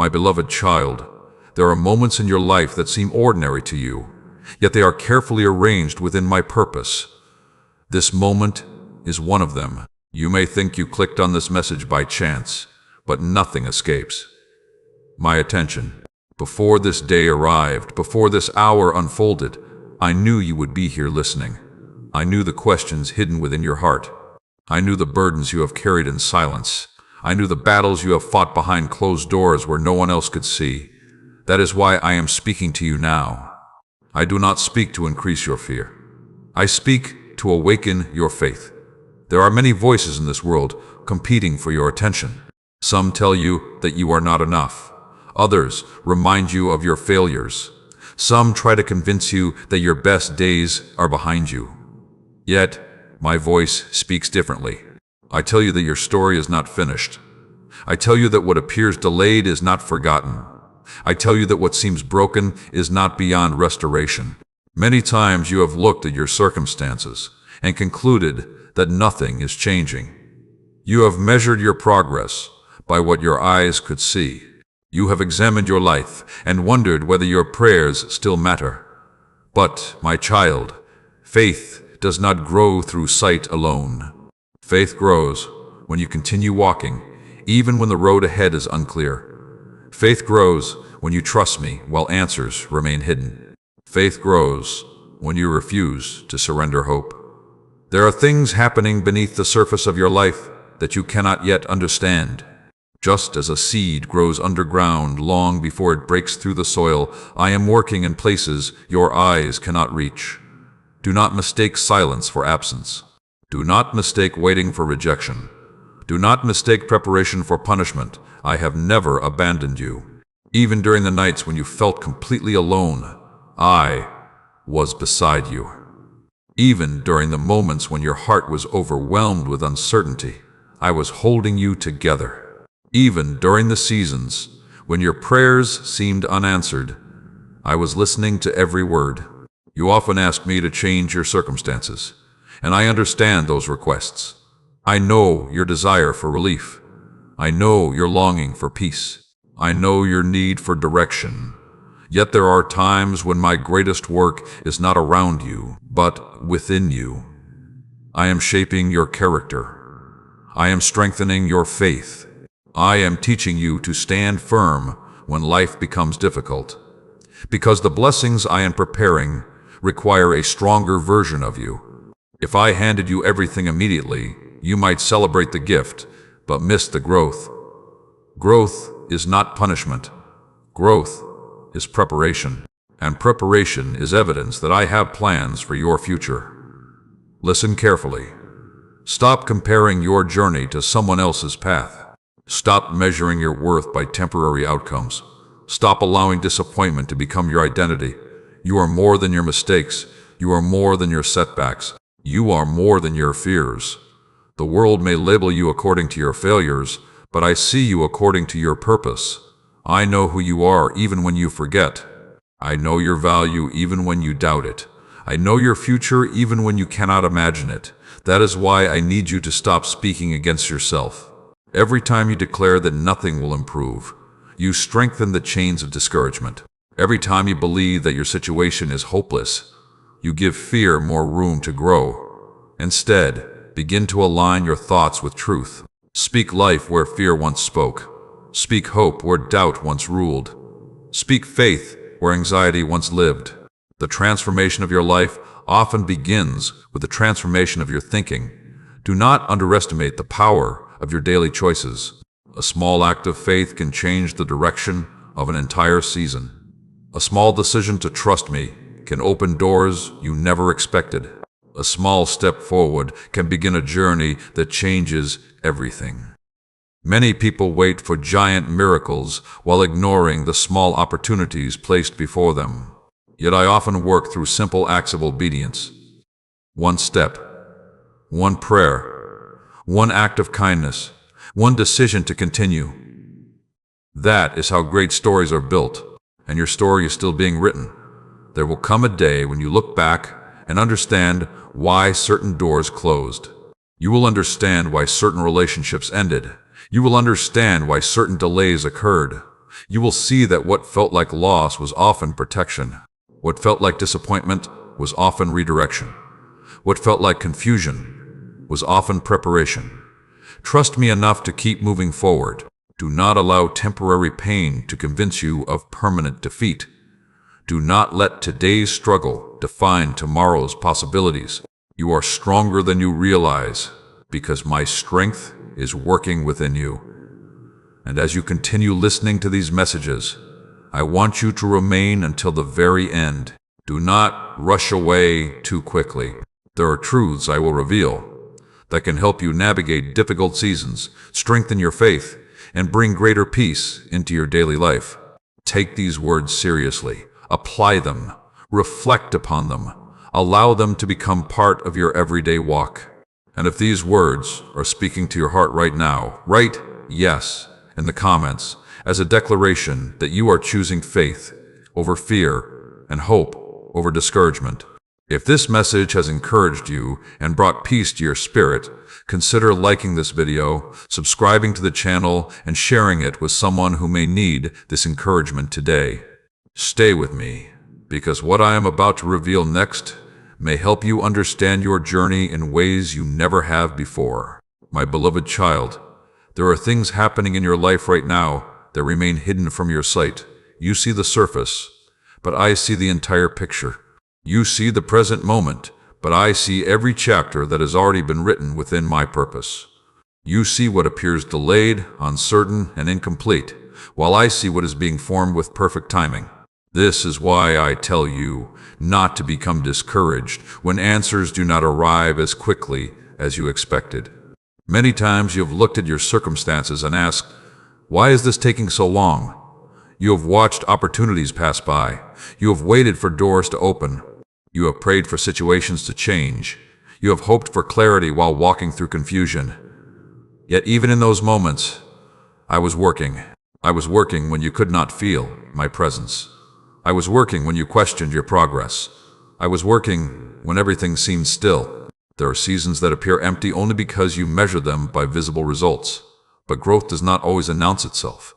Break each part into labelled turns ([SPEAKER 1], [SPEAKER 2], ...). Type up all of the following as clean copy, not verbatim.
[SPEAKER 1] My beloved child, there are moments in your life that seem ordinary to you, yet they are carefully arranged within my purpose. This moment is one of them. You may think you clicked on this message by chance, but nothing escapes my attention. Before this day arrived, before this hour unfolded, I knew you would be here listening. I knew the questions hidden within your heart. I knew the burdens you have carried in silence. I knew the battles you have fought behind closed doors where no one else could see. That is why I am speaking to you now. I do not speak to increase your fear. I speak to awaken your faith. There are many voices in this world competing for your attention. Some tell you that you are not enough. Others remind you of your failures. Some try to convince you that your best days are behind you. Yet, my voice speaks differently. I tell you that your story is not finished. I tell you that what appears delayed is not forgotten. I tell you that what seems broken is not beyond restoration. Many times you have looked at your circumstances and concluded that nothing is changing. You have measured your progress by what your eyes could see. You have examined your life and wondered whether your prayers still matter. But, my child, faith does not grow through sight alone. Faith grows when you continue walking, even when the road ahead is unclear. Faith grows when you trust me while answers remain hidden. Faith grows when you refuse to surrender hope. There are things happening beneath the surface of your life that you cannot yet understand. Just as a seed grows underground long before it breaks through the soil, I am working in places your eyes cannot reach. Do not mistake silence for absence. Do not mistake waiting for rejection. Do not mistake preparation for punishment. I have never abandoned you. Even during the nights when you felt completely alone, I was beside you. Even during the moments when your heart was overwhelmed with uncertainty, I was holding you together. Even during the seasons when your prayers seemed unanswered, I was listening to every word. You often ask me to change your circumstances, and I understand those requests. I know your desire for relief. I know your longing for peace. I know your need for direction. Yet there are times when my greatest work is not around you, but within you. I am shaping your character. I am strengthening your faith. I am teaching you to stand firm when life becomes difficult. Because the blessings I am preparing require a stronger version of you. If I handed you everything immediately, you might celebrate the gift, but miss the growth. Growth is not punishment. Growth is preparation. And preparation is evidence that I have plans for your future. Listen carefully. Stop comparing your journey to someone else's path. Stop measuring your worth by temporary outcomes. Stop allowing disappointment to become your identity. You are more than your mistakes. You are more than your setbacks. You are more than your fears. The world may label you according to your failures, but I see you according to your purpose. I know who you are even when you forget. I know your value even when you doubt it. I know your future even when you cannot imagine it. That is why I need you to stop speaking against yourself. Every time you declare that nothing will improve, you strengthen the chains of discouragement. Every time you believe that your situation is hopeless, you give fear more room to grow. Instead, begin to align your thoughts with truth. Speak life where fear once spoke. Speak hope where doubt once ruled. Speak faith where anxiety once lived. The transformation of your life often begins with the transformation of your thinking. Do not underestimate the power of your daily choices. A small act of faith can change the direction of an entire season. A small decision to trust me can open doors you never expected. A small step forward can begin a journey that changes everything. Many people wait for giant miracles while ignoring the small opportunities placed before them. Yet I often work through simple acts of obedience. One step, one prayer, one act of kindness, one decision to continue. That is how great stories are built, and your story is still being written. There will come a day when you look back and understand why certain doors closed. You will understand why certain relationships ended. You will understand why certain delays occurred. You will see that what felt like loss was often protection. What felt like disappointment was often redirection. What felt like confusion was often preparation. Trust me enough to keep moving forward. Do not allow temporary pain to convince you of permanent defeat. Do not let today's struggle define tomorrow's possibilities. You are stronger than you realize because my strength is working within you. And as you continue listening to these messages, I want you to remain until the very end. Do not rush away too quickly. There are truths I will reveal that can help you navigate difficult seasons, strengthen your faith, and bring greater peace into your daily life. Take these words seriously. Apply them. Reflect upon them. Allow them to become part of your everyday walk. And if these words are speaking to your heart right now, write yes in the comments as a declaration that you are choosing faith over fear and hope over discouragement. If this message has encouraged you and brought peace to your spirit, consider liking this video, subscribing to the channel, and sharing it with someone who may need this encouragement today. Stay with me, because what I am about to reveal next may help you understand your journey in ways you never have before. My beloved child, there are things happening in your life right now that remain hidden from your sight. You see the surface, but I see the entire picture. You see the present moment, but I see every chapter that has already been written within my purpose. You see what appears delayed, uncertain, and incomplete, while I see what is being formed with perfect timing. This is why I tell you not to become discouraged when answers do not arrive as quickly as you expected. Many times you have looked at your circumstances and asked, "Why is this taking so long?" You have watched opportunities pass by. You have waited for doors to open. You have prayed for situations to change. You have hoped for clarity while walking through confusion. Yet even in those moments, I was working. I was working when you could not feel my presence. I was working when you questioned your progress. I was working when everything seemed still. There are seasons that appear empty only because you measure them by visible results. But growth does not always announce itself.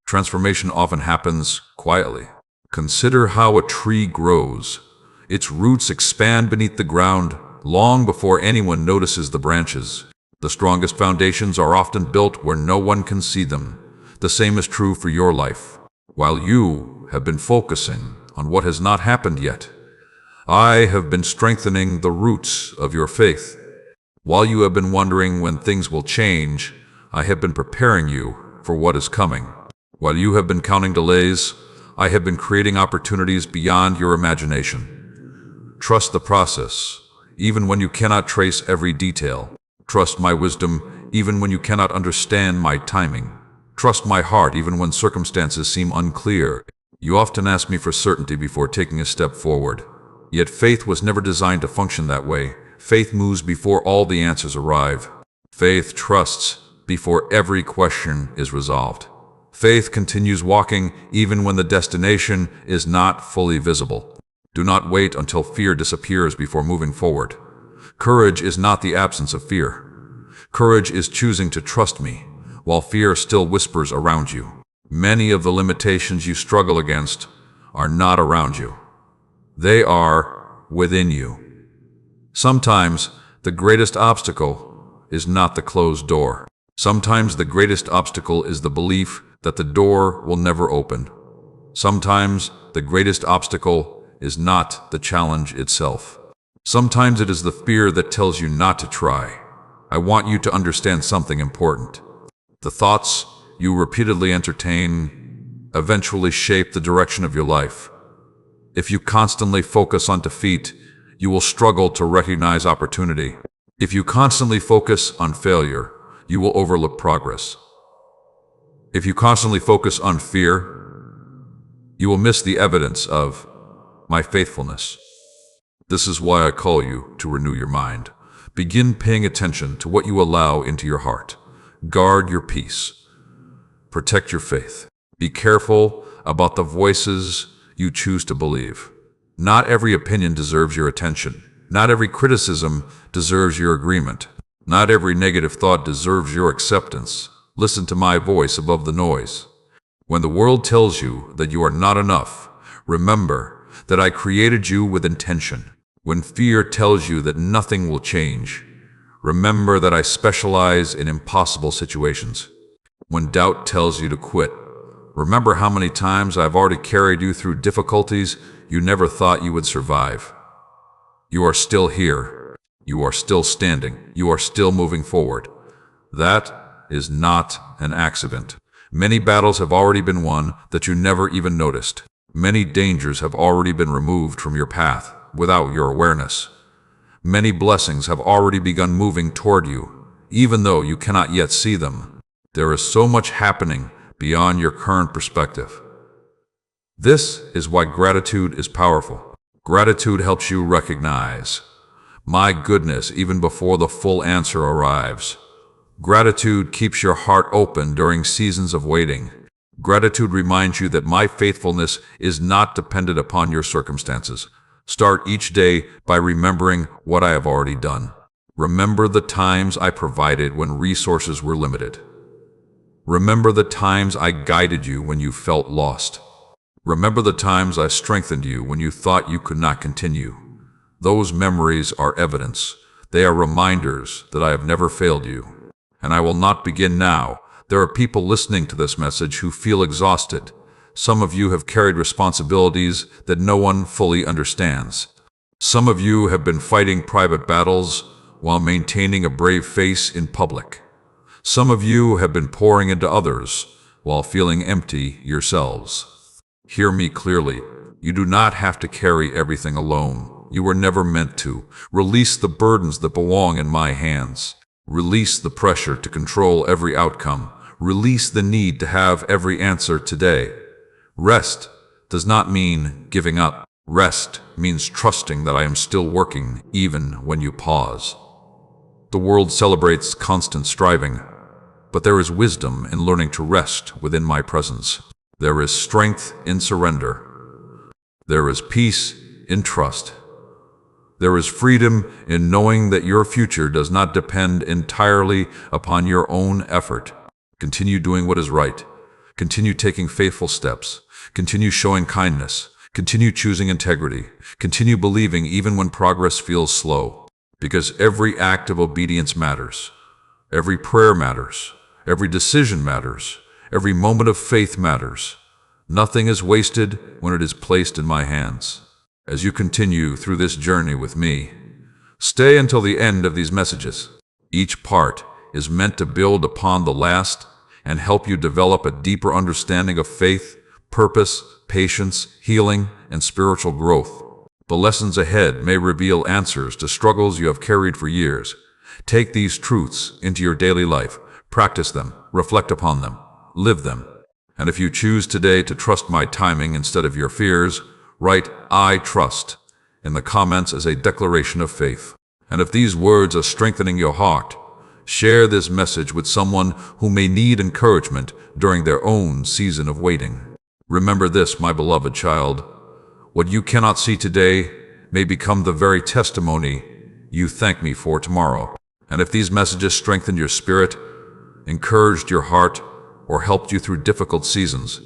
[SPEAKER 1] Transformation often happens quietly. Consider how a tree grows. Its roots expand beneath the ground long before anyone notices the branches. The strongest foundations are often built where no one can see them. The same is true for your life. While you have been focusing on what has not happened yet, I have been strengthening the roots of your faith. While you have been wondering when things will change, I have been preparing you for what is coming. While you have been counting delays, I have been creating opportunities beyond your imagination. Trust the process, even when you cannot trace every detail. Trust my wisdom, even when you cannot understand my timing. Trust my heart, even when circumstances seem unclear. You often ask me for certainty before taking a step forward. Yet faith was never designed to function that way. Faith moves before all the answers arrive. Faith trusts before every question is resolved. Faith continues walking even when the destination is not fully visible. Do not wait until fear disappears before moving forward. Courage is not the absence of fear. Courage is choosing to trust me while fear still whispers around you. Many of the limitations you struggle against are not around you. They are within you. Sometimes the greatest obstacle is not the closed door. Sometimes the greatest obstacle is the belief that the door will never open. Sometimes the greatest obstacle is not the challenge itself. Sometimes it is the fear that tells you not to try. I want you to understand something important. The thoughts you repeatedly entertain eventually shape the direction of your life. If you constantly focus on defeat, you will struggle to recognize opportunity. If you constantly focus on failure, you will overlook progress. If you constantly focus on fear, you will miss the evidence of my faithfulness. This is why I call you to renew your mind. Begin paying attention to what you allow into your heart. Guard your peace. Protect your faith. Be careful about the voices you choose to believe. Not every opinion deserves your attention. Not every criticism deserves your agreement. Not every negative thought deserves your acceptance. Listen to my voice above the noise. When the world tells you that you are not enough, remember that I created you with intention. When fear tells you that nothing will change, remember that I specialize in impossible situations. When doubt tells you to quit, remember how many times I've already carried you through difficulties you never thought you would survive. You are still here. You are still standing. You are still moving forward. That is not an accident. Many battles have already been won that you never even noticed. Many dangers have already been removed from your path without your awareness. Many blessings have already begun moving toward you, even though you cannot yet see them. There is so much happening beyond your current perspective. This is why gratitude is powerful. Gratitude helps you recognize, my goodness, even before the full answer arrives. Gratitude keeps your heart open during seasons of waiting. Gratitude reminds you that my faithfulness is not dependent upon your circumstances. Start each day by remembering what I have already done. Remember the times I provided when resources were limited. Remember the times I guided you when you felt lost. Remember the times I strengthened you when you thought you could not continue. Those memories are evidence. They are reminders that I have never failed you. And I will not begin now. There are people listening to this message who feel exhausted. Some of you have carried responsibilities that no one fully understands. Some of you have been fighting private battles while maintaining a brave face in public. Some of you have been pouring into others while feeling empty yourselves. Hear me clearly. You do not have to carry everything alone. You were never meant to. Release the burdens that belong in my hands. Release the pressure to control every outcome. Release the need to have every answer today. Rest does not mean giving up. Rest means trusting that I am still working even when you pause. The world celebrates constant striving, but there is wisdom in learning to rest within my presence. There is strength in surrender. There is peace in trust. There is freedom in knowing that your future does not depend entirely upon your own effort. Continue doing what is right. Continue taking faithful steps. Continue showing kindness. Continue choosing integrity. Continue believing even when progress feels slow. Because every act of obedience matters. Every prayer matters. Every decision matters. Every moment of faith matters. Nothing is wasted when it is placed in my hands. As you continue through this journey with me, stay until the end of these messages. Each part is meant to build upon the last and help you develop a deeper understanding of faith, purpose, patience, healing, and spiritual growth. The lessons ahead may reveal answers to struggles you have carried for years. Take these truths into your daily life. Practice them, reflect upon them, live them. And if you choose today to trust my timing instead of your fears, write "I trust" in the comments as a declaration of faith. And if these words are strengthening your heart, share this message with someone who may need encouragement during their own season of waiting. Remember this, my beloved child. What you cannot see today may become the very testimony you thank me for tomorrow. And if these messages strengthened your spirit, encouraged your heart, or helped you through difficult seasons,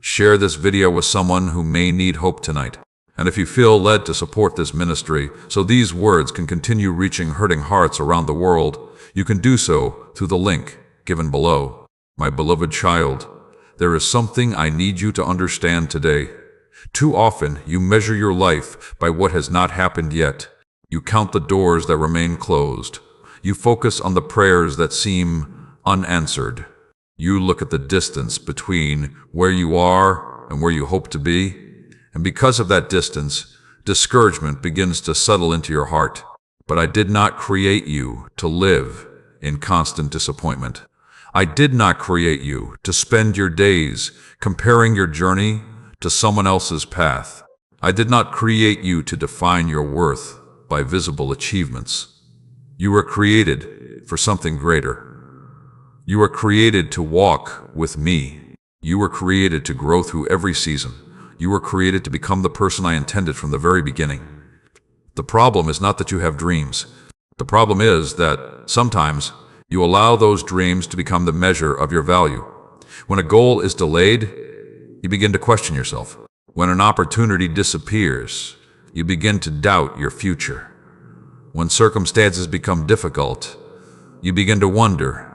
[SPEAKER 1] share this video with someone who may need hope tonight. And if you feel led to support this ministry so these words can continue reaching hurting hearts around the world, you can do so through the link given below. My beloved child, there is something I need you to understand today. Too often, you measure your life by what has not happened yet. You count the doors that remain closed. You focus on the prayers that seem unanswered. You look at the distance between where you are and where you hope to be, and because of that distance, discouragement begins to settle into your heart. But I did not create you to live in constant disappointment. I did not create you to spend your days comparing your journey to someone else's path. I did not create you to define your worth by visible achievements. You were created for something greater. You were created to walk with me. You were created to grow through every season. You were created to become the person I intended from the very beginning. The problem is not that you have dreams. The problem is that sometimes you allow those dreams to become the measure of your value. When a goal is delayed, you begin to question yourself. When an opportunity disappears, you begin to doubt your future. When circumstances become difficult, you begin to wonder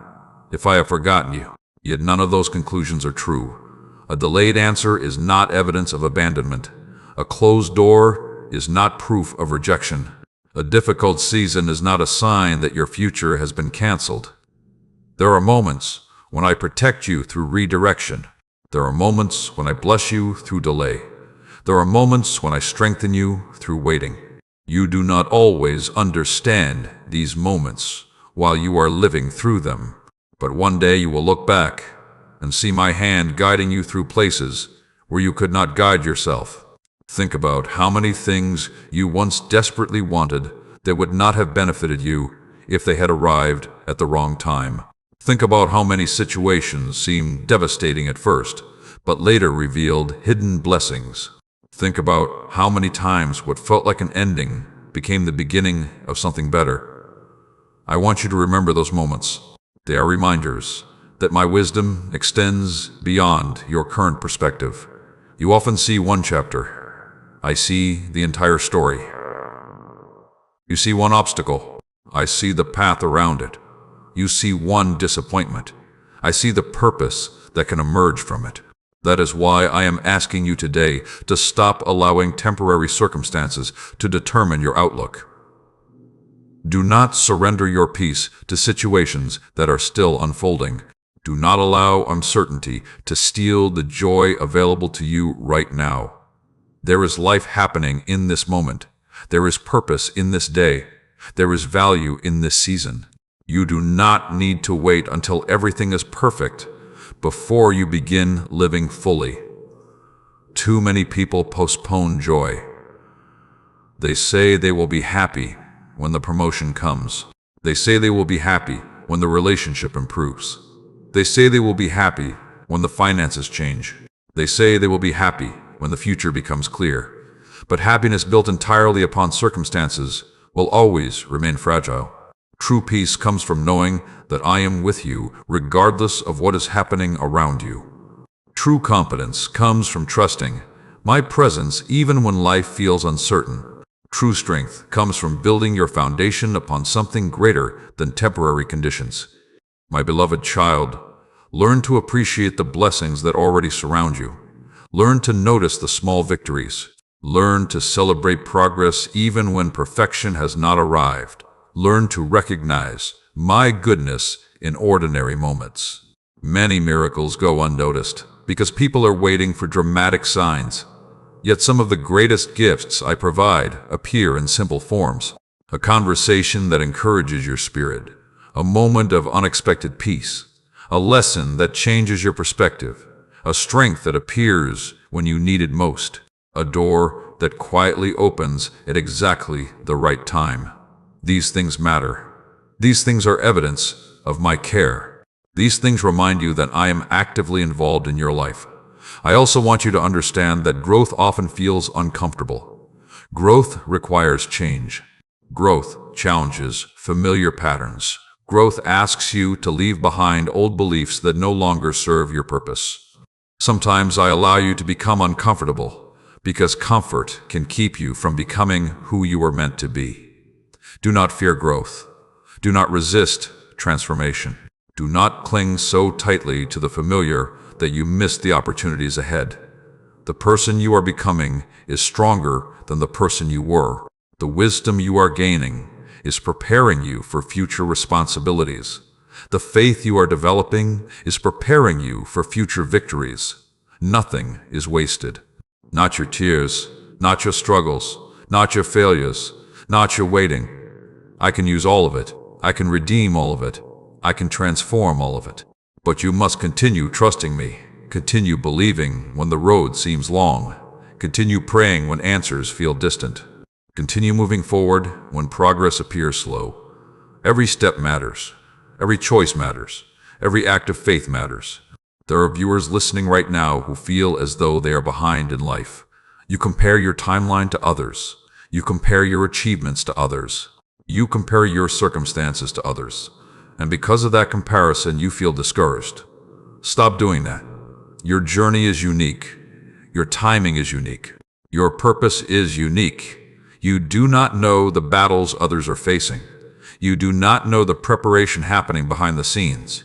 [SPEAKER 1] if I have forgotten you. Yet none of those conclusions are true. A delayed answer is not evidence of abandonment. A closed door is not proof of rejection. A difficult season is not a sign that your future has been canceled. There are moments when I protect you through redirection. There are moments when I bless you through delay. There are moments when I strengthen you through waiting. You do not always understand these moments while you are living through them, but one day you will look back and see my hand guiding you through places where you could not guide yourself. Think about how many things you once desperately wanted that would not have benefited you if they had arrived at the wrong time. Think about how many situations seemed devastating at first, but later revealed hidden blessings. Think about how many times what felt like an ending became the beginning of something better. I want you to remember those moments. They are reminders that my wisdom extends beyond your current perspective. You often see one chapter. I see the entire story. You see one obstacle. I see the path around it. You see one disappointment. I see the purpose that can emerge from it. That is why I am asking you today to stop allowing temporary circumstances to determine your outlook. Do not surrender your peace to situations that are still unfolding. Do not allow uncertainty to steal the joy available to you right now. There is life happening in this moment. There is purpose in this day. There is value in this season. You do not need to wait until everything is perfect before you begin living fully. Too many people postpone joy. They say they will be happy when the promotion comes. They say they will be happy when the relationship improves. They say they will be happy when the finances change. They say they will be happy when the future becomes clear. But happiness built entirely upon circumstances will always remain fragile. True peace comes from knowing that I am with you regardless of what is happening around you. True confidence comes from trusting my presence even when life feels uncertain. True strength comes from building your foundation upon something greater than temporary conditions. My beloved child, learn to appreciate the blessings that already surround you. Learn to notice the small victories. Learn to celebrate progress even when perfection has not arrived. Learn to recognize my goodness in ordinary moments. Many miracles go unnoticed because people are waiting for dramatic signs. Yet some of the greatest gifts I provide appear in simple forms. A conversation that encourages your spirit, a moment of unexpected peace, a lesson that changes your perspective, a strength that appears when you need it most, a door that quietly opens at exactly the right time. These things matter. These things are evidence of my care. These things remind you that I am actively involved in your life. I also want you to understand that growth often feels uncomfortable. Growth requires change. Growth challenges familiar patterns. Growth asks you to leave behind old beliefs that no longer serve your purpose. Sometimes I allow you to become uncomfortable because comfort can keep you from becoming who you are meant to be. Do not fear growth. Do not resist transformation. Do not cling so tightly to the familiar that you miss the opportunities ahead. The person you are becoming is stronger than the person you were. The wisdom you are gaining is preparing you for future responsibilities. The faith you are developing is preparing you for future victories. Nothing is wasted. Not your tears, not your struggles, not your failures, not your waiting. I can use all of it. I can redeem all of it. I can transform all of it. But you must continue trusting me. Continue believing when the road seems long. Continue praying when answers feel distant. Continue moving forward when progress appears slow. Every step matters. Every choice matters. Every act of faith matters. There are viewers listening right now who feel as though they are behind in life. You compare your timeline to others. You compare your achievements to others. You compare your circumstances to others. And because of that comparison, you feel discouraged. Stop doing that. Your journey is unique. Your timing is unique. Your purpose is unique. You do not know the battles others are facing. You do not know the preparation happening behind the scenes.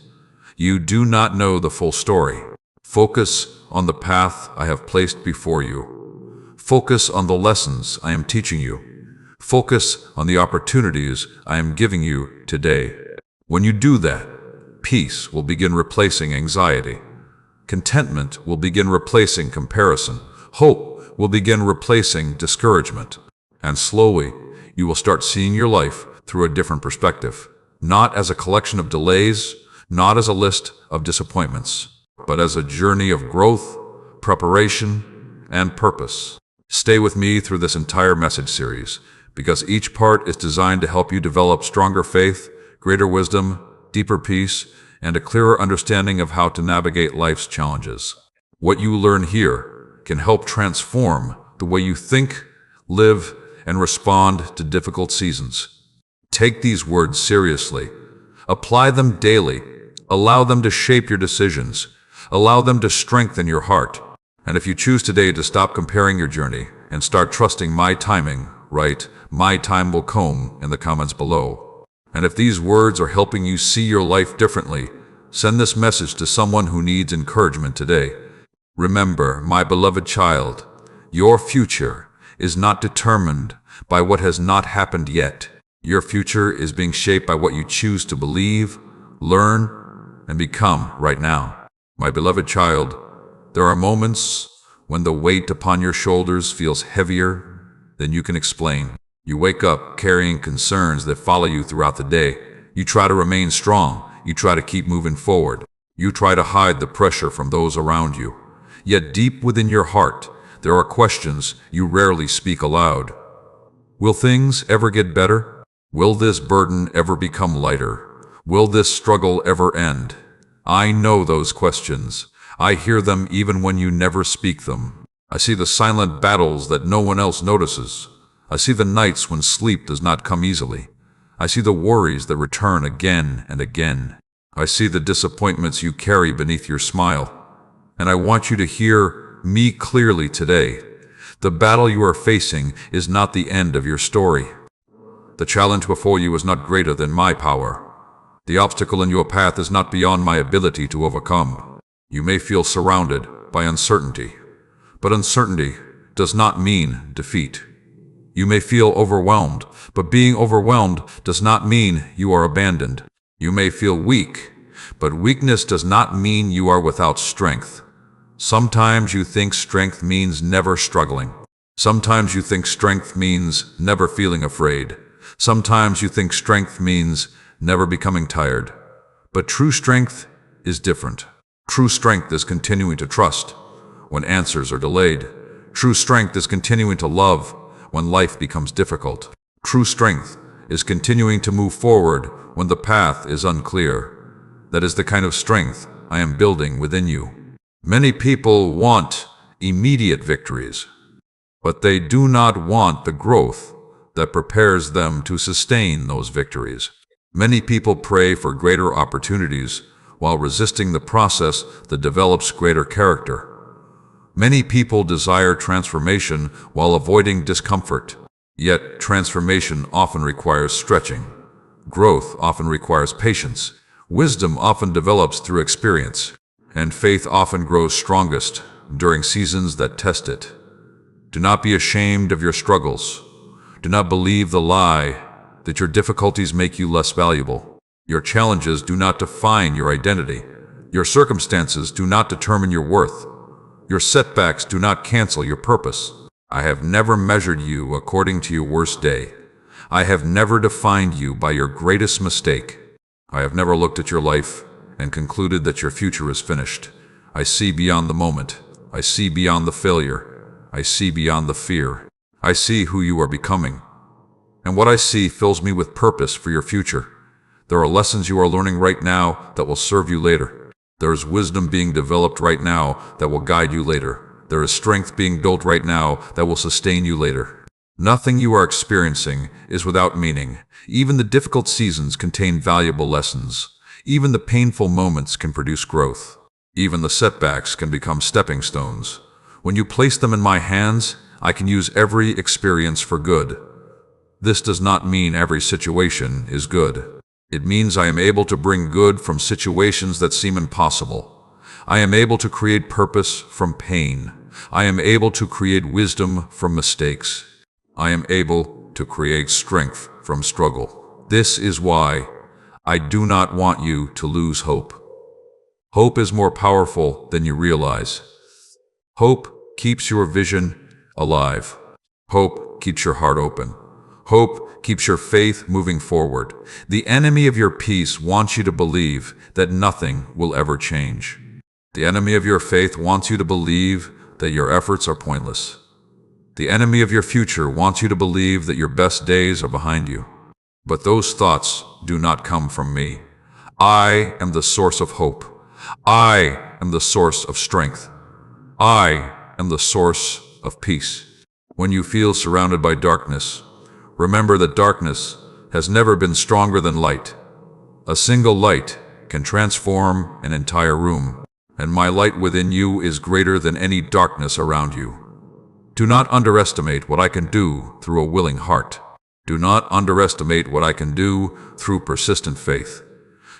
[SPEAKER 1] You do not know the full story. Focus on the path I have placed before you. Focus on the lessons I am teaching you. Focus on the opportunities I am giving you today. When you do that, peace will begin replacing anxiety. Contentment will begin replacing comparison. Hope will begin replacing discouragement. And slowly, you will start seeing your life through a different perspective. Not as a collection of delays, not as a list of disappointments, but as a journey of growth, preparation, and purpose. Stay with me through this entire message series, because each part is designed to help you develop stronger faith, greater wisdom, deeper peace, and a clearer understanding of how to navigate life's challenges. What you learn here can help transform the way you think, live, and respond to difficult seasons. Take these words seriously. Apply them daily. Allow them to shape your decisions. Allow them to strengthen your heart. And if you choose today to stop comparing your journey and start trusting my timing, write, "My time will come" in the comments below. And if these words are helping you see your life differently, send this message to someone who needs encouragement today. Remember, my beloved child, your future is not determined by what has not happened yet. Your future is being shaped by what you choose to believe, learn, and become right now. My beloved child, there are moments when the weight upon your shoulders feels heavier than you can explain. You wake up carrying concerns that follow you throughout the day. You try to remain strong. You try to keep moving forward. You try to hide the pressure from those around you. Yet deep within your heart, there are questions you rarely speak aloud. Will things ever get better? Will this burden ever become lighter? Will this struggle ever end? I know those questions. I hear them even when you never speak them. I see the silent battles that no one else notices. I see the nights when sleep does not come easily. I see the worries that return again and again. I see the disappointments you carry beneath your smile. And I want you to hear me clearly today. The battle you are facing is not the end of your story. The challenge before you is not greater than my power. The obstacle in your path is not beyond my ability to overcome. You may feel surrounded by uncertainty, but uncertainty does not mean defeat. You may feel overwhelmed, but being overwhelmed does not mean you are abandoned. You may feel weak, but weakness does not mean you are without strength. Sometimes you think strength means never struggling. Sometimes you think strength means never feeling afraid. Sometimes you think strength means never becoming tired. But true strength is different. True strength is continuing to trust when answers are delayed. True strength is continuing to love when life becomes difficult. True strength is continuing to move forward when the path is unclear. That is the kind of strength I am building within you. Many people want immediate victories, but they do not want the growth that prepares them to sustain those victories. Many people pray for greater opportunities while resisting the process that develops greater character. Many people desire transformation while avoiding discomfort. Yet transformation often requires stretching. Growth often requires patience. Wisdom often develops through experience. And faith often grows strongest during seasons that test it. Do not be ashamed of your struggles. Do not believe the lie that your difficulties make you less valuable. Your challenges do not define your identity. Your circumstances do not determine your worth. Your setbacks do not cancel your purpose. I have never measured you according to your worst day. I have never defined you by your greatest mistake. I have never looked at your life and concluded that your future is finished. I see beyond the moment. I see beyond the failure. I see beyond the fear. I see who you are becoming. And what I see fills me with purpose for your future. There are lessons you are learning right now that will serve you later. There is wisdom being developed right now that will guide you later. There is strength being built right now that will sustain you later. Nothing you are experiencing is without meaning. Even the difficult seasons contain valuable lessons. Even the painful moments can produce growth. Even the setbacks can become stepping stones. When you place them in my hands, I can use every experience for good. This does not mean every situation is good. It means I am able to bring good from situations that seem impossible. I am able to create purpose from pain. I am able to create wisdom from mistakes. I am able to create strength from struggle. This is why I do not want you to lose hope. Hope is more powerful than you realize. Hope keeps your vision alive. Hope keeps your heart open. Hope keeps your faith moving forward. The enemy of your peace wants you to believe that nothing will ever change. The enemy of your faith wants you to believe that your efforts are pointless. The enemy of your future wants you to believe that your best days are behind you. But those thoughts do not come from me. I am the source of hope. I am the source of strength. I am the source of peace. When you feel surrounded by darkness, remember that darkness has never been stronger than light. A single light can transform an entire room, and my light within you is greater than any darkness around you. Do not underestimate what I can do through a willing heart. Do not underestimate what I can do through persistent faith.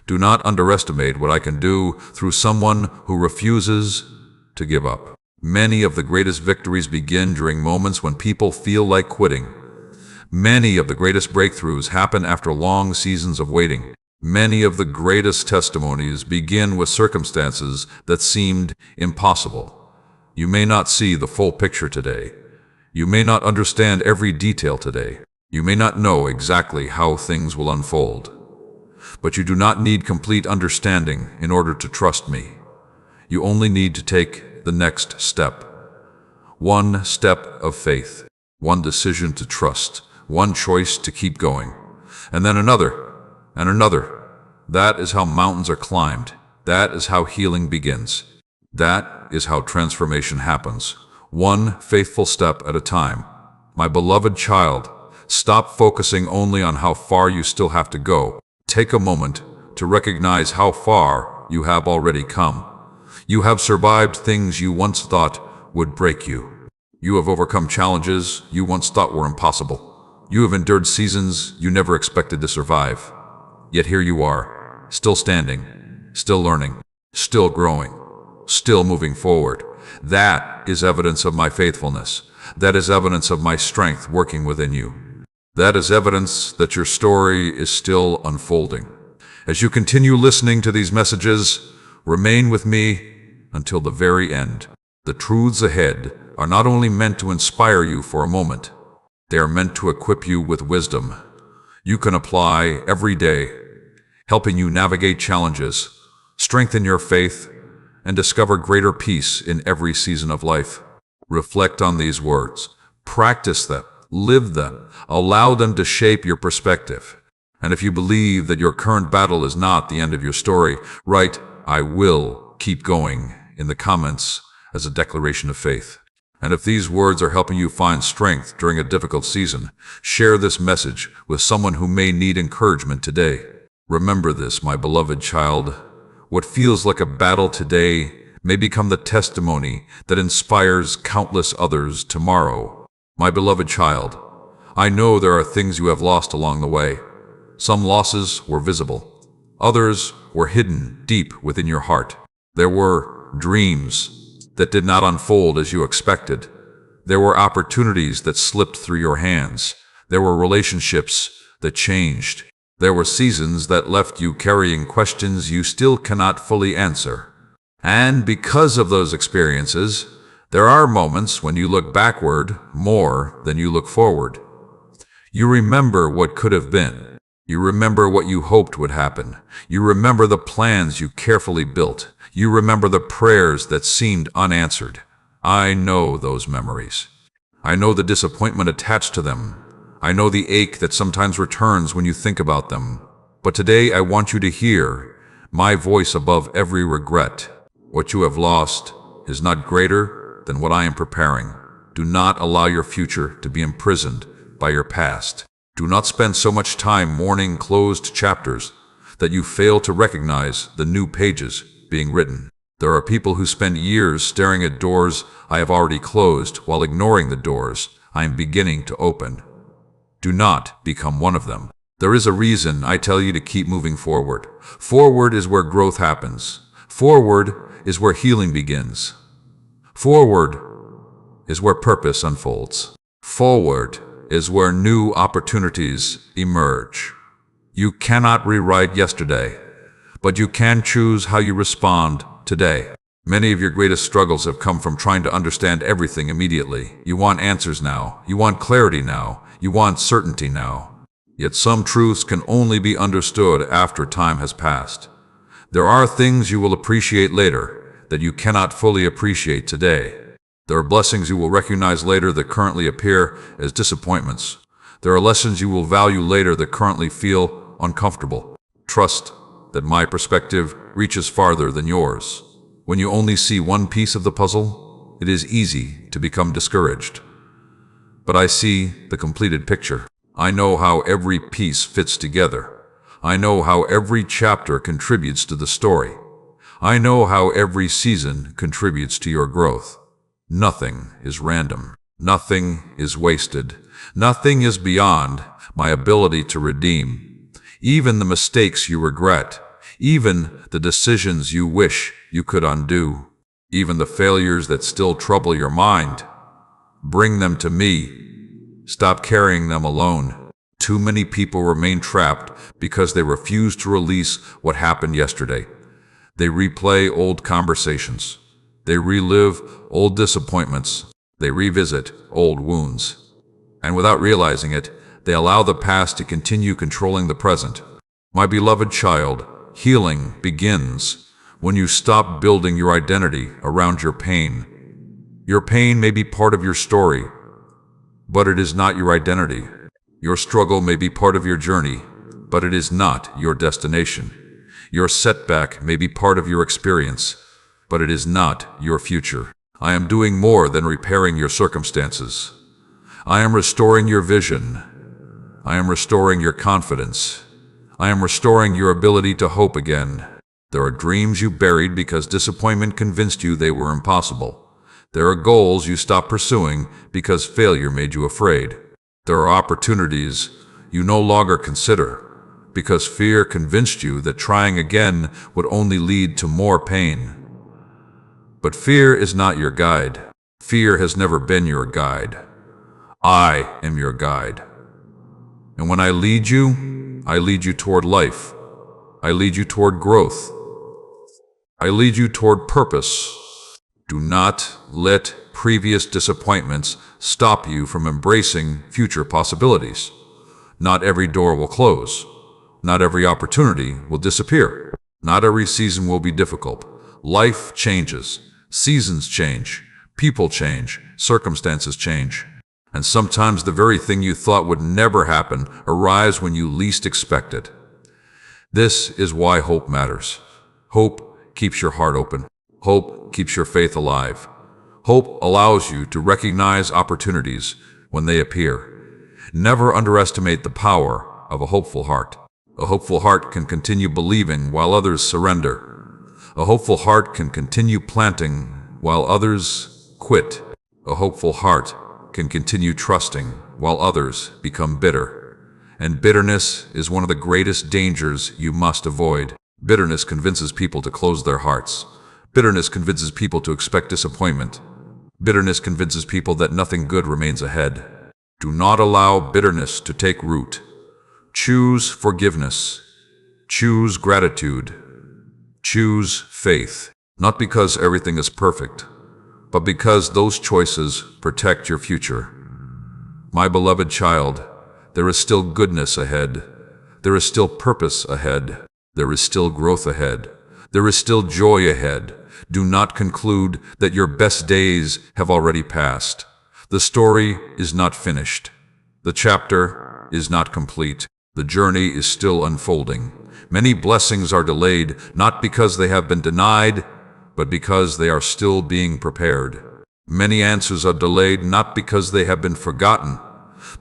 [SPEAKER 1] Do not underestimate what I can do through someone who refuses to give up. Many of the greatest victories begin during moments when people feel like quitting. Many of the greatest breakthroughs happen after long seasons of waiting. Many of the greatest testimonies begin with circumstances that seemed impossible. You may not see the full picture today. You may not understand every detail today. You may not know exactly how things will unfold. But you do not need complete understanding in order to trust me. You only need to take the next step. One step of faith, one decision to trust, one choice to keep going, and then another, and another. That is how mountains are climbed. That is how healing begins. That is how transformation happens. One faithful step at a time. My beloved child, stop focusing only on how far you still have to go. Take a moment to recognize how far you have already come. You have survived things you once thought would break you. You have overcome challenges you once thought were impossible. You have endured seasons you never expected to survive. Yet here you are, still standing, still learning, still growing, still moving forward. That is evidence of my faithfulness. That is evidence of my strength working within you. That is evidence that your story is still unfolding. As you continue listening to these messages, remain with me until the very end. The truths ahead are not only meant to inspire you for a moment, they are meant to equip you with wisdom you can apply every day, helping you navigate challenges, strengthen your faith, and discover greater peace in every season of life. Reflect on these words. Practice them. Live them. Allow them to shape your perspective. And if you believe that your current battle is not the end of your story, write, "I will keep going," in the comments as a declaration of faith. And if these words are helping you find strength during a difficult season, share this message with someone who may need encouragement today. Remember this, my beloved child. What feels like a battle today may become the testimony that inspires countless others tomorrow. My beloved child, I know there are things you have lost along the way. Some losses were visible. Others were hidden deep within your heart. There were dreams that did not unfold as you expected. There were opportunities that slipped through your hands. There were relationships that changed. There were seasons that left you carrying questions you still cannot fully answer. And because of those experiences, there are moments when you look backward more than you look forward. You remember what could have been. You remember what you hoped would happen. You remember the plans you carefully built. You remember the prayers that seemed unanswered. I know those memories. I know the disappointment attached to them. I know the ache that sometimes returns when you think about them. But today I want you to hear my voice above every regret. What you have lost is not greater than what I am preparing. Do not allow your future to be imprisoned by your past. Do not spend so much time mourning closed chapters that you fail to recognize the new pages being written. There are people who spend years staring at doors I have already closed while ignoring the doors I am beginning to open. Do not become one of them. There is a reason I tell you to keep moving forward. Forward is where growth happens. Forward is where healing begins. Forward is where purpose unfolds. Forward is where new opportunities emerge. You cannot rewrite yesterday, but you can choose how you respond today. Many of your greatest struggles have come from trying to understand everything immediately. You want answers now. You want clarity now. You want certainty now. Yet some truths can only be understood after time has passed. There are things you will appreciate later that you cannot fully appreciate today. There are blessings you will recognize later that currently appear as disappointments. There are lessons you will value later that currently feel uncomfortable. Trust that my perspective reaches farther than yours. When you only see one piece of the puzzle, it is easy to become discouraged. But I see the completed picture. I know how every piece fits together. I know how every chapter contributes to the story. I know how every season contributes to your growth. Nothing is random. Nothing is wasted. Nothing is beyond my ability to redeem. Even the mistakes you regret, even the decisions you wish you could undo, even the failures that still trouble your mind, bring them to me. Stop carrying them alone. Too many people remain trapped because they refuse to release what happened yesterday. They replay old conversations. They relive old disappointments. They revisit old wounds. And without realizing it, they allow the past to continue controlling the present. My beloved child, healing begins when you stop building your identity around your pain. Your pain may be part of your story, but it is not your identity. Your struggle may be part of your journey, but it is not your destination. Your setback may be part of your experience, but it is not your future. I am doing more than repairing your circumstances. I am restoring your vision. I am restoring your confidence. I am restoring your ability to hope again. There are dreams you buried because disappointment convinced you they were impossible. There are goals you stopped pursuing because failure made you afraid. There are opportunities you no longer consider because fear convinced you that trying again would only lead to more pain. But fear is not your guide. Fear has never been your guide. I am your guide. And when I lead you toward life. I lead you toward growth. I lead you toward purpose. Do not let previous disappointments stop you from embracing future possibilities. Not every door will close. Not every opportunity will disappear. Not every season will be difficult. Life changes. Seasons change. People change. Circumstances change. And sometimes the very thing you thought would never happen arrives when you least expect it. This is why hope matters. Hope keeps your heart open. Hope keeps your faith alive. Hope allows you to recognize opportunities when they appear. Never underestimate the power of a hopeful heart. A hopeful heart can continue believing while others surrender. A hopeful heart can continue planting while others quit. A hopeful heart can continue trusting while others become bitter. And bitterness is one of the greatest dangers you must avoid. Bitterness convinces people to close their hearts. Bitterness convinces people to expect disappointment. Bitterness convinces people that nothing good remains ahead. Do not allow bitterness to take root. Choose forgiveness. Choose gratitude. Choose faith. Not because everything is perfect, but because those choices protect your future. My beloved child, there is still goodness ahead. There is still purpose ahead. There is still growth ahead. There is still joy ahead. Do not conclude that your best days have already passed. The story is not finished. The chapter is not complete. The journey is still unfolding. Many blessings are delayed, not because they have been denied, but because they are still being prepared. Many answers are delayed, not because they have been forgotten,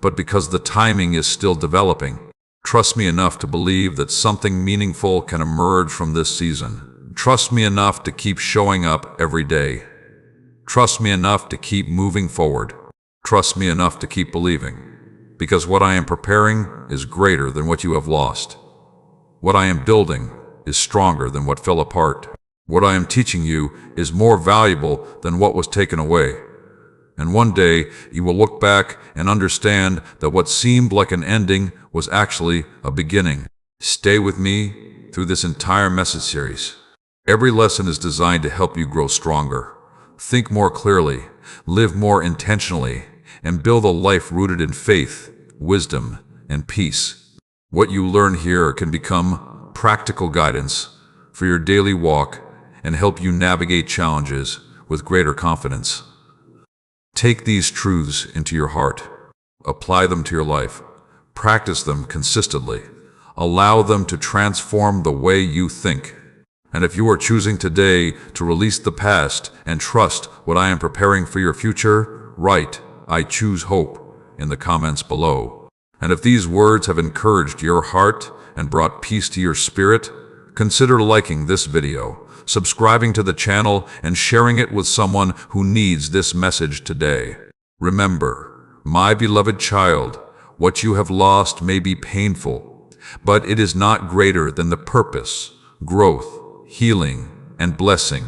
[SPEAKER 1] but because the timing is still developing. Trust me enough to believe that something meaningful can emerge from this season. Trust me enough to keep showing up every day. Trust me enough to keep moving forward. Trust me enough to keep believing. Because what I am preparing is greater than what you have lost. What I am building is stronger than what fell apart. What I am teaching you is more valuable than what was taken away. And one day, you will look back and understand that what seemed like an ending was actually a beginning. Stay with me through this entire message series. Every lesson is designed to help you grow stronger, think more clearly, live more intentionally, and build a life rooted in faith, wisdom, and peace. What you learn here can become practical guidance for your daily walk and help you navigate challenges with greater confidence. Take these truths into your heart. Apply them to your life. Practice them consistently. Allow them to transform the way you think. And if you are choosing today to release the past and trust what I am preparing for your future, write, "I choose hope," in the comments below. And if these words have encouraged your heart and brought peace to your spirit, consider liking this video, subscribing to the channel, and sharing it with someone who needs this message today. Remember, my beloved child, what you have lost may be painful, but it is not greater than the purpose, growth, healing, and blessing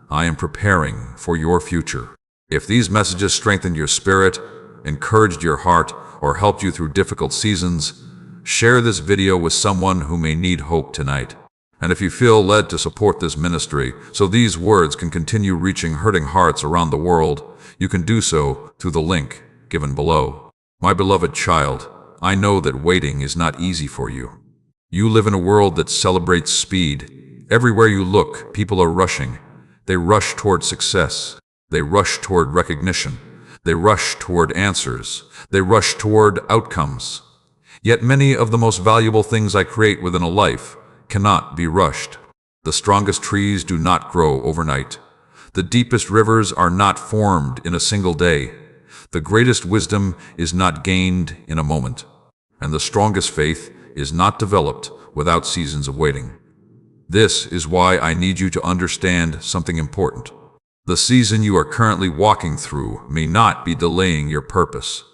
[SPEAKER 1] I am preparing for your future. If these messages strengthened your spirit, encouraged your heart, or helped you through difficult seasons, share this video with someone who may need hope tonight. And if you feel led to support this ministry so these words can continue reaching hurting hearts around the world, you can do so through the link given below. My beloved child, I know that waiting is not easy for you. You live in a world that celebrates speed. Everywhere you look, people are rushing. They rush toward success. They rush toward recognition. They rush toward answers. They rush toward outcomes. Yet many of the most valuable things I create within a life cannot be rushed. The strongest trees do not grow overnight. The deepest rivers are not formed in a single day. The greatest wisdom is not gained in a moment. And the strongest faith is not developed without seasons of waiting. This is why I need you to understand something important. The season you are currently walking through may not be delaying your purpose.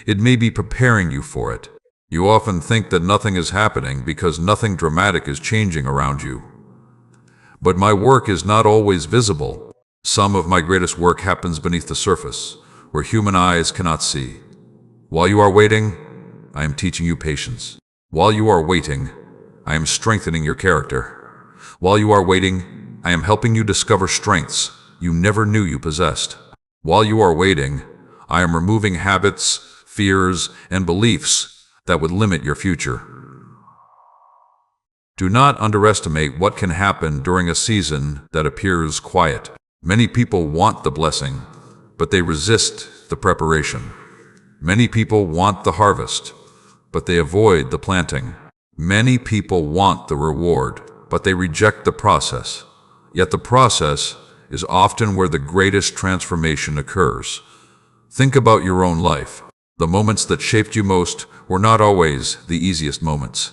[SPEAKER 1] It may be preparing you for it. You often think that nothing is happening because nothing dramatic is changing around you. But my work is not always visible. Some of my greatest work happens beneath the surface, where human eyes cannot see. While you are waiting, I am teaching you patience. While you are waiting, I am strengthening your character. While you are waiting, I am helping you discover strengths you never knew you possessed. While you are waiting, I am removing habits, fears, and beliefs that would limit your future. Do not underestimate what can happen during a season that appears quiet. Many people want the blessing, but they resist the preparation. Many people want the harvest, but they avoid the planting. Many people want the reward, but they reject the process. Yet the process is often where the greatest transformation occurs. Think about your own life. The moments that shaped you most were not always the easiest moments.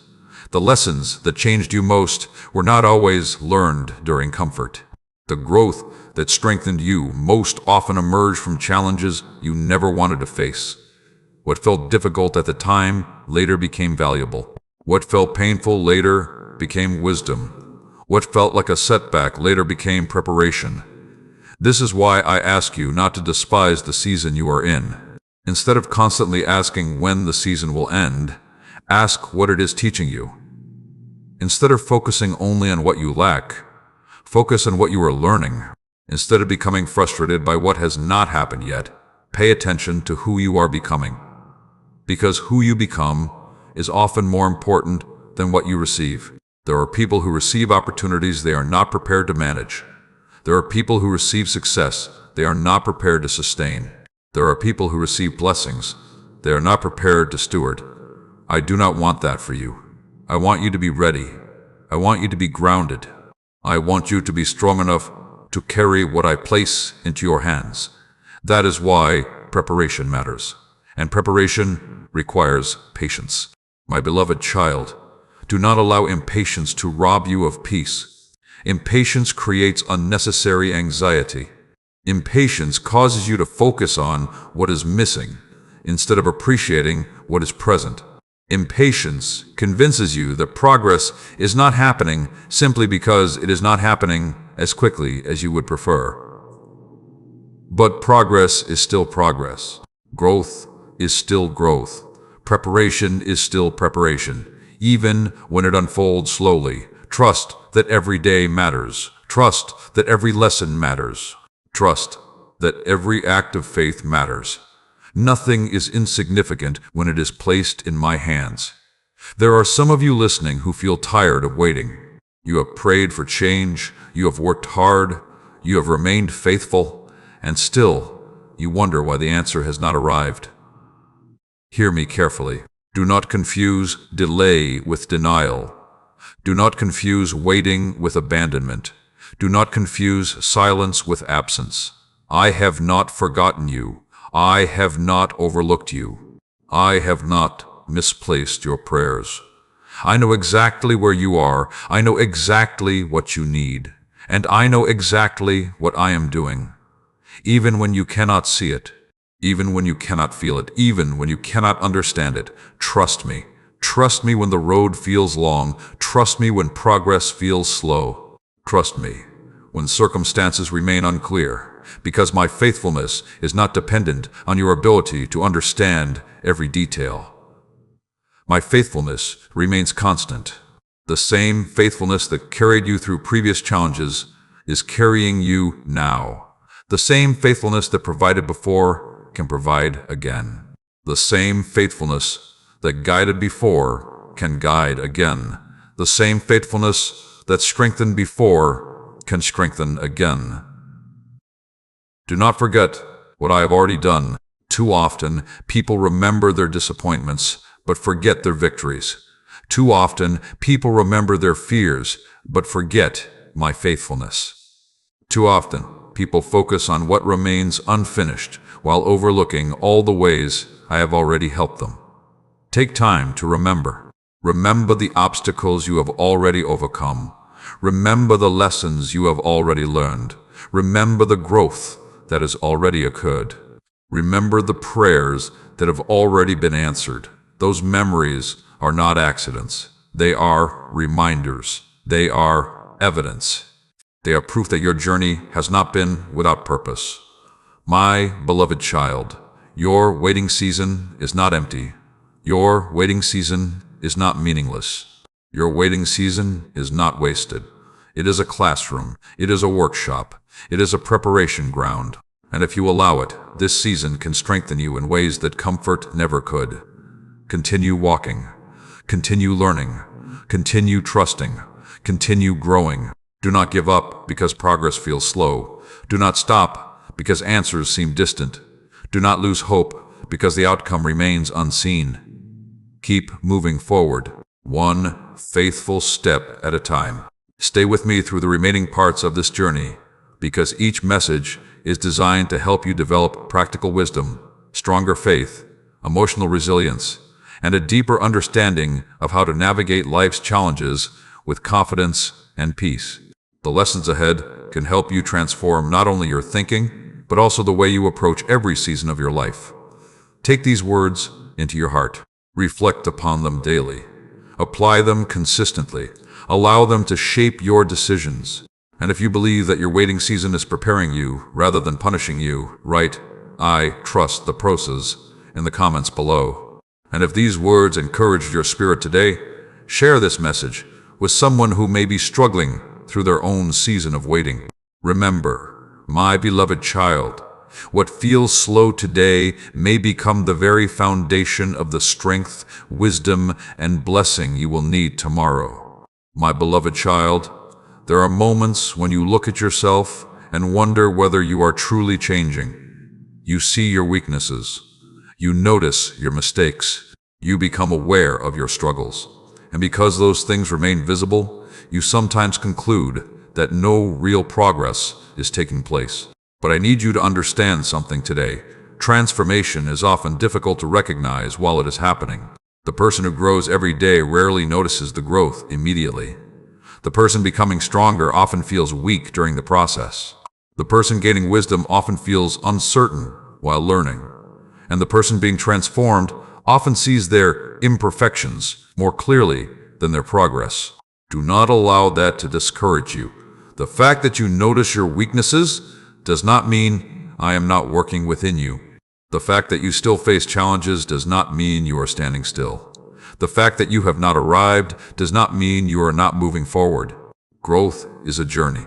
[SPEAKER 1] The lessons that changed you most were not always learned during comfort. The growth that strengthened you most often emerged from challenges you never wanted to face. What felt difficult at the time later became valuable. What felt painful later became wisdom. What felt like a setback later became preparation. This is why I ask you not to despise the season you are in. Instead of constantly asking when the season will end, ask what it is teaching you. Instead of focusing only on what you lack, focus on what you are learning. Instead of becoming frustrated by what has not happened yet, pay attention to who you are becoming. Because who you become is often more important than what you receive. There are people who receive opportunities they are not prepared to manage. There are people who receive success they are not prepared to sustain. There are people who receive blessings they are not prepared to steward. I do not want that for you. I want you to be ready. I want you to be grounded. I want you to be strong enough to carry what I place into your hands. That is why preparation matters. And preparation requires patience. My beloved child, do not allow impatience to rob you of peace. Impatience creates unnecessary anxiety. Impatience causes you to focus on what is missing instead of appreciating what is present. Impatience convinces you that progress is not happening simply because it is not happening as quickly as you would prefer. But progress is still progress. Growth is still growth. Preparation is still preparation, even when it unfolds slowly. Trust that every day matters. Trust that every lesson matters. Trust that every act of faith matters. Nothing is insignificant when it is placed in my hands. There are some of you listening who feel tired of waiting. You have prayed for change, you have worked hard, you have remained faithful, and still you wonder why the answer has not arrived. Hear me carefully. Do not confuse delay with denial. Do not confuse waiting with abandonment. Do not confuse silence with absence. I have not forgotten you. I have not overlooked you. I have not misplaced your prayers. I know exactly where you are. I know exactly what you need. And I know exactly what I am doing. Even when you cannot see it, even when you cannot feel it, even when you cannot understand it, trust me. Trust me when the road feels long. Trust me when progress feels slow. Trust me when circumstances remain unclear. Because my faithfulness is not dependent on your ability to understand every detail. My faithfulness remains constant. The same faithfulness that carried you through previous challenges is carrying you now. The same faithfulness that provided before can provide again. The same faithfulness that guided before can guide again. The same faithfulness that strengthened before can strengthen again. Do not forget what I have already done. Too often, people remember their disappointments, but forget their victories. Too often, people remember their fears, but forget my faithfulness. Too often, people focus on what remains unfinished, while overlooking all the ways I have already helped them. Take time to remember. Remember the obstacles you have already overcome. Remember the lessons you have already learned. Remember the growth that has already occurred. Remember the prayers that have already been answered. Those memories are not accidents. They are reminders. They are evidence. They are proof that your journey has not been without purpose. My beloved child, your waiting season is not empty. Your waiting season is not meaningless. Your waiting season is not wasted. It is a classroom. It is a workshop. It is a preparation ground. And if you allow it, this season can strengthen you in ways that comfort never could. Continue walking. Continue learning. Continue trusting. Continue growing. Do not give up because progress feels slow. Do not stop because answers seem distant. Do not lose hope because the outcome remains unseen. Keep moving forward, one faithful step at a time. Stay with me through the remaining parts of this journey, because each message is designed to help you develop practical wisdom, stronger faith, emotional resilience, and a deeper understanding of how to navigate life's challenges with confidence and peace. The lessons ahead can help you transform not only your thinking, but also the way you approach every season of your life. Take these words into your heart. Reflect upon them daily. Apply them consistently. Allow them to shape your decisions. And if you believe that your waiting season is preparing you rather than punishing you, write, "I trust the process," in the comments below. And if these words encouraged your spirit today, share this message with someone who may be struggling through their own season of waiting. Remember, my beloved child, what feels slow today may become the very foundation of the strength, wisdom, and blessing you will need tomorrow. My beloved child, there are moments when you look at yourself and wonder whether you are truly changing. You see your weaknesses. You notice your mistakes. You become aware of your struggles. And because those things remain visible, you sometimes conclude that no real progress is taking place. But I need you to understand something today. Transformation is often difficult to recognize while it is happening. The person who grows every day rarely notices the growth immediately. The person becoming stronger often feels weak during the process. The person gaining wisdom often feels uncertain while learning. And the person being transformed often sees their imperfections more clearly than their progress. Do not allow that to discourage you. The fact that you notice your weaknesses does not mean I am not working within you. The fact that you still face challenges does not mean you are standing still. The fact that you have not arrived does not mean you are not moving forward. Growth is a journey.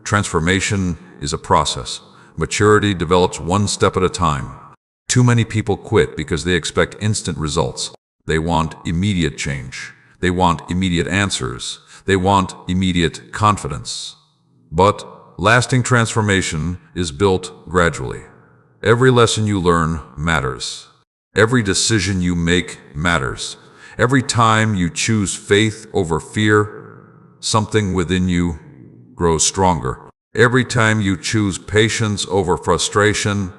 [SPEAKER 1] Transformation is a process. Maturity develops one step at a time. Too many people quit because they expect instant results. They want immediate change. They want immediate answers. They want immediate confidence. But lasting transformation is built gradually. Every lesson you learn matters. Every decision you make matters. Every time you choose faith over fear, something within you grows stronger. Every time you choose patience over frustration,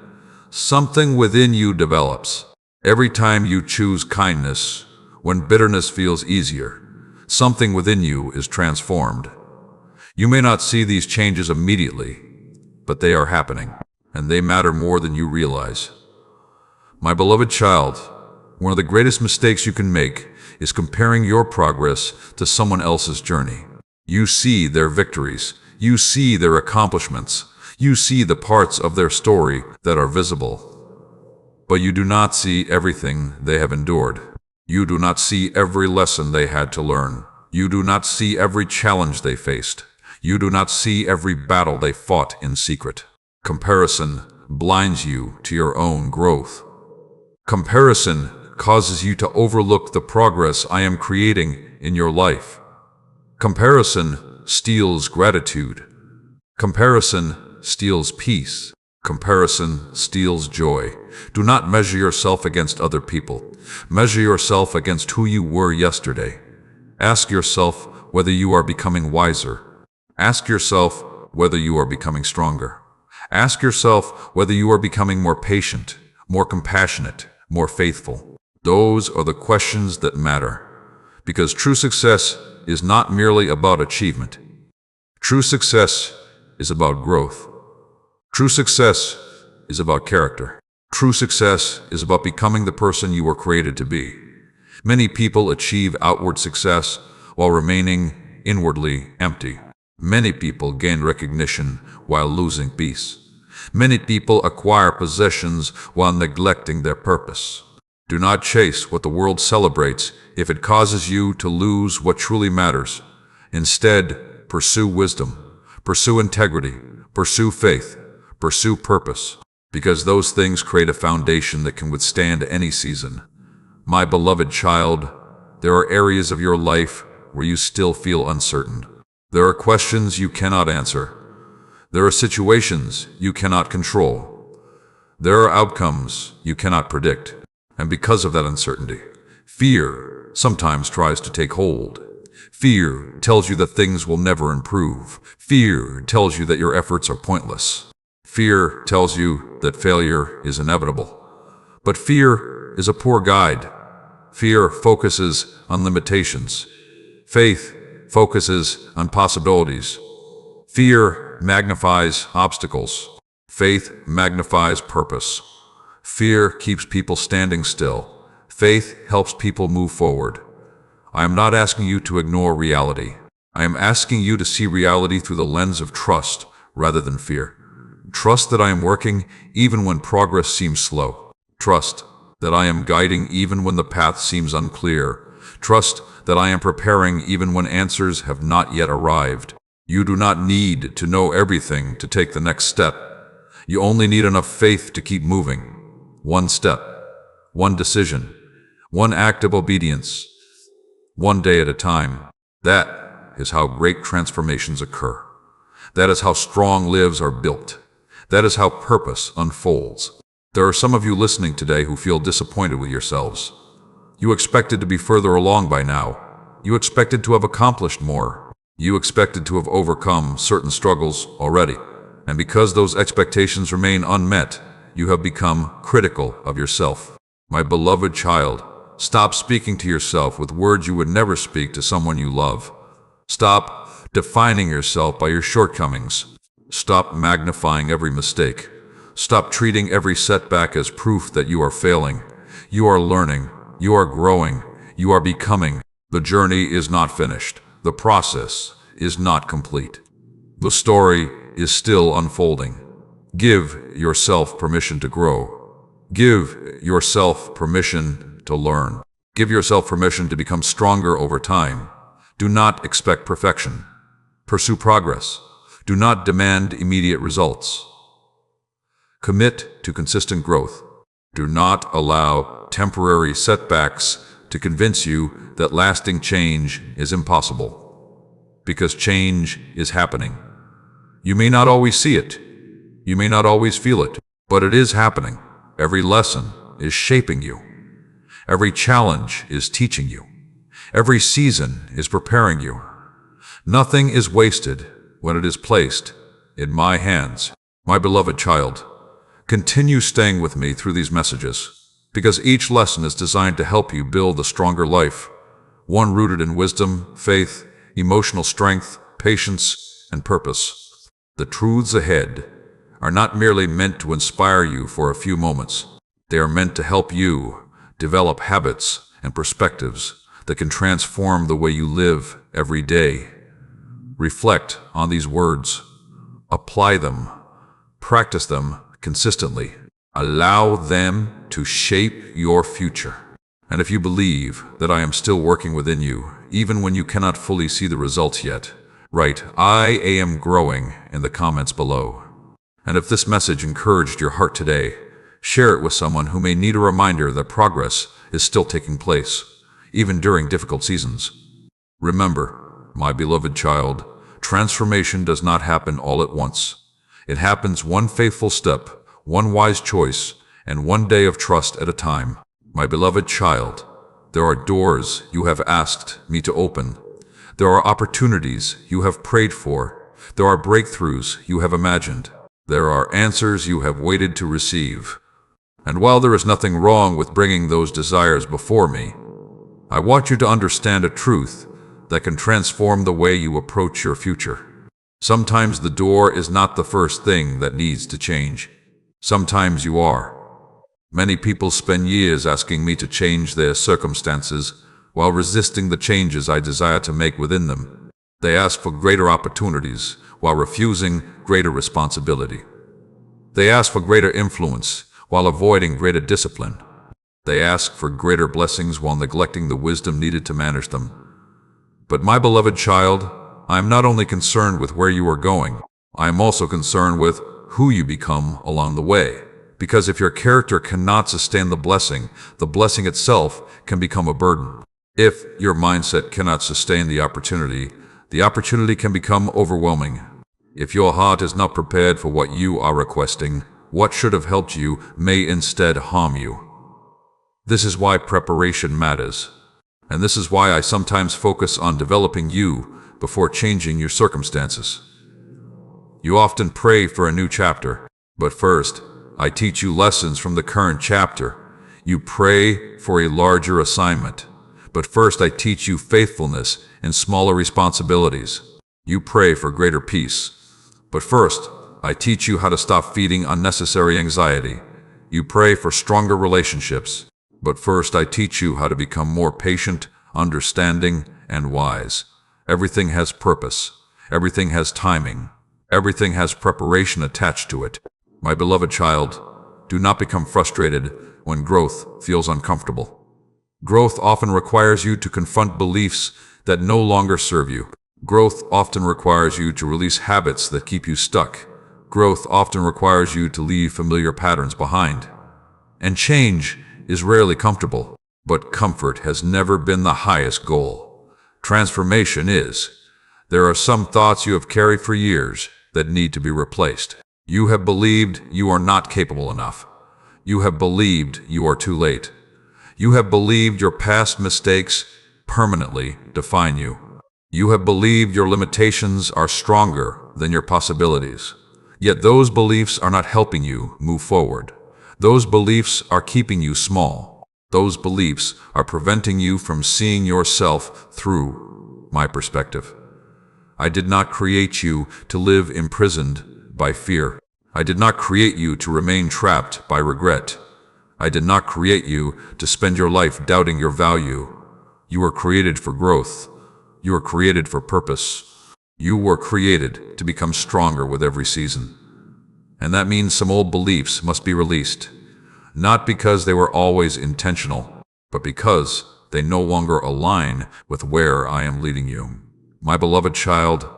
[SPEAKER 1] something within you develops. Every time you choose kindness, when bitterness feels easier, something within you is transformed. You may not see these changes immediately, but they are happening, and they matter more than you realize. My beloved child, one of the greatest mistakes you can make is comparing your progress to someone else's journey. You see their victories, you see their accomplishments, you see the parts of their story that are visible. But you do not see everything they have endured. You do not see every lesson they had to learn. You do not see every challenge they faced. You do not see every battle they fought in secret. Comparison blinds you to your own growth. Comparison causes you to overlook the progress I am creating in your life. Comparison steals gratitude. Comparison steals peace. Comparison steals joy. Do not measure yourself against other people. Measure yourself against who you were yesterday. Ask yourself whether you are becoming wiser. Ask yourself whether you are becoming stronger. Ask yourself whether you are becoming more patient, more compassionate, more faithful. Those are the questions that matter. Because true success is not merely about achievement. True success is about growth. True success is about character. True success is about becoming the person you were created to be. Many people achieve outward success while remaining inwardly empty. Many people gain recognition while losing peace. Many people acquire possessions while neglecting their purpose. Do not chase what the world celebrates if it causes you to lose what truly matters. Instead, pursue wisdom, pursue integrity, pursue faith, pursue purpose, because those things create a foundation that can withstand any season. My beloved child, there are areas of your life where you still feel uncertain. There are questions you cannot answer. There are situations you cannot control. There are outcomes you cannot predict. And because of that uncertainty, fear sometimes tries to take hold. Fear tells you that things will never improve. Fear tells you that your efforts are pointless. Fear tells you that failure is inevitable. But fear is a poor guide. Fear focuses on limitations. Faith focuses on possibilities. Fear magnifies obstacles. Faith magnifies purpose. Fear keeps people standing still. Faith helps people move forward. I am not asking you to ignore reality. I am asking you to see reality through the lens of trust rather than fear. Trust that I am working even when progress seems slow. Trust that I am guiding even when the path seems unclear. Trust that I am preparing even when answers have not yet arrived. You do not need to know everything to take the next step. You only need enough faith to keep moving. One step, one decision, one act of obedience, one day at a time. That is how great transformations occur. That is how strong lives are built. That is how purpose unfolds. There are some of you listening today who feel disappointed with yourselves. You expected to be further along by now. You expected to have accomplished more. You expected to have overcome certain struggles already. And because those expectations remain unmet, you have become critical of yourself. My beloved child, stop speaking to yourself with words you would never speak to someone you love. Stop defining yourself by your shortcomings. Stop magnifying every mistake. Stop treating every setback as proof that you are failing. You are learning. You are growing. You are becoming. The journey is not finished. The process is not complete. The story is still unfolding. Give yourself permission to grow. Give yourself permission to learn. Give yourself permission to become stronger over time. Do not expect perfection. Pursue progress. Do not demand immediate results. Commit to consistent growth. Do not allow temporary setbacks to convince you that lasting change is impossible. Because change is happening. You may not always see it. You may not always feel it, but it is happening. Every lesson is shaping you. Every challenge is teaching you. Every season is preparing you. Nothing is wasted when it is placed in my hands. My beloved child, continue staying with me through these messages, because each lesson is designed to help you build a stronger life, one rooted in wisdom, faith, emotional strength, patience, and purpose. The truths ahead are not merely meant to inspire you for a few moments. They are meant to help you develop habits and perspectives that can transform the way you live every day. Reflect on these words. Apply them. Practice them consistently. Allow them to shape your future. And if you believe that I am still working within you, even when you cannot fully see the results yet, write, "I am growing" in the comments below. And if this message encouraged your heart today, share it with someone who may need a reminder that progress is still taking place, even during difficult seasons. Remember, my beloved child, transformation does not happen all at once. It happens one faithful step, one wise choice, and one day of trust at a time. My beloved child, there are doors you have asked me to open. There are opportunities you have prayed for. There are breakthroughs you have imagined. There are answers you have waited to receive. And while there is nothing wrong with bringing those desires before me, I want you to understand a truth that can transform the way you approach your future. Sometimes the door is not the first thing that needs to change. Sometimes you are. Many people spend years asking me to change their circumstances while resisting the changes I desire to make within them. They ask for greater opportunities while refusing greater responsibility. They ask for greater influence while avoiding greater discipline. They ask for greater blessings while neglecting the wisdom needed to manage them. But my beloved child, I am not only concerned with where you are going, I am also concerned with who you become along the way. Because if your character cannot sustain the blessing itself can become a burden. If your mindset cannot sustain the opportunity can become overwhelming. If your heart is not prepared for what you are requesting, what should have helped you may instead harm you. This is why preparation matters. And this is why I sometimes focus on developing you before changing your circumstances. You often pray for a new chapter, but first, I teach you lessons from the current chapter. You pray for a larger assignment, but first I teach you faithfulness in smaller responsibilities. You pray for greater peace, but first I teach you how to stop feeding unnecessary anxiety. You pray for stronger relationships, but first I teach you how to become more patient, understanding, and wise. Everything has purpose. Everything has timing. Everything has preparation attached to it. My beloved child, do not become frustrated when growth feels uncomfortable. Growth often requires you to confront beliefs that no longer serve you. Growth often requires you to release habits that keep you stuck. Growth often requires you to leave familiar patterns behind. And change is rarely comfortable, but comfort has never been the highest goal. Transformation is. There are some thoughts you have carried for years that need to be replaced. You have believed you are not capable enough. You have believed you are too late. You have believed your past mistakes permanently define you. You have believed your limitations are stronger than your possibilities. Yet those beliefs are not helping you move forward. Those beliefs are keeping you small. Those beliefs are preventing you from seeing yourself through my perspective. I did not create you to live imprisoned by fear. I did not create you to remain trapped by regret. I did not create you to spend your life doubting your value. You were created for growth. You were created for purpose. You were created to become stronger with every season. And that means some old beliefs must be released, not because they were always intentional, but because they no longer align with where I am leading you. My beloved child,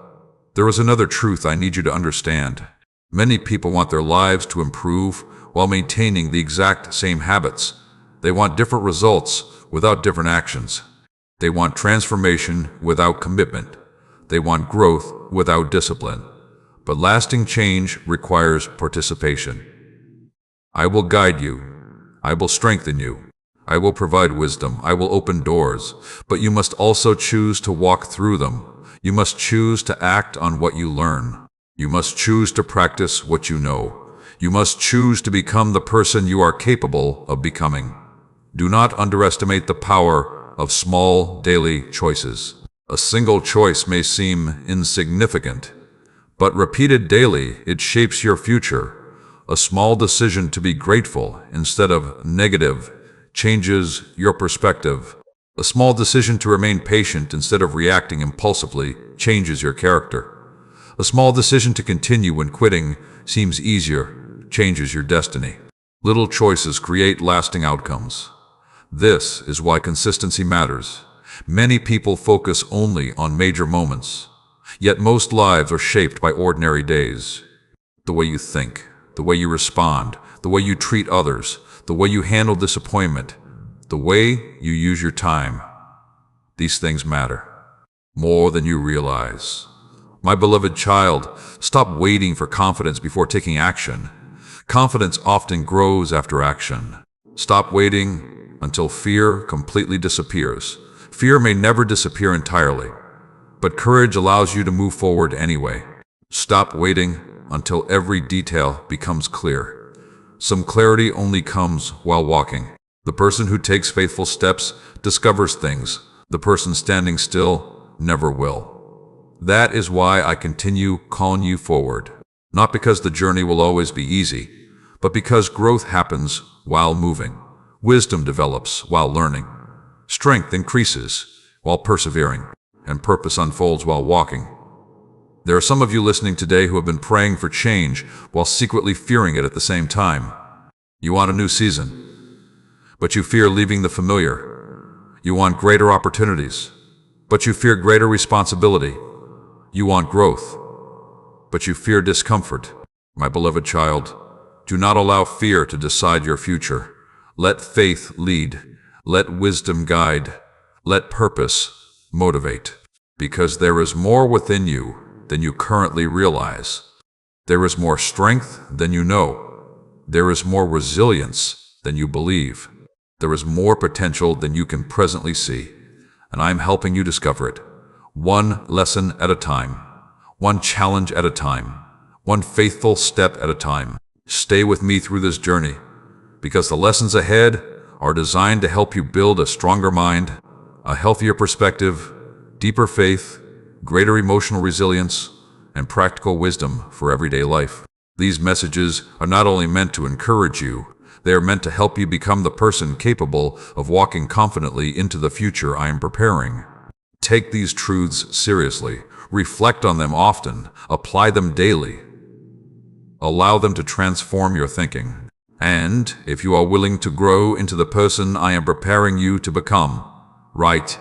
[SPEAKER 1] there is another truth I need you to understand. Many people want their lives to improve while maintaining the exact same habits. They want different results without different actions. They want transformation without commitment. They want growth without discipline. But lasting change requires participation. I will guide you. I will strengthen you. I will provide wisdom. I will open doors. But you must also choose to walk through them. You must choose to act on what you learn. You must choose to practice what you know. You must choose to become the person you are capable of becoming. Do not underestimate the power of small daily choices. A single choice may seem insignificant, but repeated daily, it shapes your future. A small decision to be grateful instead of negative changes your perspective. A small decision to remain patient instead of reacting impulsively changes your character. A small decision to continue when quitting seems easier changes your destiny. Little choices create lasting outcomes. This is why consistency matters. Many people focus only on major moments, yet most lives are shaped by ordinary days. The way you think, the way you respond, the way you treat others, the way you handle disappointment, the way you use your time. These things matter more than you realize. My beloved child, stop waiting for confidence before taking action. Confidence often grows after action. Stop waiting until fear completely disappears. Fear may never disappear entirely, but courage allows you to move forward anyway. Stop waiting until every detail becomes clear. Some clarity only comes while walking. The person who takes faithful steps discovers things. The person standing still never will. That is why I continue calling you forward. Not because the journey will always be easy, but because growth happens while moving. Wisdom develops while learning. Strength increases while persevering, and purpose unfolds while walking. There are some of you listening today who have been praying for change while secretly fearing it at the same time. You want a new season, but you fear leaving the familiar. You want greater opportunities, but you fear greater responsibility. You want growth, but you fear discomfort. My beloved child, do not allow fear to decide your future. Let faith lead. Let wisdom guide. Let purpose motivate. Because there is more within you than you currently realize. There is more strength than you know. There is more resilience than you believe. There is more potential than you can presently see. And I am helping you discover it. One lesson at a time. One challenge at a time. One faithful step at a time. Stay with me through this journey, because the lessons ahead are designed to help you build a stronger mind, a healthier perspective, deeper faith, greater emotional resilience, and practical wisdom for everyday life. These messages are not only meant to encourage you, they are meant to help you become the person capable of walking confidently into the future I am preparing. Take these truths seriously, reflect on them often, apply them daily. Allow them to transform your thinking. And if you are willing to grow into the person I am preparing you to become, write,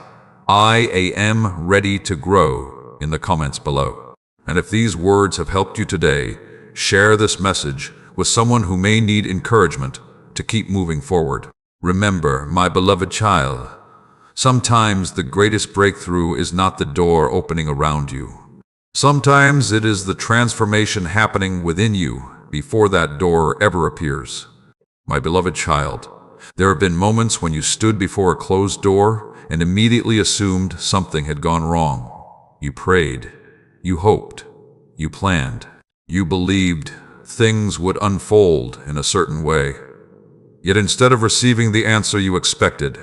[SPEAKER 1] "I am ready to grow" in the comments below. And if these words have helped you today, share this message with someone who may need encouragement to keep moving forward. Remember, my beloved child, sometimes the greatest breakthrough is not the door opening around you. Sometimes it is the transformation happening within you before that door ever appears. My beloved child, there have been moments when you stood before a closed door and immediately assumed something had gone wrong. You prayed, you hoped, you planned, you believed things would unfold in a certain way. Yet instead of receiving the answer you expected,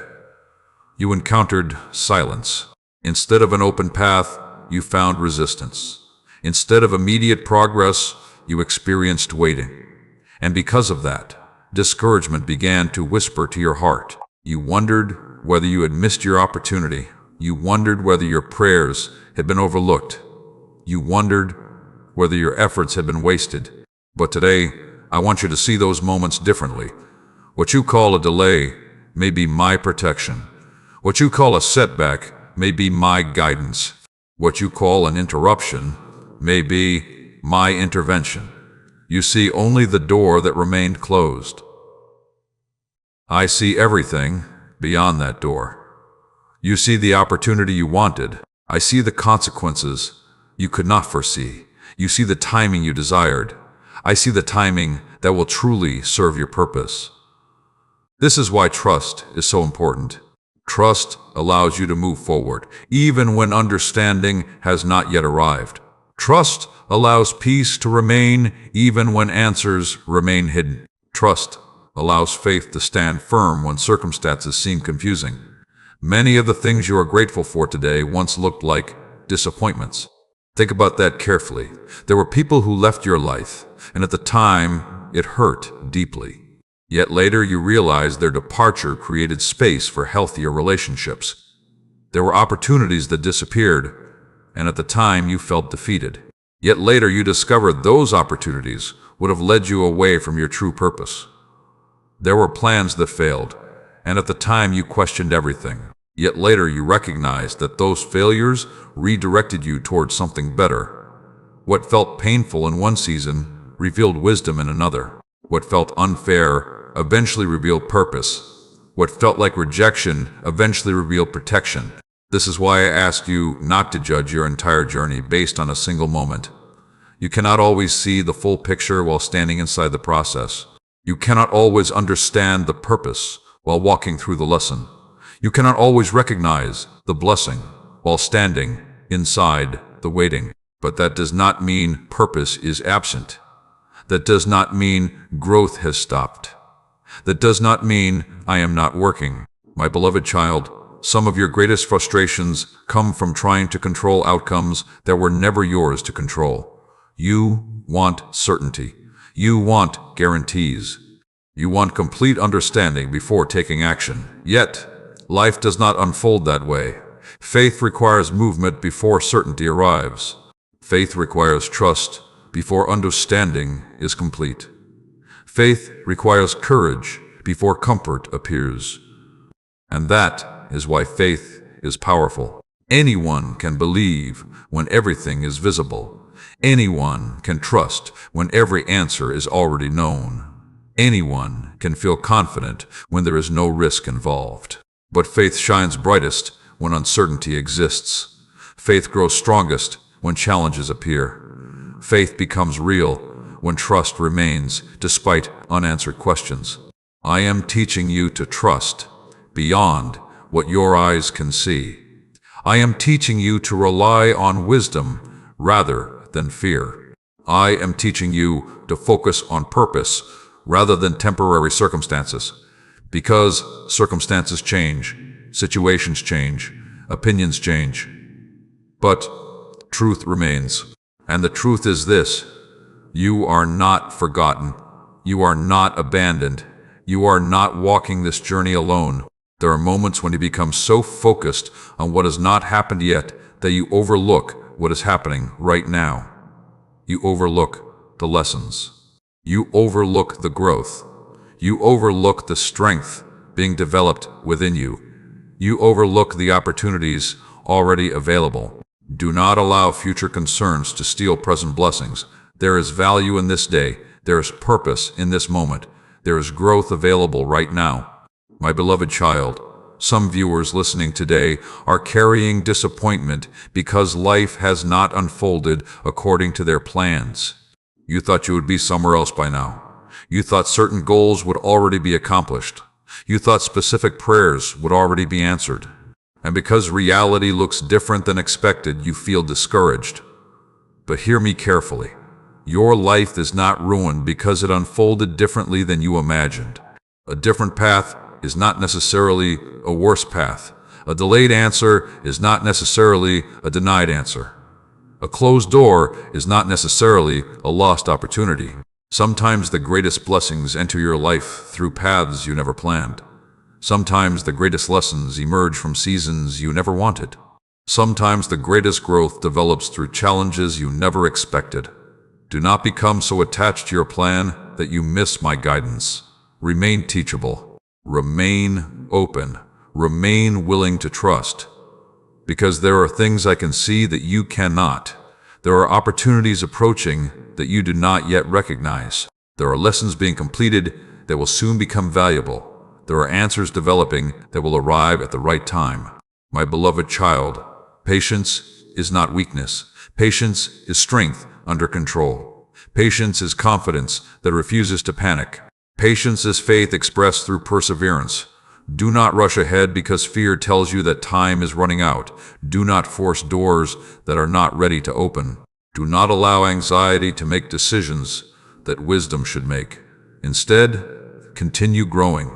[SPEAKER 1] you encountered silence. Instead of an open path, you found resistance. Instead of immediate progress, you experienced waiting. And because of that, discouragement began to whisper to your heart. You wondered whether you had missed your opportunity. You wondered whether your prayers had been overlooked. You wondered whether your efforts had been wasted. But today, I want you to see those moments differently. What you call a delay may be my protection. What you call a setback may be my guidance. What you call an interruption may be my intervention. You see only the door that remained closed. I see everything beyond that door. You see the opportunity you wanted. I see the consequences you could not foresee. You see the timing you desired. I see the timing that will truly serve your purpose. This is why trust is so important. Trust allows you to move forward, even when understanding has not yet arrived. Trust allows peace to remain, even when answers remain hidden. Trust allows faith to stand firm when circumstances seem confusing. Many of the things you are grateful for today once looked like disappointments. Think about that carefully. There were people who left your life, and at the time, it hurt deeply. Yet later you realized their departure created space for healthier relationships. There were opportunities that disappeared, and at the time you felt defeated. Yet later you discovered those opportunities would have led you away from your true purpose. There were plans that failed, and at the time you questioned everything. Yet later you recognized that those failures redirected you towards something better. What felt painful in one season revealed wisdom in another. What felt unfair eventually revealed purpose. What felt like rejection eventually revealed protection. This is why I ask you not to judge your entire journey based on a single moment. You cannot always see the full picture while standing inside the process. You cannot always understand the purpose while walking through the lesson. You cannot always recognize the blessing while standing inside the waiting. But that does not mean purpose is absent. That does not mean growth has stopped. That does not mean I am not working. My beloved child, some of your greatest frustrations come from trying to control outcomes that were never yours to control. You want certainty. You want guarantees. You want complete understanding before taking action. Yet, life does not unfold that way. Faith requires movement before certainty arrives. Faith requires trust before understanding is complete. Faith requires courage before comfort appears. And that is why faith is powerful. Anyone can believe when everything is visible. Anyone can trust when every answer is already known. Anyone can feel confident when there is no risk involved. But faith shines brightest when uncertainty exists. Faith grows strongest when challenges appear. Faith becomes real when trust remains despite unanswered questions. I am teaching you to trust beyond what your eyes can see. I am teaching you to rely on wisdom rather than fear. I am teaching you to focus on purpose rather than temporary circumstances. Because circumstances change, situations change, opinions change. But truth remains. And the truth is this: you are not forgotten. You are not abandoned. You are not walking this journey alone. There are moments when you become so focused on what has not happened yet that you overlook what is happening right now. You overlook the lessons. You overlook the growth. You overlook the strength being developed within you. You overlook the opportunities already available. Do not allow future concerns to steal present blessings. There is value in this day. There is purpose in this moment. There is growth available right now. My beloved child, some viewers listening today are carrying disappointment because life has not unfolded according to their plans. You thought you would be somewhere else by now. You thought certain goals would already be accomplished. You thought specific prayers would already be answered. And because reality looks different than expected, you feel discouraged. But hear me carefully. Your life is not ruined because it unfolded differently than you imagined. A different path is not necessarily a worse path. A delayed answer is not necessarily a denied answer. A closed door is not necessarily a lost opportunity. Sometimes the greatest blessings enter your life through paths you never planned. Sometimes the greatest lessons emerge from seasons you never wanted. Sometimes the greatest growth develops through challenges you never expected. Do not become so attached to your plan that you miss my guidance. Remain teachable. Remain open. Remain willing to trust. Because there are things I can see that you cannot. There are opportunities approaching that you do not yet recognize. There are lessons being completed that will soon become valuable. There are answers developing that will arrive at the right time. My beloved child, patience is not weakness. Patience is strength under control. Patience is confidence that refuses to panic. Patience is faith expressed through perseverance. Do not rush ahead because fear tells you that time is running out. Do not force doors that are not ready to open. Do not allow anxiety to make decisions that wisdom should make. Instead, continue growing,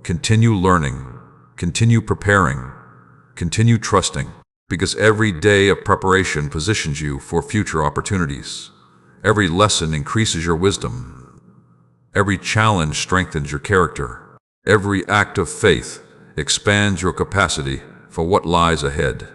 [SPEAKER 1] continue learning, continue preparing, continue trusting, because every day of preparation positions you for future opportunities. Every lesson increases your wisdom. Every challenge strengthens your character. Every act of faith expands your capacity for what lies ahead.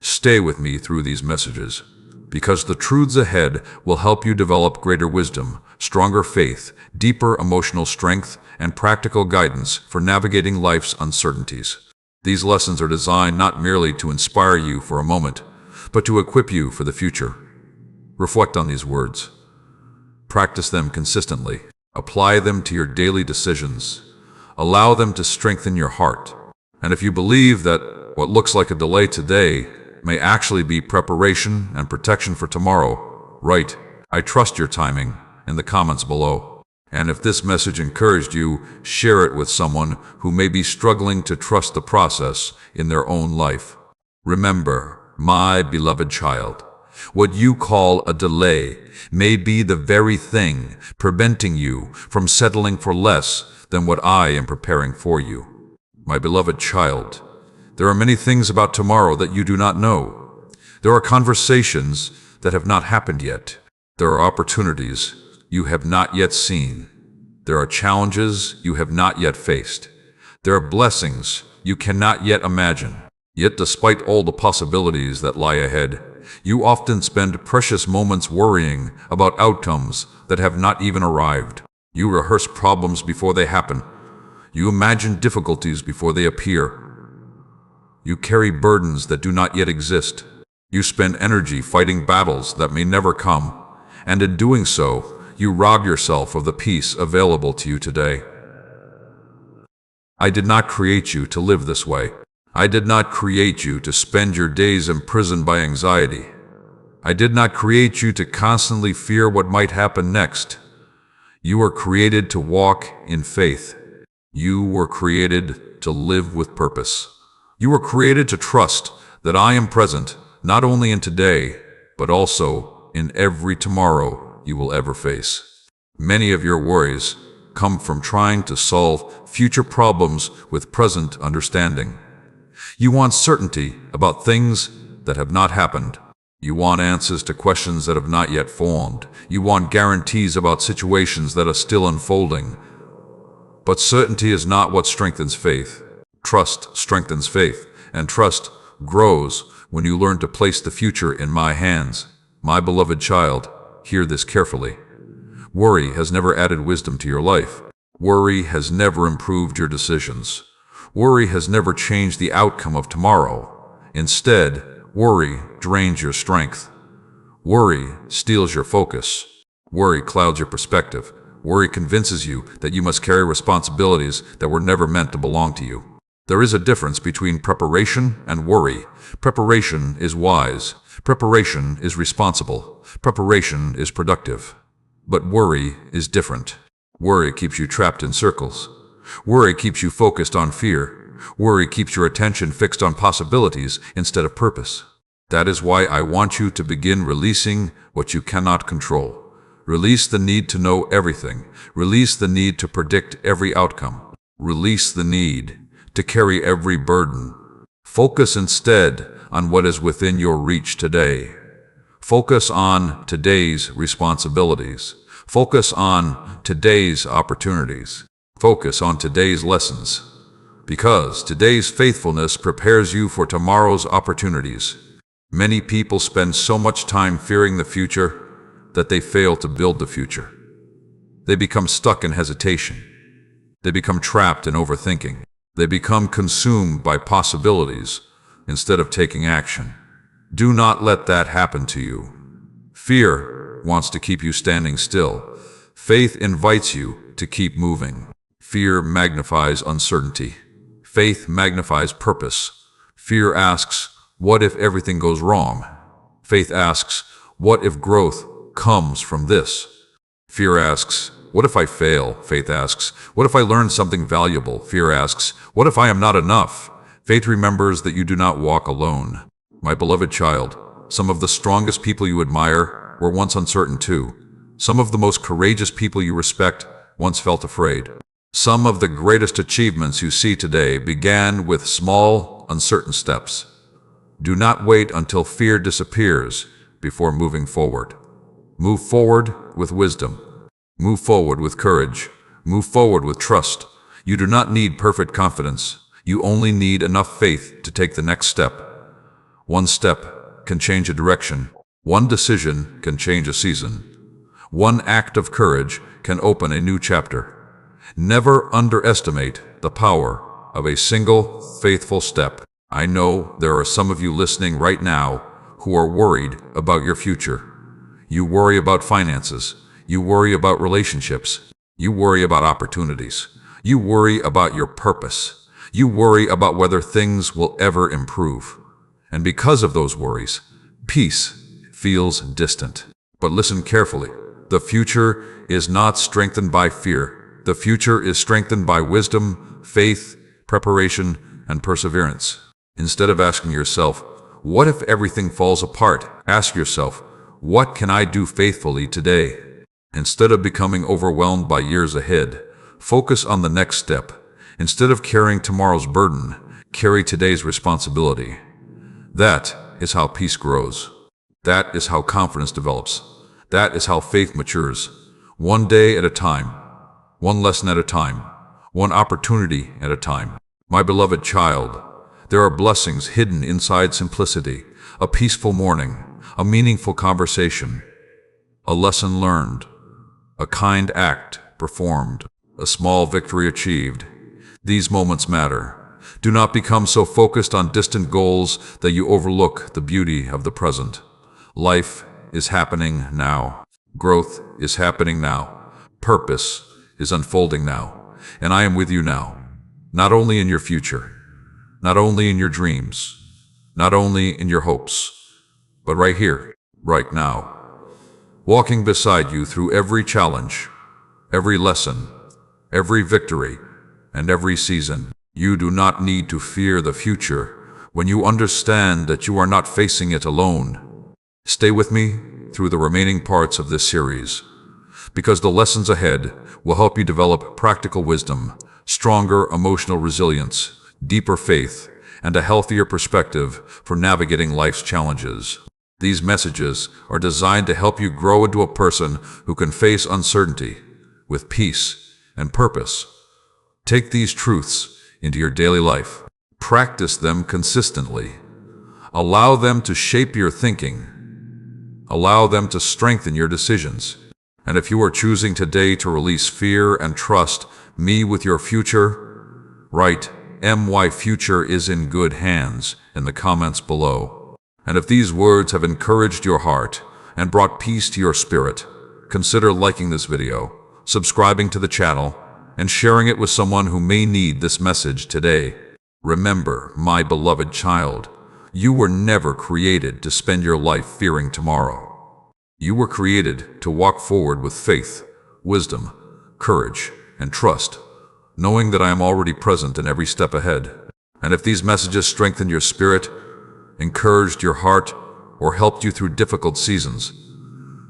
[SPEAKER 1] Stay with me through these messages, because the truths ahead will help you develop greater wisdom, stronger faith, deeper emotional strength, and practical guidance for navigating life's uncertainties. These lessons are designed not merely to inspire you for a moment, but to equip you for the future. Reflect on these words. Practice them consistently. Apply them to your daily decisions. Allow them to strengthen your heart. And if you believe that what looks like a delay today may actually be preparation and protection for tomorrow, write, "I trust your timing," in the comments below. And if this message encouraged you, share it with someone who may be struggling to trust the process in their own life. Remember, my beloved child, what you call a delay may be the very thing preventing you from settling for less than what I am preparing for you. My beloved child, there are many things about tomorrow that you do not know. There are conversations that have not happened yet. There are opportunities you have not yet seen. There are challenges you have not yet faced. There are blessings you cannot yet imagine. Yet despite all the possibilities that lie ahead, you often spend precious moments worrying about outcomes that have not even arrived. You rehearse problems before they happen. You imagine difficulties before they appear. You carry burdens that do not yet exist. You spend energy fighting battles that may never come. And in doing so, you rob yourself of the peace available to you today. I did not create you to live this way. I did not create you to spend your days imprisoned by anxiety. I did not create you to constantly fear what might happen next. You were created to walk in faith. You were created to live with purpose. You were created to trust that I am present, not only in today, but also in every tomorrow you will ever face. Many of your worries come from trying to solve future problems with present understanding. You want certainty about things that have not happened. You want answers to questions that have not yet formed. You want guarantees about situations that are still unfolding. But certainty is not what strengthens faith. Trust strengthens faith, and trust grows when you learn to place the future in my hands. My beloved child, hear this carefully. Worry has never added wisdom to your life. Worry has never improved your decisions. Worry has never changed the outcome of tomorrow. Instead, worry drains your strength. Worry steals your focus. Worry clouds your perspective. Worry convinces you that you must carry responsibilities that were never meant to belong to you. There is a difference between preparation and worry. Preparation is wise. Preparation is responsible. Preparation is productive. But worry is different. Worry keeps you trapped in circles. Worry keeps you focused on fear. Worry keeps your attention fixed on possibilities instead of purpose. That is why I want you to begin releasing what you cannot control. Release the need to know everything. Release the need to predict every outcome. Release the need to carry every burden. Focus instead on what is within your reach today. Focus on today's responsibilities. Focus on today's opportunities. Focus on today's lessons. Because today's faithfulness prepares you for tomorrow's opportunities. Many people spend so much time fearing the future that they fail to build the future. They become stuck in hesitation. They become trapped in overthinking. They become consumed by possibilities instead of taking action. Do not let that happen to you. Fear wants to keep you standing still. Faith invites you to keep moving. Fear magnifies uncertainty. Faith magnifies purpose. Fear asks, what if everything goes wrong? Faith asks, what if growth comes from this? Fear asks, what if I fail? Faith asks, what if I learn something valuable? Fear asks, what if I am not enough? Faith remembers that you do not walk alone. My beloved child, some of the strongest people you admire were once uncertain too. Some of the most courageous people you respect once felt afraid. Some of the greatest achievements you see today began with small, uncertain steps. Do not wait until fear disappears before moving forward. Move forward with wisdom. Move forward with courage. Move forward with trust. You do not need perfect confidence. You only need enough faith to take the next step. One step can change a direction. One decision can change a season. One act of courage can open a new chapter. Never underestimate the power of a single faithful step. I know there are some of you listening right now who are worried about your future. You worry about finances. You worry about relationships. You worry about opportunities. You worry about your purpose. You worry about whether things will ever improve. And because of those worries, peace feels distant. But listen carefully. The future is not strengthened by fear. The future is strengthened by wisdom, faith, preparation, and perseverance. Instead of asking yourself, what if everything falls apart? Ask yourself, what can I do faithfully today? Instead of becoming overwhelmed by years ahead, focus on the next step. Instead of carrying tomorrow's burden, carry today's responsibility. That is how peace grows. That is how confidence develops. That is how faith matures. One day at a time. One lesson at a time. One opportunity at a time. My beloved child, there are blessings hidden inside simplicity. A peaceful morning. A meaningful conversation. A lesson learned. A kind act performed. A small victory achieved. These moments matter. Do not become so focused on distant goals that you overlook the beauty of the present. Life is happening now. Growth is happening now. Purpose is unfolding now. And I am with you now. Not only in your future, not only in your dreams, not only in your hopes, but right here, right now. Walking beside you through every challenge, every lesson, every victory, and every season. You do not need to fear the future when you understand that you are not facing it alone. Stay with me through the remaining parts of this series, because the lessons ahead will help you develop practical wisdom, stronger emotional resilience, deeper faith, and a healthier perspective for navigating life's challenges. These messages are designed to help you grow into a person who can face uncertainty with peace and purpose. Take these truths into your daily life. Practice them consistently. Allow them to shape your thinking. Allow them to strengthen your decisions. And if you are choosing today to release fear and trust me with your future, write "My future is in good hands" in the comments below. And if these words have encouraged your heart and brought peace to your spirit, consider liking this video, subscribing to the channel, and sharing it with someone who may need this message today. Remember, my beloved child, you were never created to spend your life fearing tomorrow. You were created to walk forward with faith, wisdom, courage, and trust, knowing that I am already present in every step ahead. And if these messages strengthened your spirit, encouraged your heart, or helped you through difficult seasons,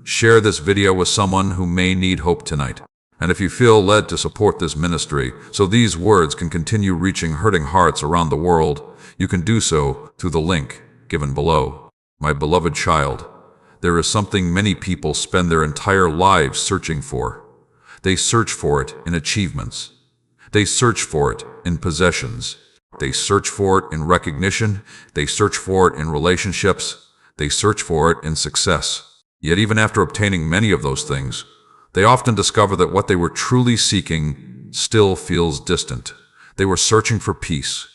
[SPEAKER 1] share this video with someone who may need hope tonight. And if you feel led to support this ministry so these words can continue reaching hurting hearts around the world, you can do so through the link given below. My beloved child, there is something many people spend their entire lives searching for. They search for it in achievements. They search for it in possessions. They search for it in recognition. They search for it in relationships. They search for it in success. Yet even after obtaining many of those things, they often discover that what they were truly seeking still feels distant. They were searching for peace,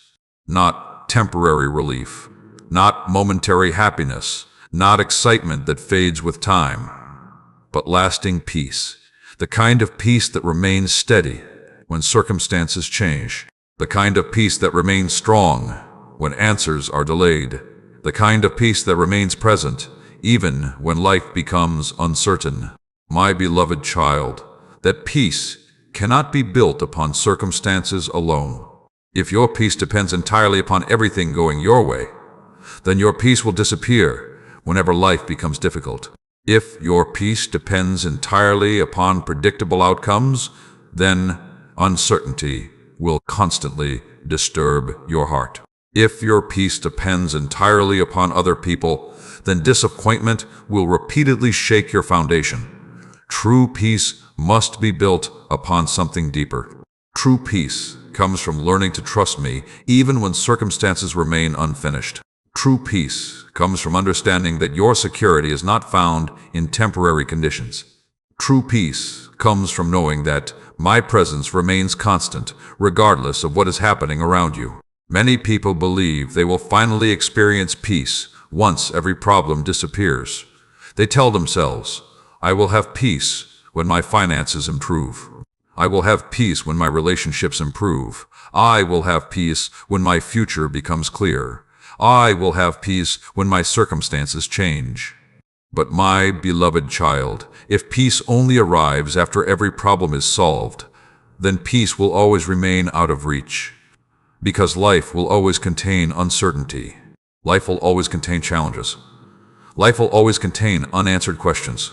[SPEAKER 1] not temporary relief, not momentary happiness, not excitement that fades with time, but lasting peace. The kind of peace that remains steady when circumstances change. The kind of peace that remains strong when answers are delayed. The kind of peace that remains present even when life becomes uncertain. My beloved child, that peace cannot be built upon circumstances alone. If your peace depends entirely upon everything going your way, then your peace will disappear whenever life becomes difficult. If your peace depends entirely upon predictable outcomes, then uncertainty will constantly disturb your heart. If your peace depends entirely upon other people, then disappointment will repeatedly shake your foundation. True peace must be built upon something deeper. True peace comes from learning to trust me even when circumstances remain unfinished. True peace comes from understanding that your security is not found in temporary conditions. True peace comes from knowing that my presence remains constant, regardless of what is happening around you. Many people believe they will finally experience peace once every problem disappears. They tell themselves, I will have peace when my finances improve. I will have peace when my relationships improve. I will have peace when my future becomes clear. I will have peace when my circumstances change. But my beloved child, if peace only arrives after every problem is solved, then peace will always remain out of reach. Because life will always contain uncertainty. Life will always contain challenges. Life will always contain unanswered questions.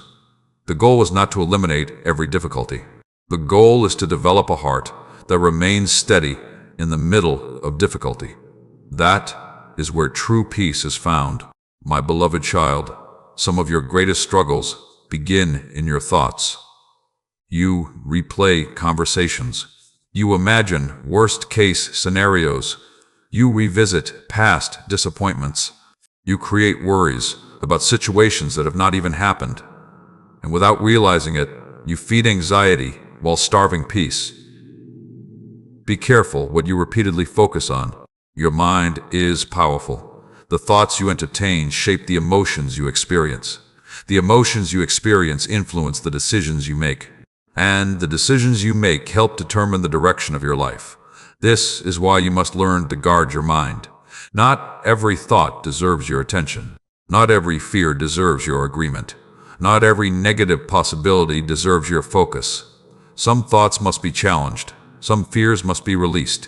[SPEAKER 1] The goal is not to eliminate every difficulty. The goal is to develop a heart that remains steady in the middle of difficulty. That is where true peace is found. My beloved child, some of your greatest struggles begin in your thoughts. You replay conversations. You imagine worst-case scenarios. You revisit past disappointments. You create worries about situations that have not even happened. And without realizing it, you feed anxiety while starving peace. Be careful what you repeatedly focus on. Your mind is powerful. The thoughts you entertain shape the emotions you experience. The emotions you experience influence the decisions you make. And the decisions you make help determine the direction of your life. This is why you must learn to guard your mind. Not every thought deserves your attention. Not every fear deserves your agreement. Not every negative possibility deserves your focus. Some thoughts must be challenged. Some fears must be released.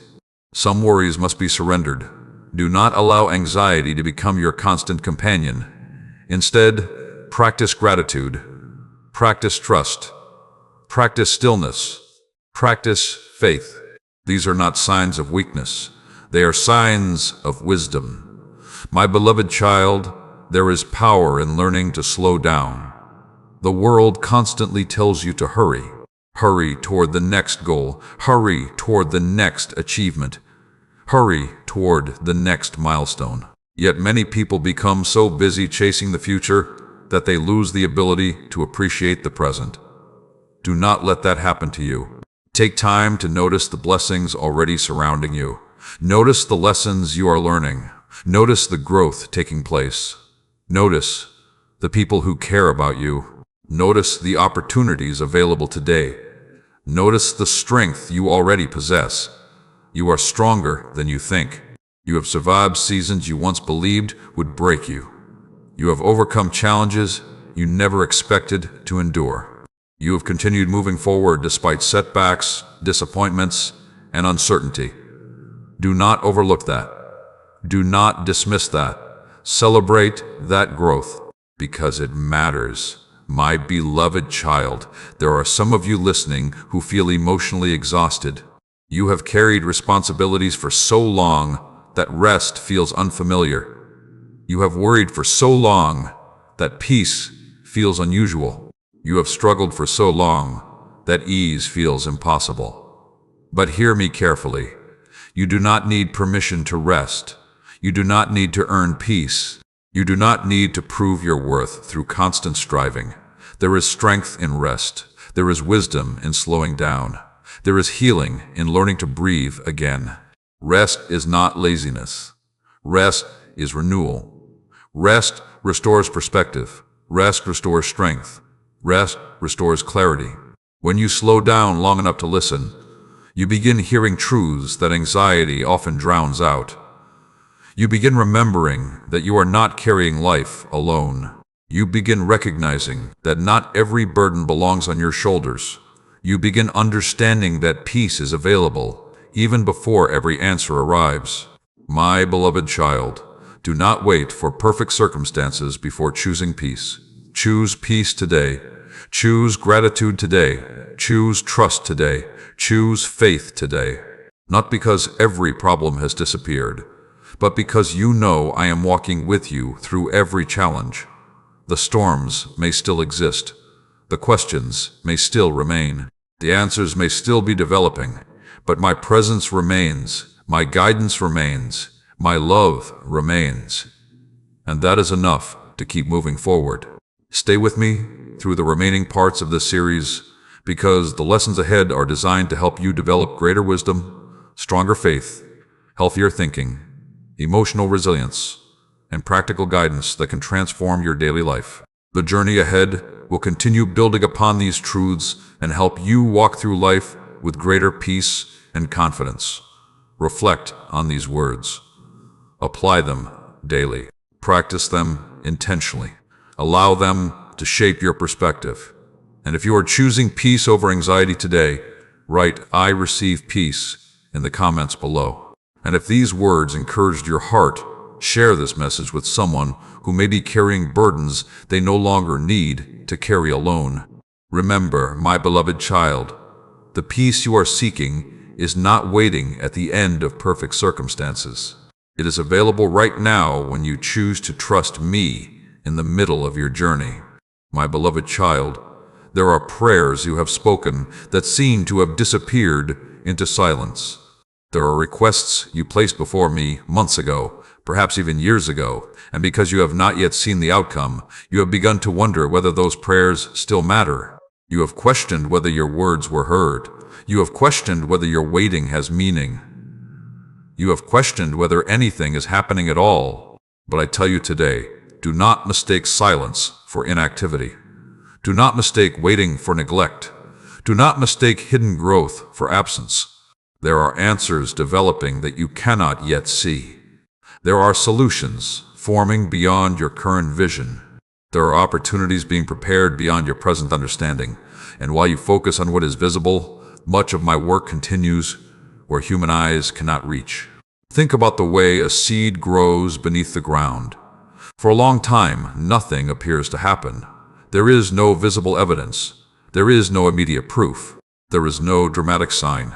[SPEAKER 1] Some worries must be surrendered. Do not allow anxiety to become your constant companion. Instead, practice gratitude. Practice trust. Practice stillness. Practice faith. These are not signs of weakness. They are signs of wisdom. My beloved child, there is power in learning to slow down. The world constantly tells you to hurry. Hurry toward the next goal. Hurry toward the next achievement. Hurry toward the next milestone. Yet many people become so busy chasing the future that they lose the ability to appreciate the present. Do not let that happen to you. Take time to notice the blessings already surrounding you. Notice the lessons you are learning. Notice the growth taking place. Notice the people who care about you. Notice the opportunities available today. Notice the strength you already possess. You are stronger than you think. You have survived seasons you once believed would break you. You have overcome challenges you never expected to endure. You have continued moving forward despite setbacks, disappointments, and uncertainty. Do not overlook that. Do not dismiss that. Celebrate that growth because it matters. My beloved child, there are some of you listening who feel emotionally exhausted. You have carried responsibilities for so long that rest feels unfamiliar. You have worried for so long that peace feels unusual. You have struggled for so long that ease feels impossible. But hear me carefully. You do not need permission to rest. You do not need to earn peace. You do not need to prove your worth through constant striving. There is strength in rest. There is wisdom in slowing down. There is healing in learning to breathe again. Rest is not laziness. Rest is renewal. Rest restores perspective. Rest restores strength. Rest restores clarity. When you slow down long enough to listen, you begin hearing truths that anxiety often drowns out. You begin remembering that you are not carrying life alone. You begin recognizing that not every burden belongs on your shoulders. You begin understanding that peace is available, even before every answer arrives. My beloved child, do not wait for perfect circumstances before choosing peace. Choose peace today. Choose gratitude today. Choose trust today. Choose faith today. Not because every problem has disappeared, but because you know I am walking with you through every challenge. The storms may still exist. The questions may still remain. The answers may still be developing, but my presence remains. My guidance remains. My love remains. And that is enough to keep moving forward. Stay with me through the remaining parts of this series, because the lessons ahead are designed to help you develop greater wisdom, stronger faith, healthier thinking, emotional resilience, and practical guidance that can transform your daily life. The journey ahead will continue building upon these truths and help you walk through life with greater peace and confidence. Reflect on these words. Apply them daily. Practice them intentionally. Allow them to shape your perspective. And if you are choosing peace over anxiety today, write "I receive peace" in the comments below. And if these words encouraged your heart, share this message with someone who may be carrying burdens they no longer need to carry alone. Remember, my beloved child, the peace you are seeking is not waiting at the end of perfect circumstances. It is available right now when you choose to trust me in the middle of your journey. My beloved child, there are prayers you have spoken that seem to have disappeared into silence. There are requests you placed before me months ago, perhaps even years ago, and because you have not yet seen the outcome, you have begun to wonder whether those prayers still matter. You have questioned whether your words were heard. You have questioned whether your waiting has meaning. You have questioned whether anything is happening at all. But I tell you today, do not mistake silence for inactivity. Do not mistake waiting for neglect. Do not mistake hidden growth for absence. There are answers developing that you cannot yet see. There are solutions forming beyond your current vision. There are opportunities being prepared beyond your present understanding. And while you focus on what is visible, much of my work continues where human eyes cannot reach. Think about the way a seed grows beneath the ground. For a long time, nothing appears to happen. There is no visible evidence. There is no immediate proof. There is no dramatic sign.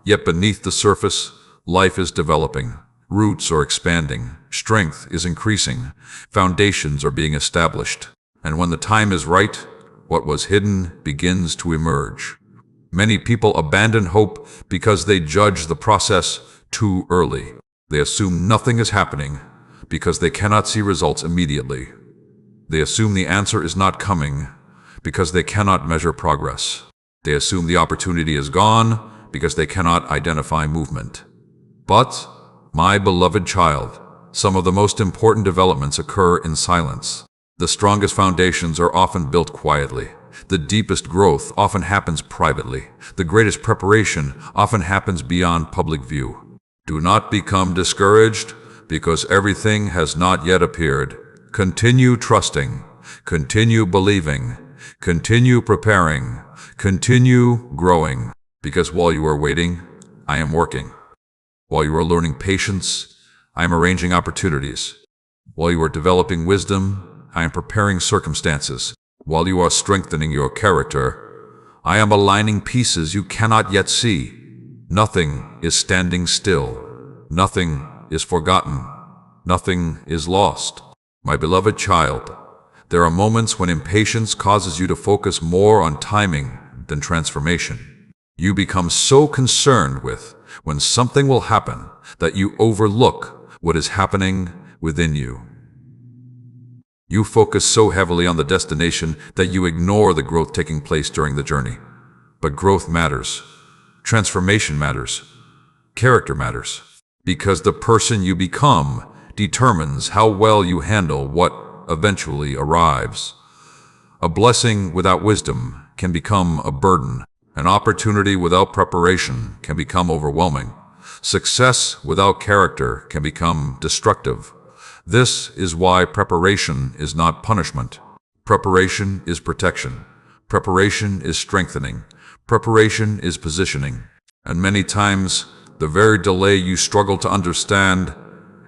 [SPEAKER 1] Yet beneath the surface, life is developing. Roots are expanding. Strength is increasing. Foundations are being established. And when the time is right, what was hidden begins to emerge. Many people abandon hope because they judge the process too early. They assume nothing is happening because they cannot see results immediately. They assume the answer is not coming because they cannot measure progress. They assume the opportunity is gone because they cannot identify movement. But, my beloved child, some of the most important developments occur in silence. The strongest foundations are often built quietly. The deepest growth often happens privately. The greatest preparation often happens beyond public view. Do not become discouraged because everything has not yet appeared. Continue trusting. Continue believing. Continue preparing. Continue growing. Because while you are waiting, I am working. While you are learning patience, I am arranging opportunities. While you are developing wisdom, I am preparing circumstances. While you are strengthening your character, I am aligning pieces you cannot yet see. Nothing is standing still. Nothing is forgotten. Nothing is lost. My beloved child, there are moments when impatience causes you to focus more on timing than transformation. You become so concerned with when something will happen that you overlook what is happening within you. You focus so heavily on the destination that you ignore the growth taking place during the journey. But growth matters. Transformation matters. Character matters. Because the person you become determines how well you handle what eventually arrives. A blessing without wisdom can become a burden. An opportunity without preparation can become overwhelming. Success without character can become destructive. This is why preparation is not punishment. Preparation is protection. Preparation is strengthening. Preparation is positioning. And many times, the very delay you struggle to understand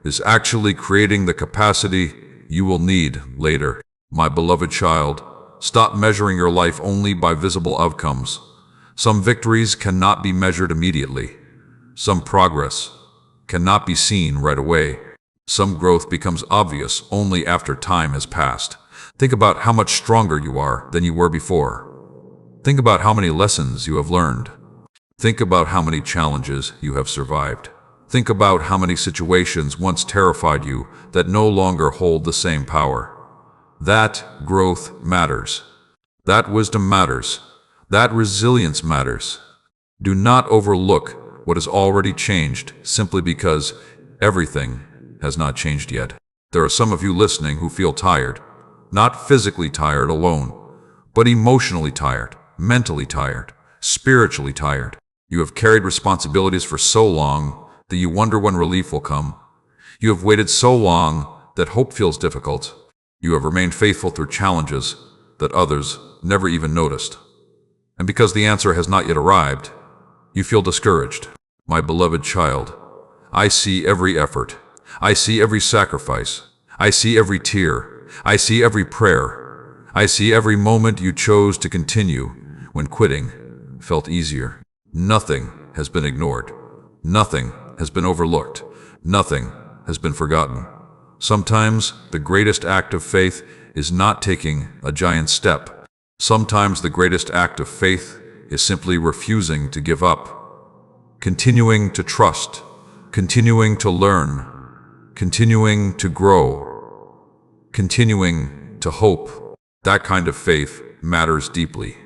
[SPEAKER 1] is actually creating the capacity you will need later. My beloved child, stop measuring your life only by visible outcomes. Some victories cannot be measured immediately. Some progress cannot be seen right away. Some growth becomes obvious only after time has passed. Think about how much stronger you are than you were before. Think about how many lessons you have learned. Think about how many challenges you have survived. Think about how many situations once terrified you that no longer hold the same power. That growth matters. That wisdom matters. That resilience matters. Do not overlook what has already changed simply because everything has not changed yet. There are some of you listening who feel tired, not physically tired alone, but emotionally tired, mentally tired, spiritually tired. You have carried responsibilities for so long that you wonder when relief will come. You have waited so long that hope feels difficult. You have remained faithful through challenges that others never even noticed. And because the answer has not yet arrived, you feel discouraged. My beloved child, I see every effort. I see every sacrifice. I see every tear. I see every prayer. I see every moment you chose to continue when quitting felt easier. Nothing has been ignored. Nothing has been overlooked. Nothing has been forgotten. Sometimes the greatest act of faith is not taking a giant step. Sometimes the greatest act of faith is simply refusing to give up, continuing to trust, continuing to learn, continuing to grow, continuing to hope. That kind of faith matters deeply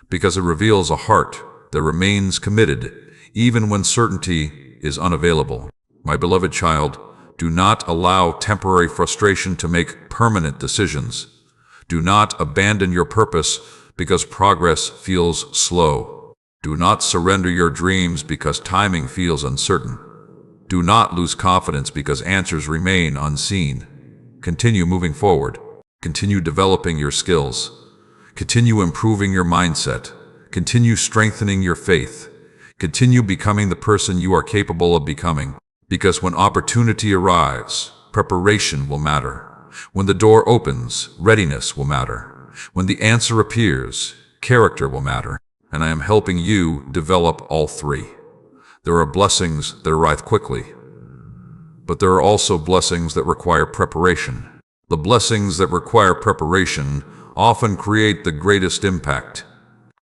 [SPEAKER 1] because it reveals a heart that remains committed even when certainty is unavailable. My beloved child, do not allow temporary frustration to make permanent decisions. Do not abandon your purpose because progress feels slow. Do not surrender your dreams because timing feels uncertain. Do not lose confidence because answers remain unseen. Continue moving forward. Continue developing your skills. Continue improving your mindset. Continue strengthening your faith. Continue becoming the person you are capable of becoming. Because when opportunity arrives, preparation will matter. When the door opens, readiness will matter. When the answer appears, character will matter. And I am helping you develop all three. There are blessings that arrive quickly, but there are also blessings that require preparation. The blessings that require preparation often create the greatest impact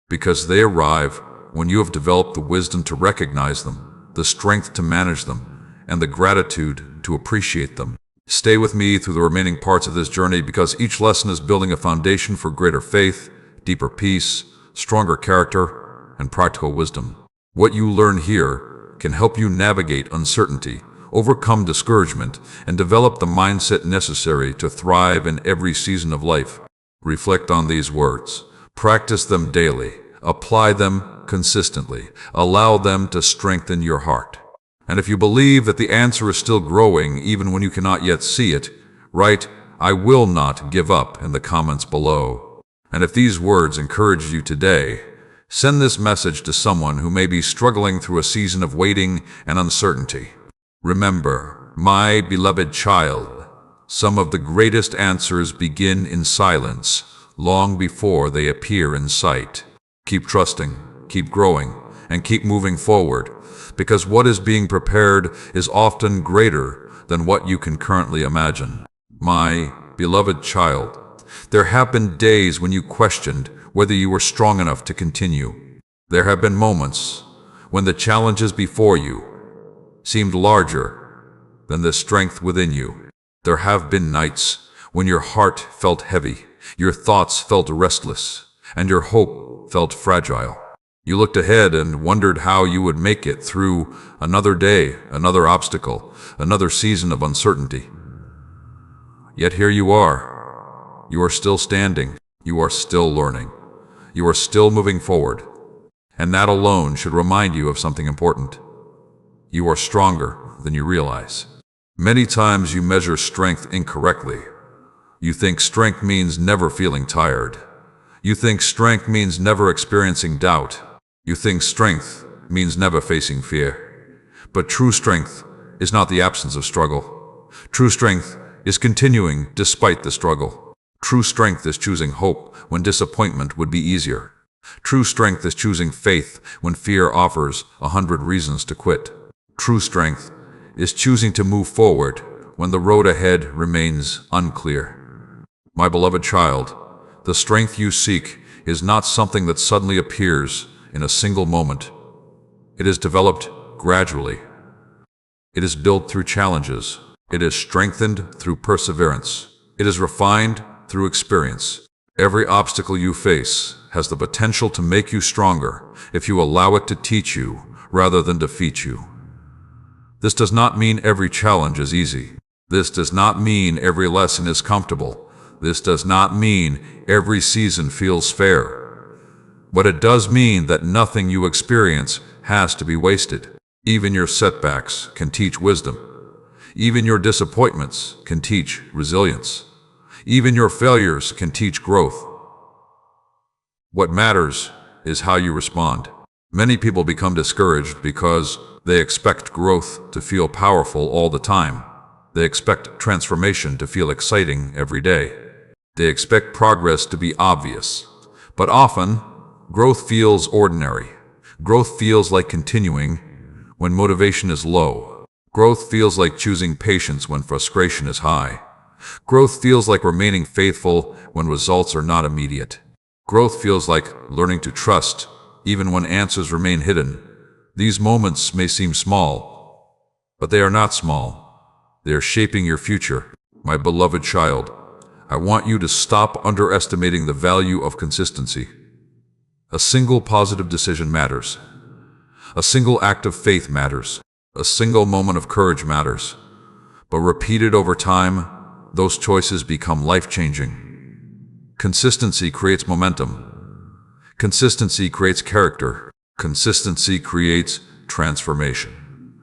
[SPEAKER 1] because they arrive when you have developed the wisdom to recognize them, the strength to manage them, and the gratitude to appreciate them. Stay with me through the remaining parts of this journey because each lesson is building a foundation for greater faith, deeper peace, stronger character, and practical wisdom. What you learn here can help you navigate uncertainty, overcome discouragement, and develop the mindset necessary to thrive in every season of life. Reflect on these words. Practice them daily. Apply them consistently. Allow them to strengthen your heart. And if you believe that the answer is still growing even when you cannot yet see it, write, "I will not give up" in the comments below. And if these words encourage you today, send this message to someone who may be struggling through a season of waiting and uncertainty. Remember, my beloved child, some of the greatest answers begin in silence, long before they appear in sight. Keep trusting, keep growing, and keep moving forward, because what is being prepared is often greater than what you can currently imagine. My beloved child, there have been days when you questioned whether you were strong enough to continue. There have been moments when the challenges before you seemed larger than the strength within you. There have been nights when your heart felt heavy, your thoughts felt restless, and your hope felt fragile. You looked ahead and wondered how you would make it through another day, another obstacle, another season of uncertainty. Yet here you are. You are still standing. You are still learning. You are still moving forward. And that alone should remind you of something important. You are stronger than you realize. Many times you measure strength incorrectly. You think strength means never feeling tired. You think strength means never experiencing doubt. You think strength means never facing fear. But true strength is not the absence of struggle. True strength is continuing despite the struggle. True strength is choosing hope when disappointment would be easier. True strength is choosing faith when fear offers 100 reasons to quit. True strength is choosing to move forward when the road ahead remains unclear. My beloved child, the strength you seek is not something that suddenly appears in a single moment. It is developed gradually. It is built through challenges. It is strengthened through perseverance. It is refined through experience. Every obstacle you face has the potential to make you stronger if you allow it to teach you rather than defeat you. This does not mean every challenge is easy. This does not mean every lesson is comfortable. This does not mean every season feels fair. But it does mean that nothing you experience has to be wasted. Even your setbacks can teach wisdom. Even your disappointments can teach resilience. Even your failures can teach growth. What matters is how you respond. Many people become discouraged because they expect growth to feel powerful all the time. They expect transformation to feel exciting every day. They expect progress to be obvious. But often, growth feels ordinary. Growth feels like continuing when motivation is low. Growth feels like choosing patience when frustration is high. Growth feels like remaining faithful when results are not immediate. Growth feels like learning to trust even when answers remain hidden. These moments may seem small, but they are not small. They are shaping your future. My beloved child, I want you to stop underestimating the value of consistency. A single positive decision matters. A single act of faith matters. A single moment of courage matters. But repeated over time, those choices become life-changing. Consistency creates momentum. Consistency creates character. Consistency creates transformation.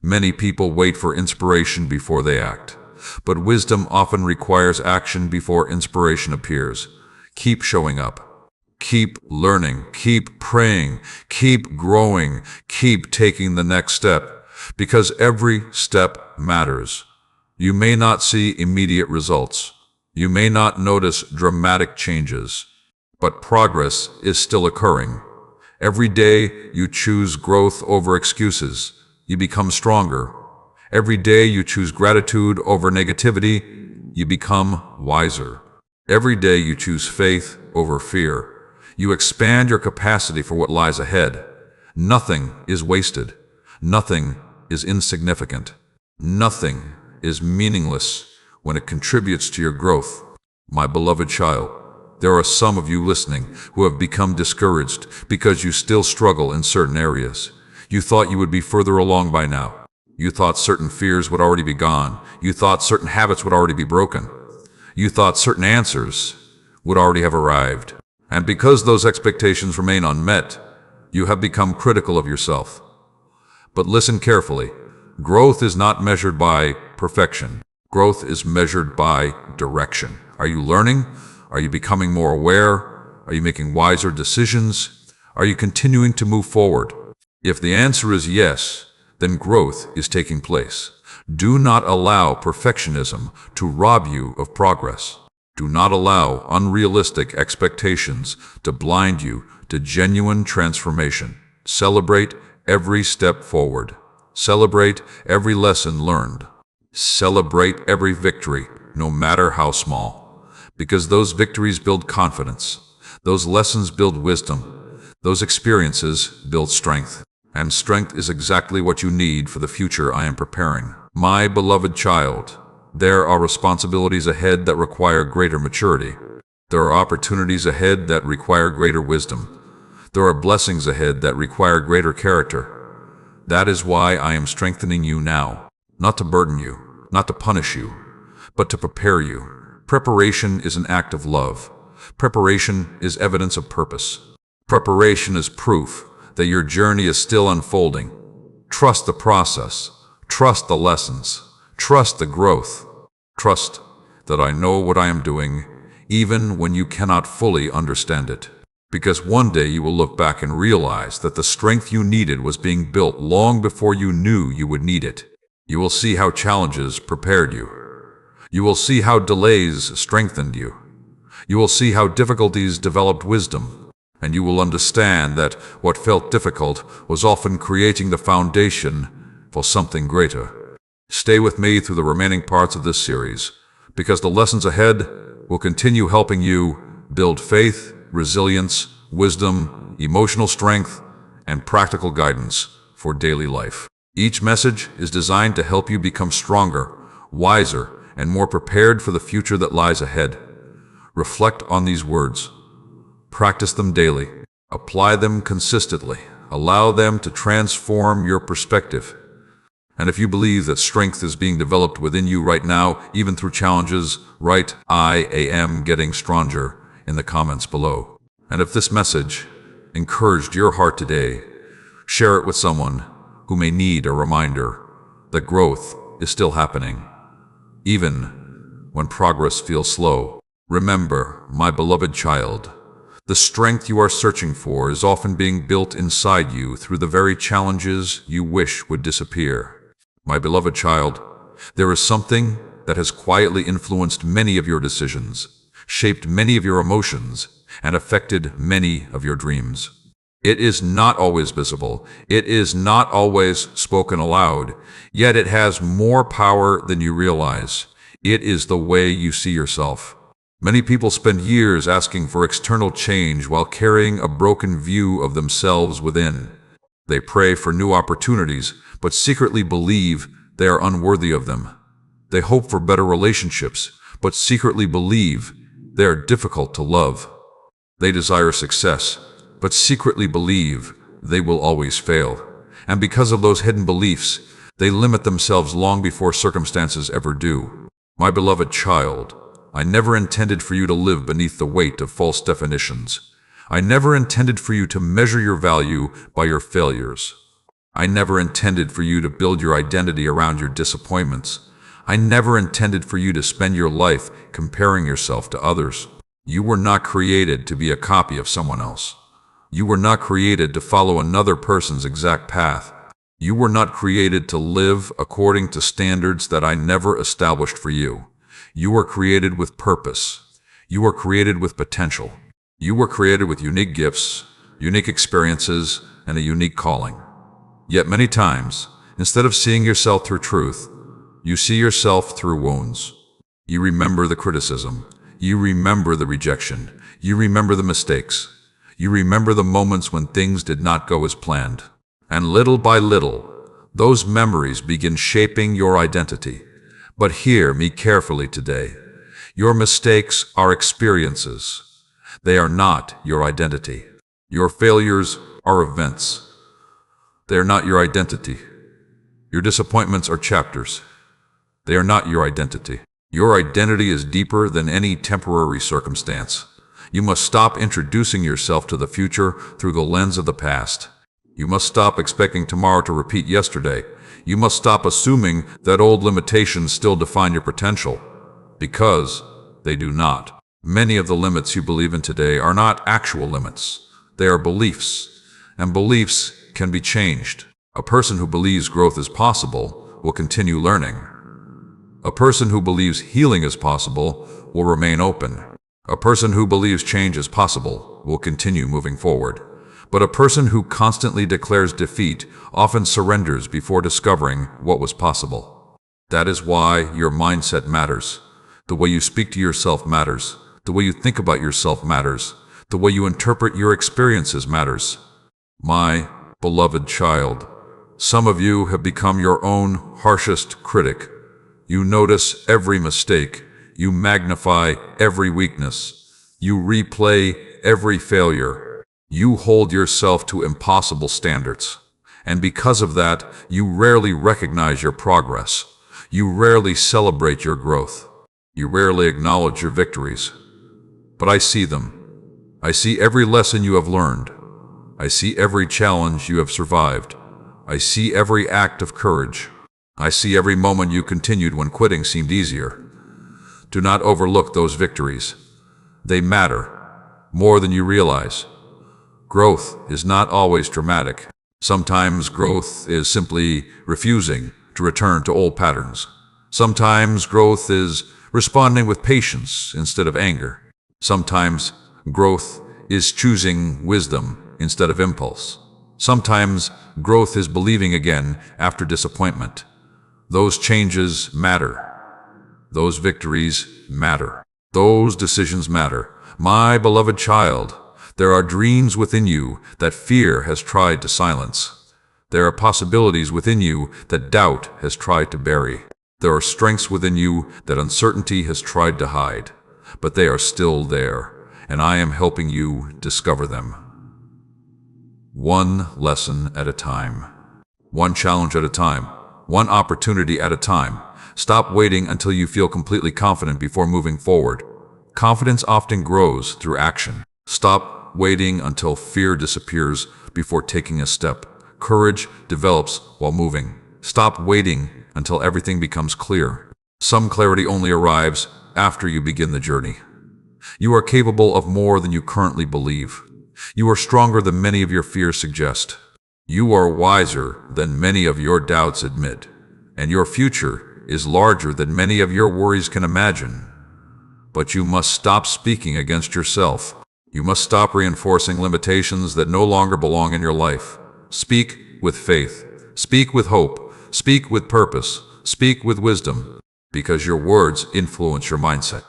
[SPEAKER 1] Many people wait for inspiration before they act, but wisdom often requires action before inspiration appears. Keep showing up. Keep learning. Keep praying. Keep growing. Keep taking the next step, because every step matters. You may not see immediate results. You may not notice dramatic changes, but progress is still occurring. Every day you choose growth over excuses, you become stronger. Every day you choose gratitude over negativity, you become wiser. Every day you choose faith over fear, you expand your capacity for what lies ahead. Nothing is wasted. Nothing is insignificant. Nothing is meaningless when it contributes to your growth. My beloved child, there are some of you listening who have become discouraged because you still struggle in certain areas. You thought you would be further along by now. You thought certain fears would already be gone. You thought certain habits would already be broken. You thought certain answers would already have arrived. And because those expectations remain unmet, you have become critical of yourself. But listen carefully. Growth is not measured by perfection. Growth is measured by direction. Are you learning? Are you becoming more aware? Are you making wiser decisions? Are you continuing to move forward? If the answer is yes, then growth is taking place. Do not allow perfectionism to rob you of progress. Do not allow unrealistic expectations to blind you to genuine transformation. Celebrate every step forward. Celebrate every lesson learned. Celebrate every victory, no matter how small. Because those victories build confidence. Those lessons build wisdom. Those experiences build strength. And strength is exactly what you need for the future I am preparing. My beloved child, there are responsibilities ahead that require greater maturity. There are opportunities ahead that require greater wisdom. There are blessings ahead that require greater character. That is why I am strengthening you now, not to burden you, not to punish you, but to prepare you. Preparation is an act of love. Preparation is evidence of purpose. Preparation is proof that your journey is still unfolding. Trust the process. Trust the lessons. Trust the growth. Trust that I know what I am doing, even when you cannot fully understand it. Because one day you will look back and realize that the strength you needed was being built long before you knew you would need it. You will see how challenges prepared you. You will see how delays strengthened you. You will see how difficulties developed wisdom. And you will understand that what felt difficult was often creating the foundation for something greater. Stay with me through the remaining parts of this series, because the lessons ahead will continue helping you build faith, resilience, wisdom, emotional strength, and practical guidance for daily life. Each message is designed to help you become stronger, wiser, and more prepared for the future that lies ahead. Reflect on these words. Practice them daily. Apply them consistently. Allow them to transform your perspective. And if you believe that strength is being developed within you right now, even through challenges, write "I am getting stronger" in the comments below. And if this message encouraged your heart today, share it with someone who may need a reminder that growth is still happening, even when progress feels slow. Remember, my beloved child, the strength you are searching for is often being built inside you through the very challenges you wish would disappear. My beloved child, there is something that has quietly influenced many of your decisions, shaped many of your emotions, and affected many of your dreams. It is not always visible. It is not always spoken aloud, yet it has more power than you realize. It is the way you see yourself. Many people spend years asking for external change while carrying a broken view of themselves within. They pray for new opportunities, but secretly believe they are unworthy of them. They hope for better relationships, but secretly believe they are difficult to love. They desire success, but secretly believe they will always fail. And because of those hidden beliefs, they limit themselves long before circumstances ever do. My beloved child, I never intended for you to live beneath the weight of false definitions. I never intended for you to measure your value by your failures. I never intended for you to build your identity around your disappointments. I never intended for you to spend your life comparing yourself to others. You were not created to be a copy of someone else. You were not created to follow another person's exact path. You were not created to live according to standards that I never established for you. You were created with purpose. You were created with potential. You were created with unique gifts, unique experiences, and a unique calling. Yet many times, instead of seeing yourself through truth, you see yourself through wounds. You remember the criticism. You remember the rejection. You remember the mistakes. You remember the moments when things did not go as planned. And little by little, those memories begin shaping your identity. But hear me carefully today. Your mistakes are experiences. They are not your identity. Your failures are events. They are not your identity. Your disappointments are chapters. They are not your identity. Your identity is deeper than any temporary circumstance. You must stop introducing yourself to the future through the lens of the past. You must stop expecting tomorrow to repeat yesterday. You must stop assuming that old limitations still define your potential, because they do not. Many of the limits you believe in today are not actual limits. They are beliefs, and beliefs can be changed. A person who believes growth is possible will continue learning. A person who believes healing is possible will remain open. A person who believes change is possible will continue moving forward. But a person who constantly declares defeat often surrenders before discovering what was possible. That is why your mindset matters. The way you speak to yourself matters. The way you think about yourself matters. The way you interpret your experiences matters. My beloved child, some of you have become your own harshest critic. You notice every mistake. You magnify every weakness. You replay every failure. You hold yourself to impossible standards. And because of that, you rarely recognize your progress. You rarely celebrate your growth. You rarely acknowledge your victories. But I see them. I see every lesson you have learned. I see every challenge you have survived. I see every act of courage. I see every moment you continued when quitting seemed easier. Do not overlook those victories. They matter more than you realize. Growth is not always dramatic. Sometimes growth is simply refusing to return to old patterns. Sometimes growth is responding with patience instead of anger. Sometimes growth is choosing wisdom instead of impulse. Sometimes growth is believing again after disappointment. Those changes matter. Those victories matter. Those decisions matter. My beloved child, there are dreams within you that fear has tried to silence. There are possibilities within you that doubt has tried to bury. There are strengths within you that uncertainty has tried to hide. But they are still there, and I am helping you discover them. One lesson at a time. One challenge at a time. One opportunity at a time. Stop waiting until you feel completely confident before moving forward. Confidence often grows through action. Stop waiting until fear disappears before taking a step. Courage develops while moving. Stop waiting until everything becomes clear. Some clarity only arrives after you begin the journey. You are capable of more than you currently believe. You are stronger than many of your fears suggest. You are wiser than many of your doubts admit. And your future is larger than many of your worries can imagine. But you must stop speaking against yourself. You must stop reinforcing limitations that no longer belong in your life. Speak with faith. Speak with hope. Speak with purpose. Speak with wisdom. Because your words influence your mindset.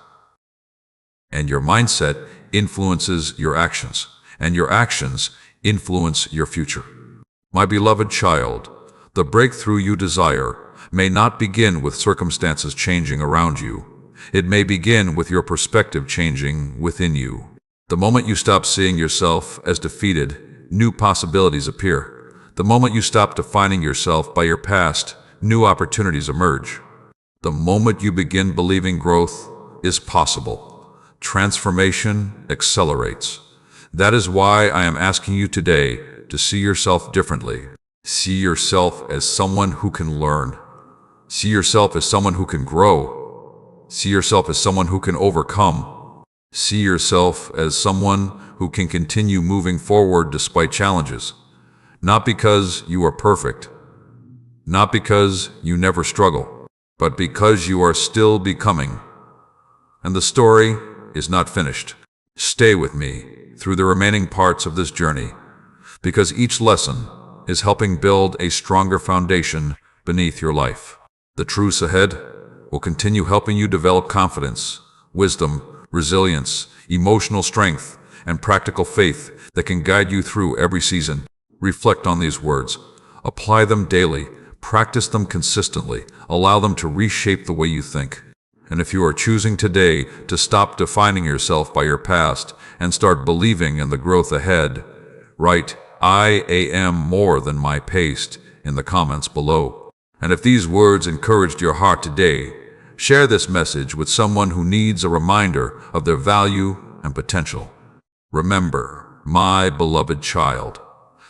[SPEAKER 1] And your mindset influences your actions. And your actions influence your future. My beloved child, the breakthrough you desire may not begin with circumstances changing around you. It may begin with your perspective changing within you. The moment you stop seeing yourself as defeated, new possibilities appear. The moment you stop defining yourself by your past, new opportunities emerge. The moment you begin believing growth is possible, transformation accelerates. That is why I am asking you today to see yourself differently. See yourself as someone who can learn. See yourself as someone who can grow. See yourself as someone who can overcome. See yourself as someone who can continue moving forward despite challenges. Not because you are perfect, not because you never struggle, but because you are still becoming. And the story is not finished. Stay with me through the remaining parts of this journey, because each lesson is helping build a stronger foundation beneath your life. The truths ahead will continue helping you develop confidence, wisdom, resilience, emotional strength, and practical faith that can guide you through every season. Reflect on these words. Apply them daily. Practice them consistently. Allow them to reshape the way you think. And if you are choosing today to stop defining yourself by your past and start believing in the growth ahead, write, "I am more than my past" in the comments below. And if these words encouraged your heart today, share this message with someone who needs a reminder of their value and potential. Remember, my beloved child,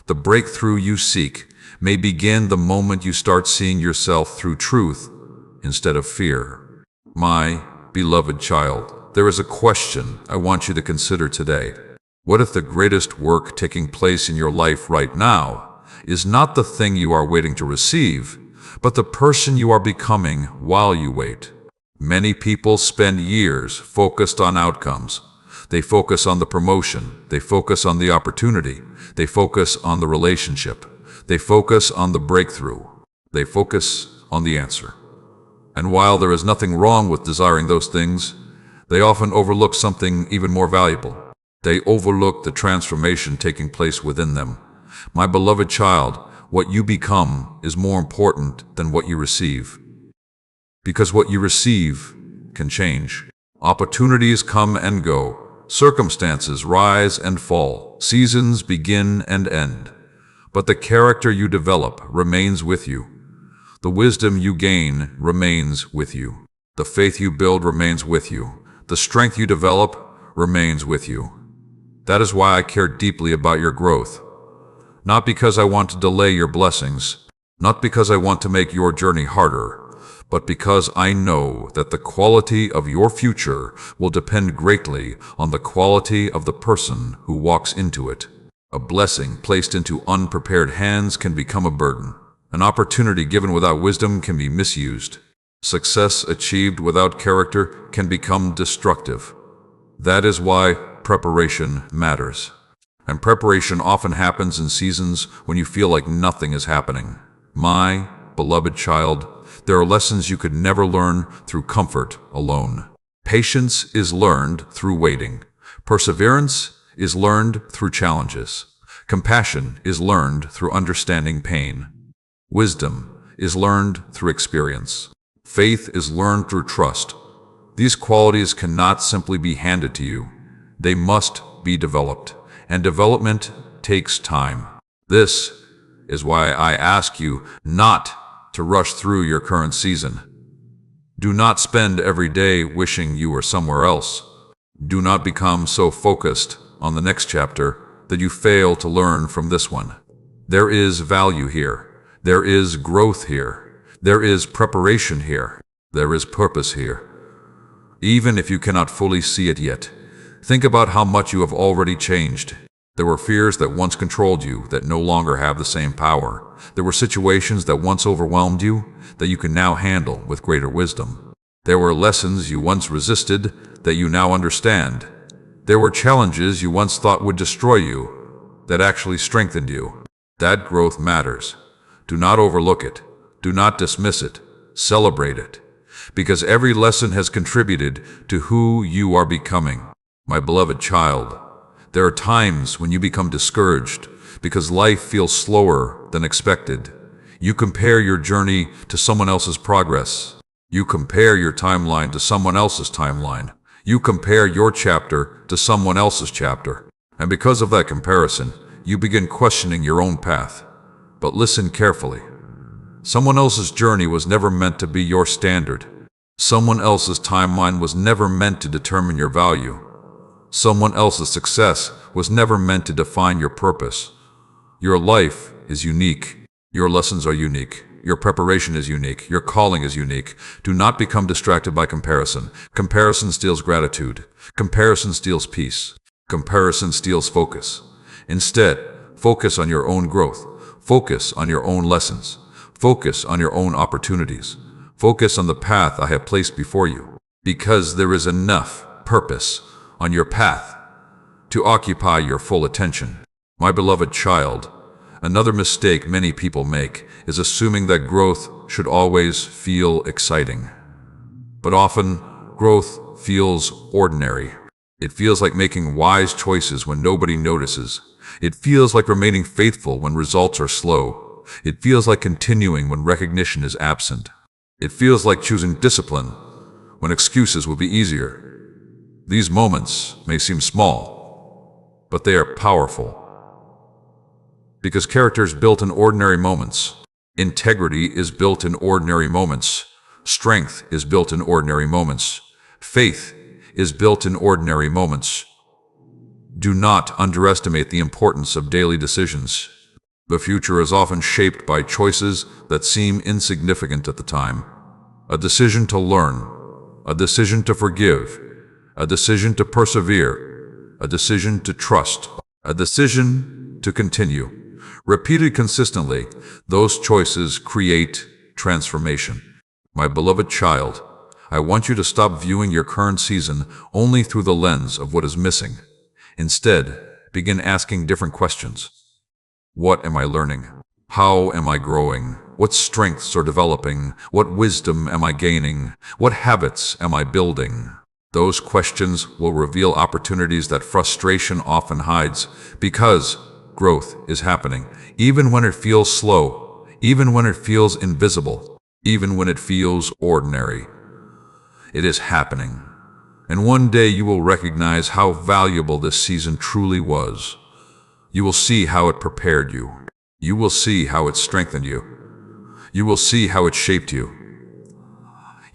[SPEAKER 1] the breakthrough you seek may begin the moment you start seeing yourself through truth instead of fear. My beloved child, there is a question I want you to consider today. What if the greatest work taking place in your life right now is not the thing you are waiting to receive, but the person you are becoming while you wait. Many people spend years focused on outcomes. They focus on the promotion. They focus on the opportunity. They focus on the relationship. They focus on the breakthrough. They focus on the answer. And while there is nothing wrong with desiring those things, they often overlook something even more valuable. They overlook the transformation taking place within them. My beloved child, what you become is more important than what you receive. Because what you receive can change. Opportunities come and go. Circumstances rise and fall. Seasons begin and end. But the character you develop remains with you. The wisdom you gain remains with you. The faith you build remains with you. The strength you develop remains with you. That is why I care deeply about your growth. Not because I want to delay your blessings, not because I want to make your journey harder, but because I know that the quality of your future will depend greatly on the quality of the person who walks into it. A blessing placed into unprepared hands can become a burden. An opportunity given without wisdom can be misused. Success achieved without character can become destructive. That is why preparation matters. And preparation often happens in seasons when you feel like nothing is happening. My beloved child, there are lessons you could never learn through comfort alone. Patience is learned through waiting. Perseverance is learned through challenges. Compassion is learned through understanding pain. Wisdom is learned through experience. Faith is learned through trust. These qualities cannot simply be handed to you. They must be developed, and development takes time. This is why I ask you not to rush through your current season. Do not spend every day wishing you were somewhere else. Do not become so focused on the next chapter that you fail to learn from this one. There is value here. There is growth here. There is preparation here. There is purpose here. Even if you cannot fully see it yet, think about how much you have already changed. There were fears that once controlled you that no longer have the same power. There were situations that once overwhelmed you that you can now handle with greater wisdom. There were lessons you once resisted that you now understand. There were challenges you once thought would destroy you that actually strengthened you. That growth matters. Do not overlook it. Do not dismiss it. Celebrate it. Because every lesson has contributed to who you are becoming. My beloved child, there are times when you become discouraged because life feels slower than expected. You compare your journey to someone else's progress. You compare your timeline to someone else's timeline. You compare your chapter to someone else's chapter. And because of that comparison, you begin questioning your own path. But listen carefully. Someone else's journey was never meant to be your standard. Someone else's timeline was never meant to determine your value. Someone else's success was never meant to define your purpose. Your life is unique. Your lessons are unique. Your preparation is unique. Your calling is unique. Do not become distracted by comparison. Comparison steals gratitude. Comparison steals peace. Comparison steals focus. Instead, focus on your own growth. Focus on your own lessons. Focus on your own opportunities. Focus on the path I have placed before you. Because there is enough purpose on your path to occupy your full attention. My beloved child, another mistake many people make is assuming that growth should always feel exciting. But often, growth feels ordinary. It feels like making wise choices when nobody notices. It feels like remaining faithful when results are slow. It feels like continuing when recognition is absent. It feels like choosing discipline when excuses would be easier. These moments may seem small, but they are powerful. Because character is built in ordinary moments. Integrity is built in ordinary moments. Strength is built in ordinary moments. Faith is built in ordinary moments. Do not underestimate the importance of daily decisions. The future is often shaped by choices that seem insignificant at the time. A decision to learn, a decision to forgive, a decision to persevere, a decision to trust, a decision to continue. Repeated consistently, those choices create transformation. My beloved child, I want you to stop viewing your current season only through the lens of what is missing. Instead, begin asking different questions. What am I learning? How am I growing? What strengths are developing? What wisdom am I gaining? What habits am I building? Those questions will reveal opportunities that frustration often hides, because growth is happening, even when it feels slow, even when it feels invisible, even when it feels ordinary. It is happening. And one day you will recognize how valuable this season truly was. You will see how it prepared you. You will see how it strengthened you. You will see how it shaped you.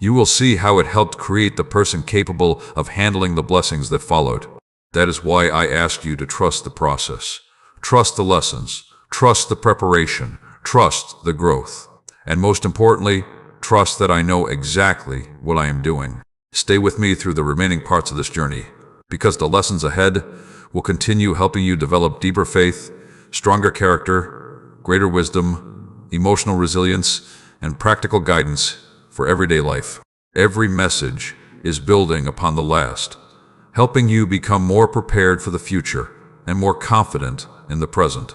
[SPEAKER 1] You will see how it helped create the person capable of handling the blessings that followed. That is why I asked you to trust the process. Trust the lessons. Trust the preparation. Trust the growth. And most importantly, trust that I know exactly what I am doing. Stay with me through the remaining parts of this journey, because the lessons ahead will continue helping you develop deeper faith, stronger character, greater wisdom, emotional resilience, and practical guidance for everyday life. Every message is building upon the last, helping you become more prepared for the future and more confident in the present.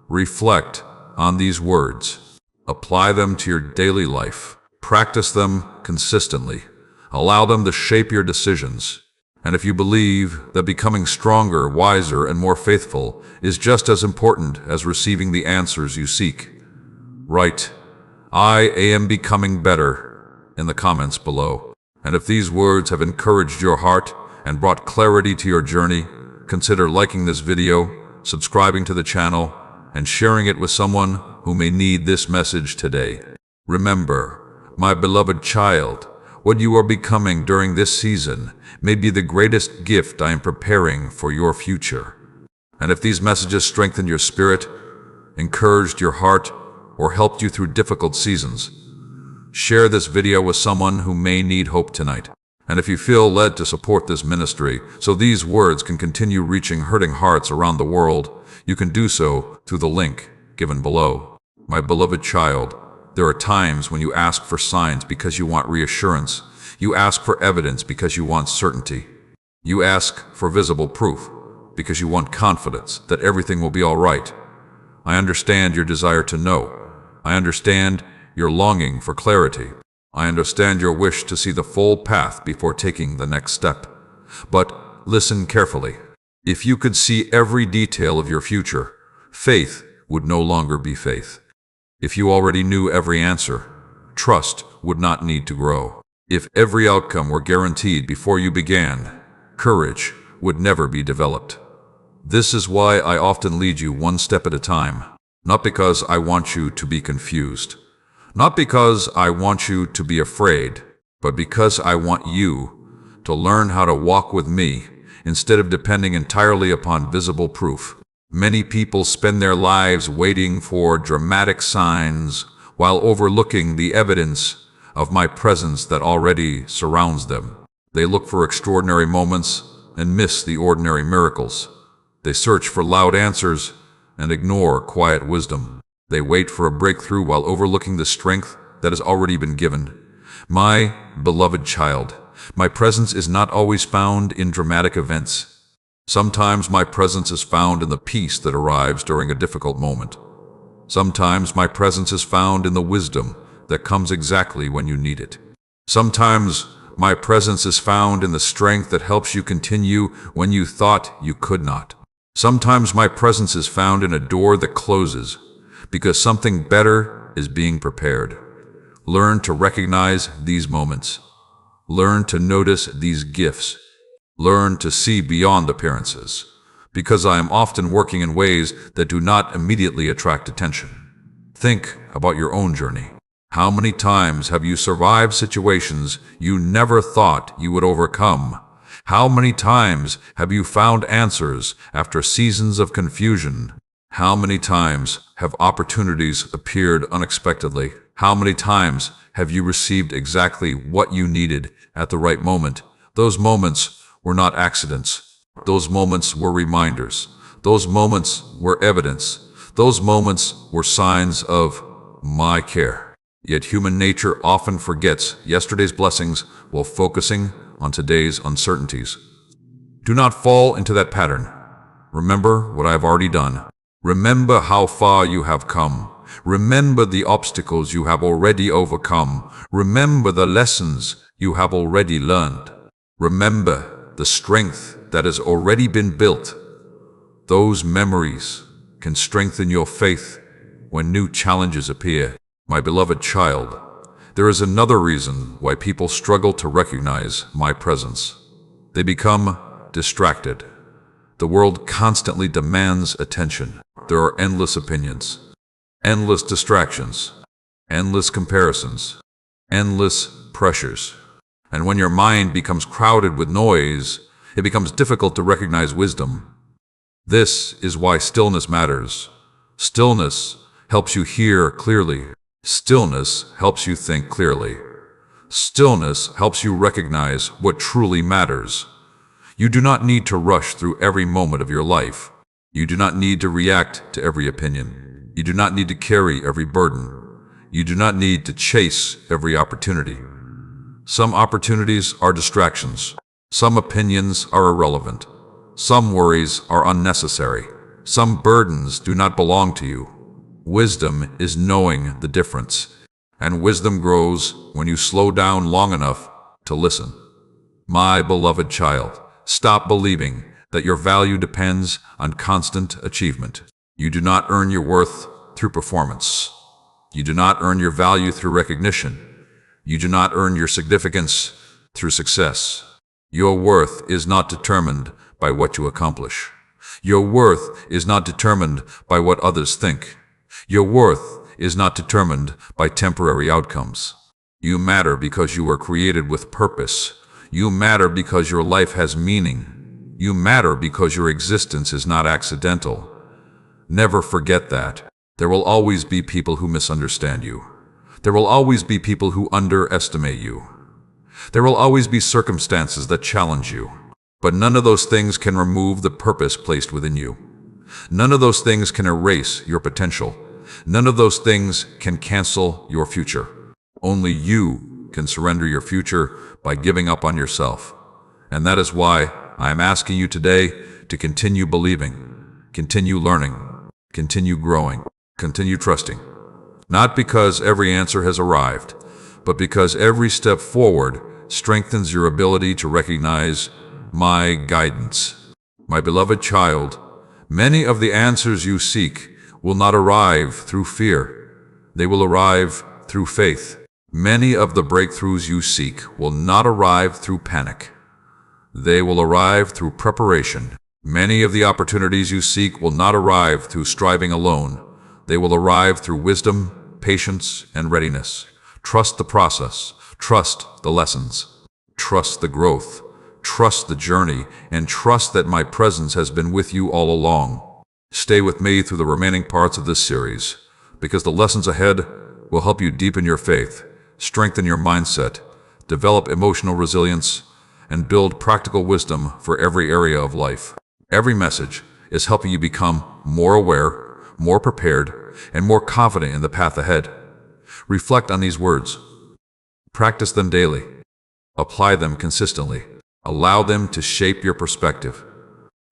[SPEAKER 1] Reflect on these words. Apply them to your daily life. Practice them consistently. Allow them to shape your decisions. And if you believe that becoming stronger, wiser, and more faithful is just as important as receiving the answers you seek, write, "I am becoming better," in the comments below. And if these words have encouraged your heart and brought clarity to your journey, consider liking this video, subscribing to the channel, and sharing it with someone who may need this message today. Remember, my beloved child, what you are becoming during this season may be the greatest gift I am preparing for your future. And if these messages strengthened your spirit, encouraged your heart, or helped you through difficult seasons, share this video with someone who may need hope tonight. And if you feel led to support this ministry so these words can continue reaching hurting hearts around the world, you can do so through the link given below. My beloved child, there are times when you ask for signs because you want reassurance. You ask for evidence because you want certainty. You ask for visible proof because you want confidence that everything will be all right. I understand your desire to know. I understand your longing for clarity. I understand your wish to see the full path before taking the next step. But listen carefully. If you could see every detail of your future, faith would no longer be faith. If you already knew every answer, trust would not need to grow. If every outcome were guaranteed before you began, courage would never be developed. This is why I often lead you one step at a time, not because I want you to be confused, not because I want you to be afraid, but because I want you to learn how to walk with me instead of depending entirely upon visible proof. Many people spend their lives waiting for dramatic signs while overlooking the evidence of my presence that already surrounds them. They look for extraordinary moments and miss the ordinary miracles. They search for loud answers and ignore quiet wisdom. They wait for a breakthrough while overlooking the strength that has already been given. My beloved child, my presence is not always found in dramatic events. Sometimes my presence is found in the peace that arrives during a difficult moment. Sometimes my presence is found in the wisdom that comes exactly when you need it. Sometimes my presence is found in the strength that helps you continue when you thought you could not. Sometimes my presence is found in a door that closes because something better is being prepared. Learn to recognize these moments. Learn to notice these gifts. Learn to see beyond appearances, because I am often working in ways that do not immediately attract attention. Think about your own journey. How many times have you survived situations you never thought you would overcome? How many times have you found answers after seasons of confusion? How many times have opportunities appeared unexpectedly? How many times have you received exactly what you needed at the right moment? Those moments were not accidents. Those moments were reminders. Those moments were evidence. Those moments were signs of my care. Yet human nature often forgets yesterday's blessings while focusing on today's uncertainties. Do not fall into that pattern. Remember what I have already done. Remember how far you have come. Remember the obstacles you have already overcome. Remember the lessons you have already learned. Remember the strength that has already been built. Those memories can strengthen your faith when new challenges appear. My beloved child, there is another reason why people struggle to recognize my presence. They become distracted. The world constantly demands attention. There are endless opinions, endless distractions, endless comparisons, endless pressures. And when your mind becomes crowded with noise, it becomes difficult to recognize wisdom. This is why stillness matters. Stillness helps you hear clearly. Stillness helps you think clearly. Stillness helps you recognize what truly matters. You do not need to rush through every moment of your life. You do not need to react to every opinion. You do not need to carry every burden. You do not need to chase every opportunity. Some opportunities are distractions. Some opinions are irrelevant. Some worries are unnecessary. Some burdens do not belong to you. Wisdom is knowing the difference, and wisdom grows when you slow down long enough to listen. My beloved child, stop believing that your value depends on constant achievement. You do not earn your worth through performance. You do not earn your value through recognition. You do not earn your significance through success. Your worth is not determined by what you accomplish. Your worth is not determined by what others think. Your worth is not determined by temporary outcomes. You matter because you were created with purpose. You matter because your life has meaning. You matter because your existence is not accidental. Never forget that. There will always be people who misunderstand you. There will always be people who underestimate you. There will always be circumstances that challenge you. But none of those things can remove the purpose placed within you. None of those things can erase your potential. None of those things can cancel your future. Only you can surrender your future by giving up on yourself. And that is why I am asking you today to continue believing, continue learning, continue growing, continue trusting. Not because every answer has arrived, but because every step forward strengthens your ability to recognize my guidance. My beloved child, many of the answers you seek will not arrive through fear. They will arrive through faith. Many of the breakthroughs you seek will not arrive through panic. They will arrive through preparation. Many of the opportunities you seek will not arrive through striving alone. They will arrive through wisdom, patience, and readiness. Trust the process. Trust the lessons. Trust the growth. Trust the journey, and trust that my presence has been with you all along. Stay with me through the remaining parts of this series, because the lessons ahead will help you deepen your faith, strengthen your mindset, develop emotional resilience, and build practical wisdom for every area of life. Every message is helping you become more aware, more prepared, and more confident in the path ahead. Reflect on these words. Practice them daily. Apply them consistently. Allow them to shape your perspective.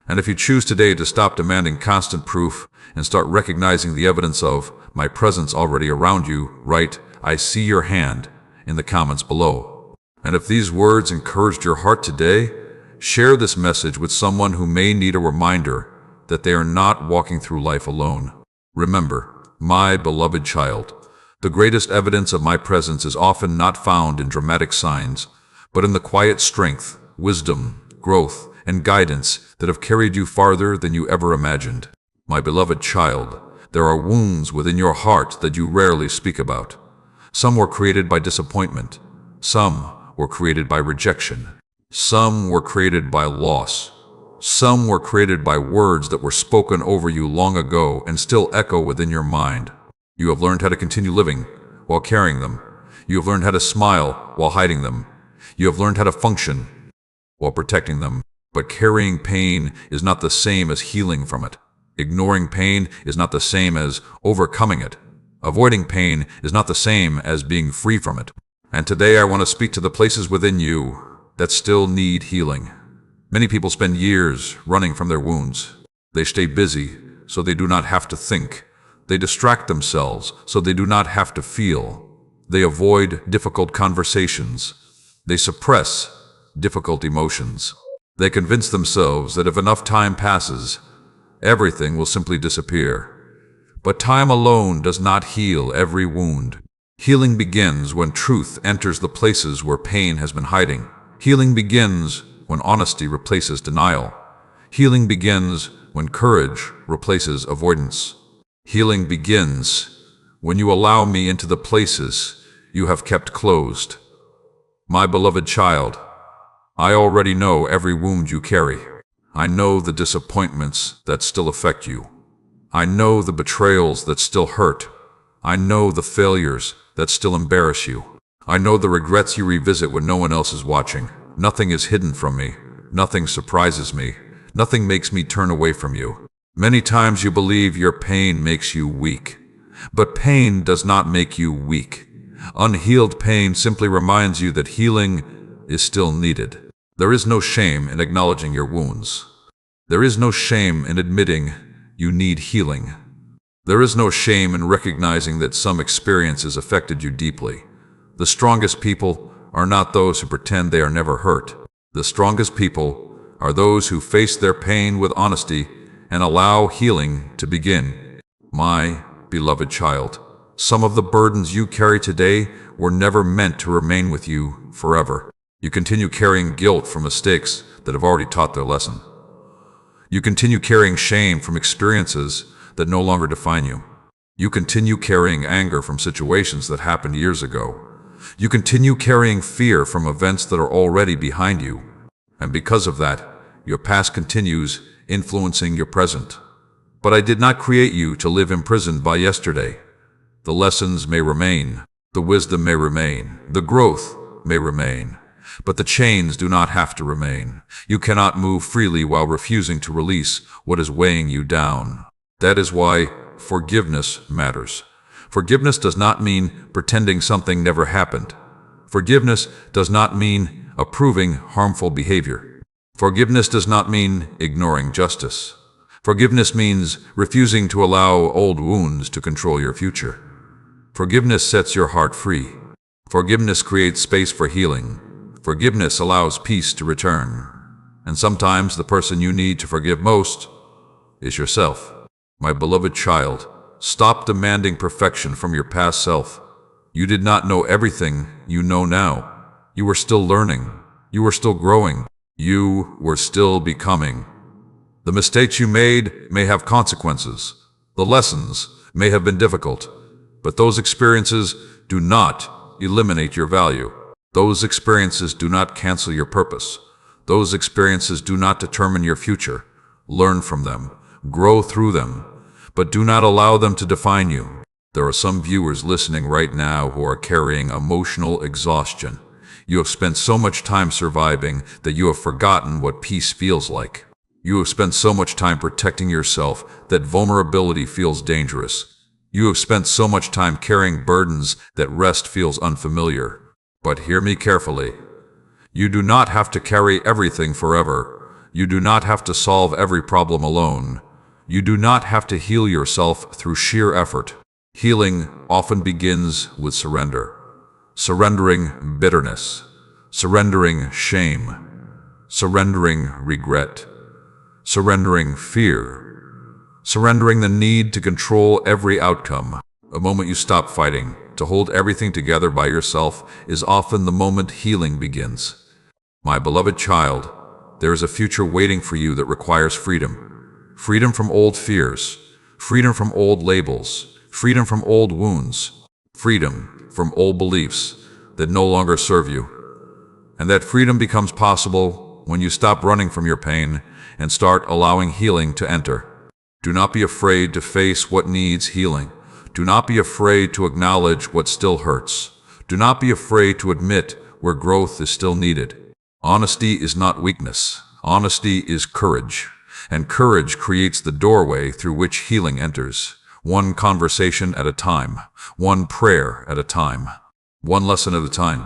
[SPEAKER 1] And if you choose today to stop demanding constant proof and start recognizing the evidence of my presence already around you, write, "I see your hand," in the comments below. And if these words encouraged your heart today, share this message with someone who may need a reminder that they are not walking through life alone. Remember, my beloved child, the greatest evidence of my presence is often not found in dramatic signs, but in the quiet strength, wisdom, growth, and guidance that have carried you farther than you ever imagined. My beloved child, there are wounds within your heart that you rarely speak about. Some were created by disappointment. Some were created by rejection. Some were created by loss. Some were created by words that were spoken over you long ago and still echo within your mind. You have learned how to continue living while carrying them. You have learned how to smile while hiding them. You have learned how to function while protecting them. But carrying pain is not the same as healing from it. Ignoring pain is not the same as overcoming it. Avoiding pain is not the same as being free from it. And today I want to speak to the places within you that still need healing. Many people spend years running from their wounds. They stay busy so they do not have to think. They distract themselves so they do not have to feel. They avoid difficult conversations. They suppress difficult emotions. They convince themselves that if enough time passes, everything will simply disappear. But time alone does not heal every wound. Healing begins when truth enters the places where pain has been hiding. Healing begins when honesty replaces denial. Healing begins when courage replaces avoidance. Healing begins when you allow me into the places you have kept closed. My beloved child, I already know every wound you carry. I know the disappointments that still affect you. I know the betrayals that still hurt. I know the failures that still embarrass you. I know the regrets you revisit when no one else is watching. Nothing is hidden from me. Nothing surprises me. Nothing makes me turn away from you. Many times you believe your pain makes you weak. But pain does not make you weak. Unhealed pain simply reminds you that healing is still needed. There is no shame in acknowledging your wounds. There is no shame in admitting you need healing. There is no shame in recognizing that some experiences affected you deeply. The strongest people are not those who pretend they are never hurt. The strongest people are those who face their pain with honesty and allow healing to begin. My beloved child, some of the burdens you carry today were never meant to remain with you forever. You continue carrying guilt from mistakes that have already taught their lesson. You continue carrying shame from experiences that no longer define you. You continue carrying anger from situations that happened years ago. You continue carrying fear from events that are already behind you. And because of that, your past continues influencing your present. But I did not create you to live imprisoned by yesterday. The lessons may remain, the wisdom may remain, the growth may remain, but the chains do not have to remain. You cannot move freely while refusing to release what is weighing you down. That is why forgiveness matters. Forgiveness does not mean pretending something never happened. Forgiveness does not mean approving harmful behavior. Forgiveness does not mean ignoring justice. Forgiveness means refusing to allow old wounds to control your future. Forgiveness sets your heart free. Forgiveness creates space for healing. Forgiveness allows peace to return. And sometimes the person you need to forgive most is yourself. My beloved child, stop demanding perfection from your past self. You did not know everything you know now. You were still learning. You were still growing. You were still becoming. The mistakes you made may have consequences. The lessons may have been difficult. But those experiences do not eliminate your value. Those experiences do not cancel your purpose. Those experiences do not determine your future. Learn from them. Grow through them. But do not allow them to define you. There are some viewers listening right now who are carrying emotional exhaustion. You have spent so much time surviving that you have forgotten what peace feels like. You have spent so much time protecting yourself that vulnerability feels dangerous. You have spent so much time carrying burdens that rest feels unfamiliar. But hear me carefully. You do not have to carry everything forever. You do not have to solve every problem alone. You do not have to heal yourself through sheer effort. Healing often begins with surrender. Surrendering bitterness. Surrendering shame. Surrendering regret. Surrendering fear. Surrendering the need to control every outcome. The moment you stop fighting to hold everything together by yourself is often the moment healing begins. My beloved child, there is a future waiting for you that requires freedom. Freedom from old fears. Freedom from old labels. Freedom from old wounds. Freedom from old beliefs that no longer serve you. And that freedom becomes possible when you stop running from your pain and start allowing healing to enter. Do not be afraid to face what needs healing. Do not be afraid to acknowledge what still hurts. Do not be afraid to admit where growth is still needed. Honesty is not weakness. Honesty is courage. And courage creates the doorway through which healing enters. one conversation at a time, one prayer at a time, one lesson at a time,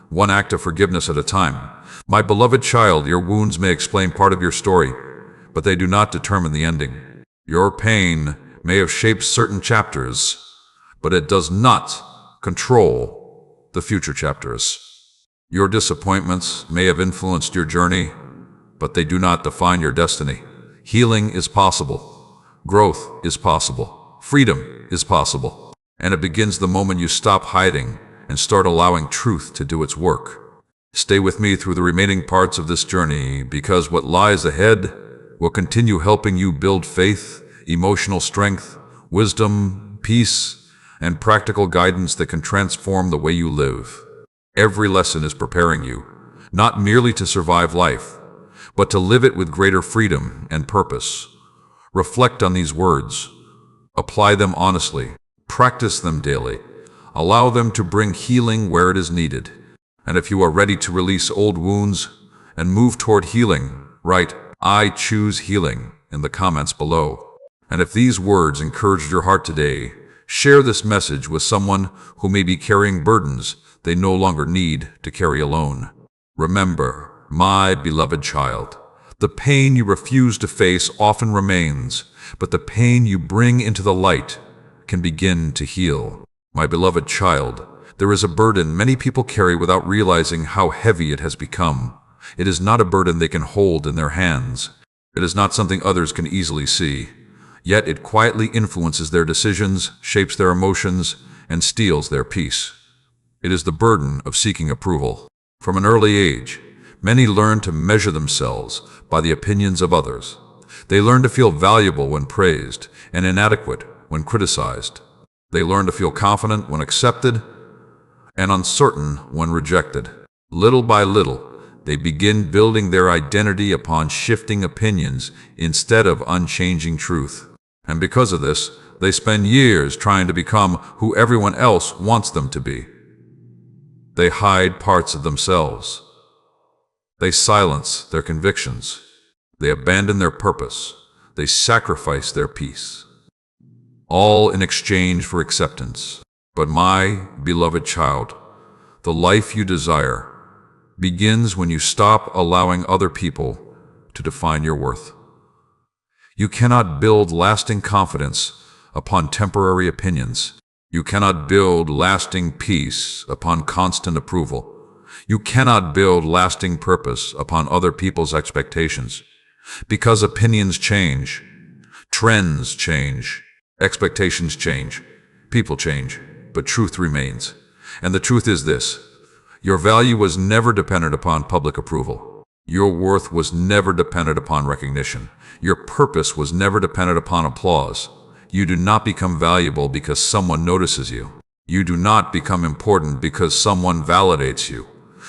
[SPEAKER 1] one act of forgiveness at a time. My beloved child, your wounds may explain part of your story, but they do not determine the ending. Your pain may have shaped certain chapters, but it does not control the future chapters. Your disappointments may have influenced your journey, but they do not define your destiny. Healing is possible. Growth is possible. Freedom is possible. And it begins the moment you stop hiding and start allowing truth to do its work. Stay with me through the remaining parts of this journey, because what lies ahead will continue helping you build faith, emotional strength, wisdom, peace, and practical guidance that can transform the way you live. Every lesson is preparing you, not merely to survive life, but to live it with greater freedom and purpose. Reflect on these words. Apply them honestly. Practice them daily. Allow them to bring healing where it is needed. And if you are ready to release old wounds and move toward healing, write, "I choose healing," in the comments below. And if these words encouraged your heart today, share this message with someone who may be carrying burdens they no longer need to carry alone. Remember, my beloved child, the pain you refuse to face often remains, but the pain you bring into the light can begin to heal. My beloved child, there is a burden many people carry without realizing how heavy it has become. It is not a burden they can hold in their hands. It is not something others can easily see. Yet it quietly influences their decisions, shapes their emotions, and steals their peace. It is the burden of seeking approval. From an early age, many learn to measure themselves by the opinions of others. They learn to feel valuable when praised and inadequate when criticized. They learn to feel confident when accepted and uncertain when rejected. Little by little, they begin building their identity upon shifting opinions instead of unchanging truth. And because of this, they spend years trying to become who everyone else wants them to be. They hide parts of themselves. They silence their convictions. They abandon their purpose. They sacrifice their peace. All in exchange for acceptance. But my beloved child, the life you desire begins when you stop allowing other people to define your worth. You cannot build lasting confidence upon temporary opinions. You cannot build lasting peace upon constant approval. You cannot build lasting purpose upon other people's expectations. Because opinions change, trends change, expectations change, people change, but truth remains. And the truth is this: your value was never dependent upon public approval. Your worth was never dependent upon recognition. Your purpose was never dependent upon applause. You do not become valuable because someone notices you. You do not become important because someone validates you.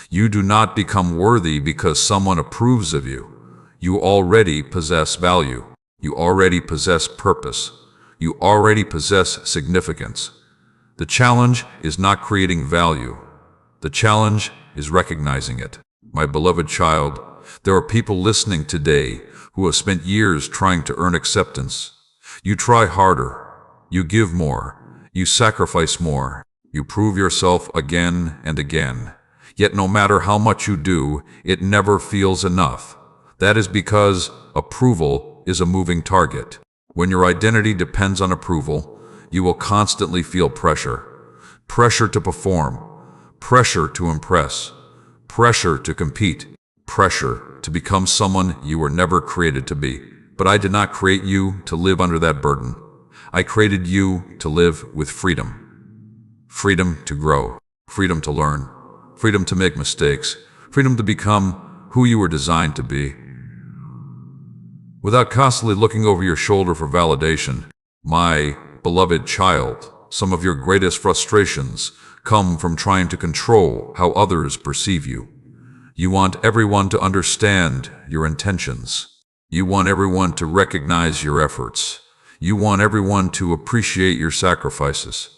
[SPEAKER 1] You do not become worthy because someone approves of you. You already possess value. You already possess purpose. You already possess significance. The challenge is not creating value. The challenge is recognizing it. My beloved child, there are people listening today who have spent years trying to earn acceptance. You try harder. You give more. You sacrifice more. You prove yourself again and again. Yet no matter how much you do, it never feels enough. That is because approval is a moving target. When your identity depends on approval, you will constantly feel pressure. Pressure to perform. Pressure to impress. Pressure to compete. Pressure to become someone you were never created to be. But I did not create you to live under that burden. I created you to live with freedom. Freedom to grow. Freedom to learn. Freedom to make mistakes. Freedom to become who you were designed to be. Without constantly looking over your shoulder for validation, my beloved child, some of your greatest frustrations come from trying to control how others perceive you. You want everyone to understand your intentions. You want everyone to recognize your efforts. You want everyone to appreciate your sacrifices.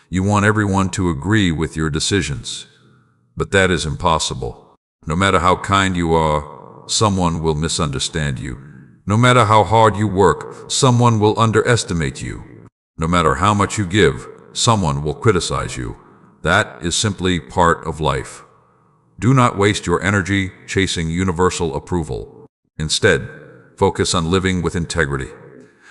[SPEAKER 1] You want everyone to agree with your decisions. But that is impossible. No matter how kind you are, someone will misunderstand you. No matter how hard you work, someone will underestimate you. No matter how much you give, someone will criticize you. That is simply part of life. Do not waste your energy chasing universal approval. Instead, focus on living with integrity.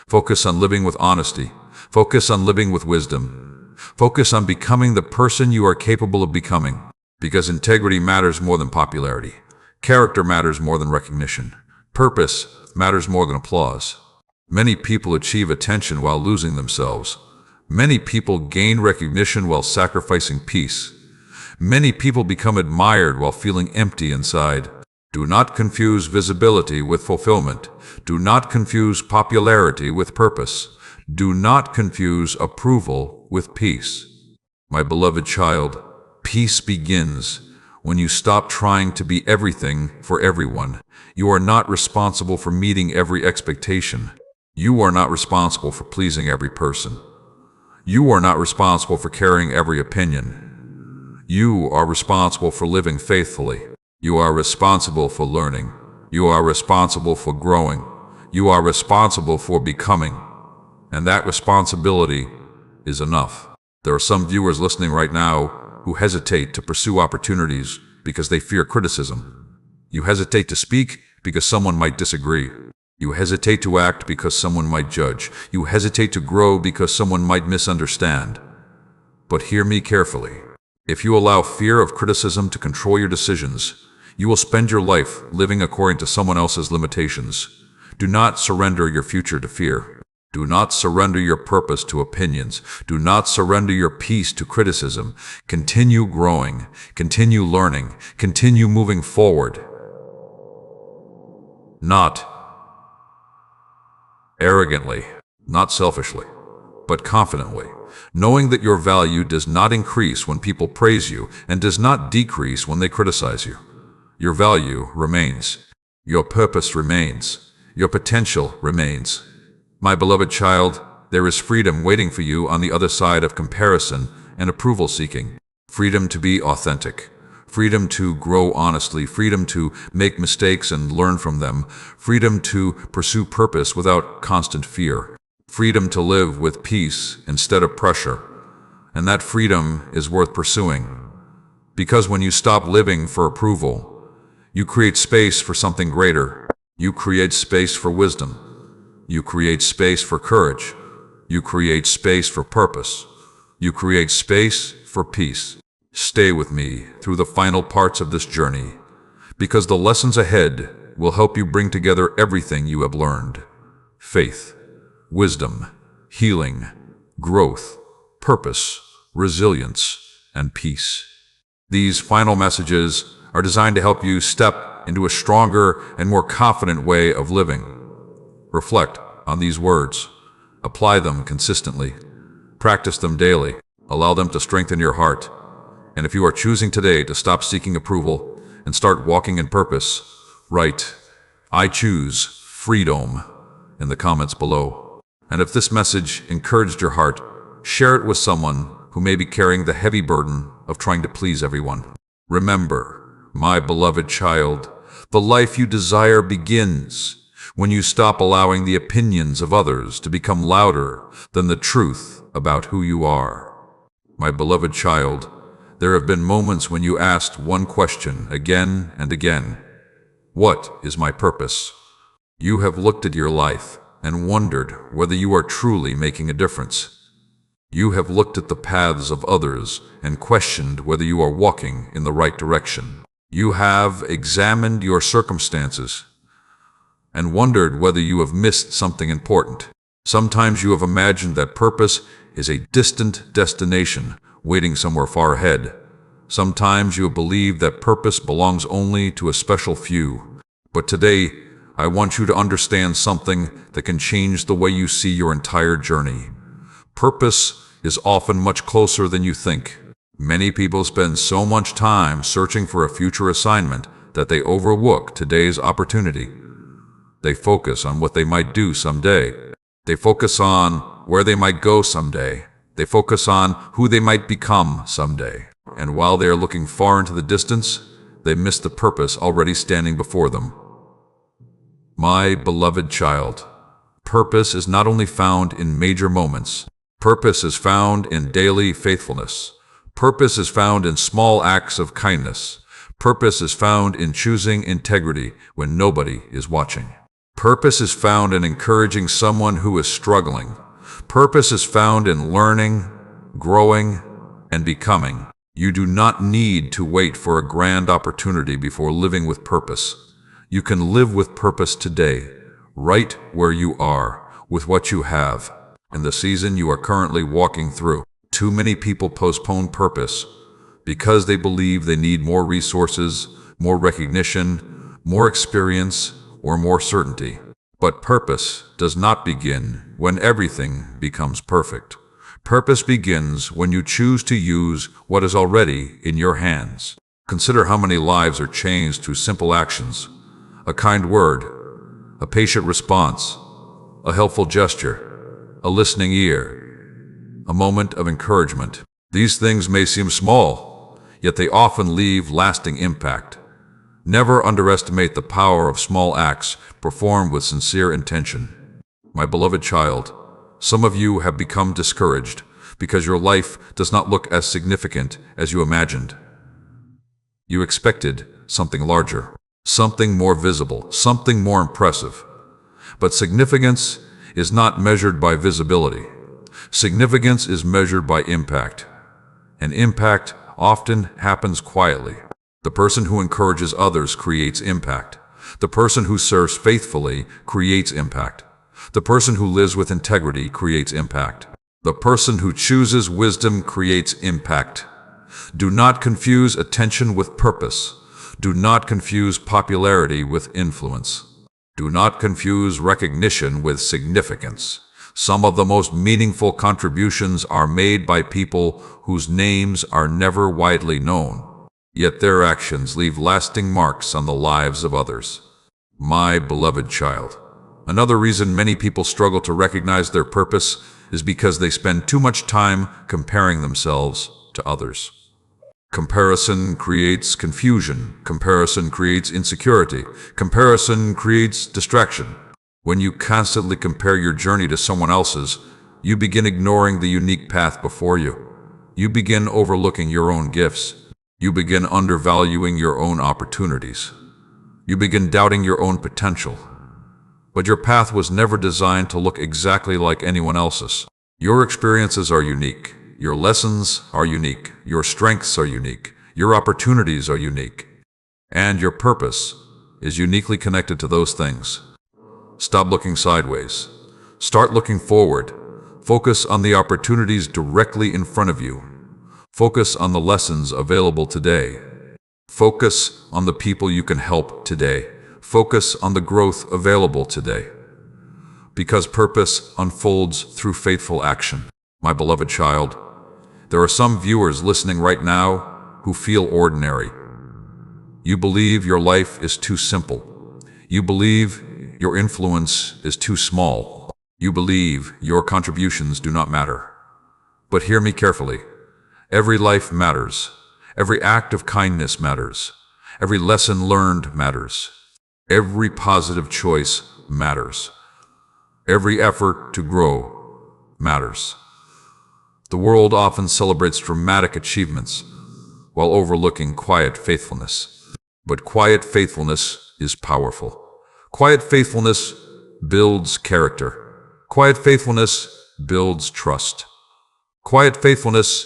[SPEAKER 1] Focus on living with honesty. Focus on living with wisdom. Focus on becoming the person you are capable of becoming. Because integrity matters more than popularity. Character matters more than recognition. Purpose matters more than applause. Many people achieve attention while losing themselves. Many people gain recognition while sacrificing peace. Many people become admired while feeling empty inside. Do not confuse visibility with fulfillment. Do not confuse popularity with purpose. Do not confuse approval with peace. My beloved child, peace begins when you stop trying to be everything for everyone. You are not responsible for meeting every expectation. You are not responsible for pleasing every person. You are not responsible for carrying every opinion. You are responsible for living faithfully. You are responsible for learning. You are responsible for growing. You are responsible for becoming. And that responsibility is enough. There are some viewers listening right now who hesitate to pursue opportunities because they fear criticism. You hesitate to speak because someone might disagree. You hesitate to act because someone might judge. You hesitate to grow because someone might misunderstand. But hear me carefully. If you allow fear of criticism to control your decisions, you will spend your life living according to someone else's limitations. Do not surrender your future to fear. Do not surrender your purpose to opinions. Do not surrender your peace to criticism. Continue growing. Continue learning. Continue moving forward. Not arrogantly, not selfishly, but confidently, knowing that your value does not increase when people praise you and does not decrease when they criticize you. Your value remains. Your purpose remains. Your potential remains. My beloved child, there is freedom waiting for you on the other side of comparison and approval seeking. Freedom to be authentic. Freedom to grow honestly. Freedom to make mistakes and learn from them. Freedom to pursue purpose without constant fear. Freedom to live with peace instead of pressure. And that freedom is worth pursuing. Because when you stop living for approval, you create space for something greater. You create space for wisdom. You create space for courage. You create space for purpose. You create space for peace. Stay with me through the final parts of this journey, because the lessons ahead will help you bring together everything you have learned. Faith, wisdom, healing, growth, purpose, resilience, and peace. These final messages are designed to help you step into a stronger and more confident way of living. Reflect on these words. Apply them consistently. Practice them daily. Allow them to strengthen your heart. And if you are choosing today to stop seeking approval and start walking in purpose, write, "I choose freedom," in the comments below. And if this message encouraged your heart, share it with someone who may be carrying the heavy burden of trying to please everyone. Remember, my beloved child, the life you desire begins when you stop allowing the opinions of others to become louder than the truth about who you are. My beloved child, there have been moments when you asked one question again and again. What is my purpose? You have looked at your life and wondered whether you are truly making a difference. You have looked at the paths of others and questioned whether you are walking in the right direction. You have examined your circumstances and wondered whether you have missed something important. Sometimes you have imagined that purpose is a distant destination waiting somewhere far ahead. Sometimes you have believed that purpose belongs only to a special few. But today, I want you to understand something that can change the way you see your entire journey. Purpose is often much closer than you think. Many people spend so much time searching for a future assignment that they overlook today's opportunity. They focus on what they might do someday. They focus on where they might go someday. They focus on who they might become someday. And while they are looking far into the distance, they miss the purpose already standing before them. My beloved child, purpose is not only found in major moments. Purpose is found in daily faithfulness. Purpose is found in small acts of kindness. Purpose is found in choosing integrity when nobody is watching. Purpose is found in encouraging someone who is struggling. Purpose is found in learning, growing, and becoming. You do not need to wait for a grand opportunity before living with purpose. You can live with purpose today, right where you are, with what you have, in the season you are currently walking through. Too many people postpone purpose because they believe they need more resources, more recognition, more experience, or more certainty. But purpose does not begin when everything becomes perfect. Purpose begins when you choose to use what is already in your hands. Consider how many lives are changed through simple actions: a kind word, a patient response, a helpful gesture, a listening ear, a moment of encouragement. These things may seem small, yet they often leave lasting impact. Never underestimate the power of small acts performed with sincere intention. My beloved child, some of you have become discouraged because your life does not look as significant as you imagined. You expected something larger, something more visible, something more impressive. But significance is not measured by visibility. Significance is measured by impact. And impact often happens quietly. The person who encourages others creates impact. The person who serves faithfully creates impact. The person who lives with integrity creates impact. The person who chooses wisdom creates impact. Do not confuse attention with purpose. Do not confuse popularity with influence. Do not confuse recognition with significance. Some of the most meaningful contributions are made by people whose names are never widely known, yet their actions leave lasting marks on the lives of others. My beloved child, another reason many people struggle to recognize their purpose is because they spend too much time comparing themselves to others. Comparison creates confusion. Comparison creates insecurity. Comparison creates distraction. When you constantly compare your journey to someone else's, you begin ignoring the unique path before you. You begin overlooking your own gifts. You begin undervaluing your own opportunities. You begin doubting your own potential. But your path was never designed to look exactly like anyone else's. Your experiences are unique. Your lessons are unique. Your strengths are unique. Your opportunities are unique. And your purpose is uniquely connected to those things. Stop looking sideways. Start looking forward. Focus on the opportunities directly in front of you. Focus on the lessons available today. Focus on the people you can help today. Focus on the growth available today. Because purpose unfolds through faithful action. My beloved child, there are some viewers listening right now who feel ordinary. You believe your life is too simple. You believe your influence is too small. You believe your contributions do not matter. But hear me carefully. Every life matters. Every act of kindness matters. Every lesson learned matters. Every positive choice matters. Every effort to grow matters. The world often celebrates dramatic achievements while overlooking quiet faithfulness. But quiet faithfulness is powerful. Quiet faithfulness builds character. Quiet faithfulness builds trust. Quiet faithfulness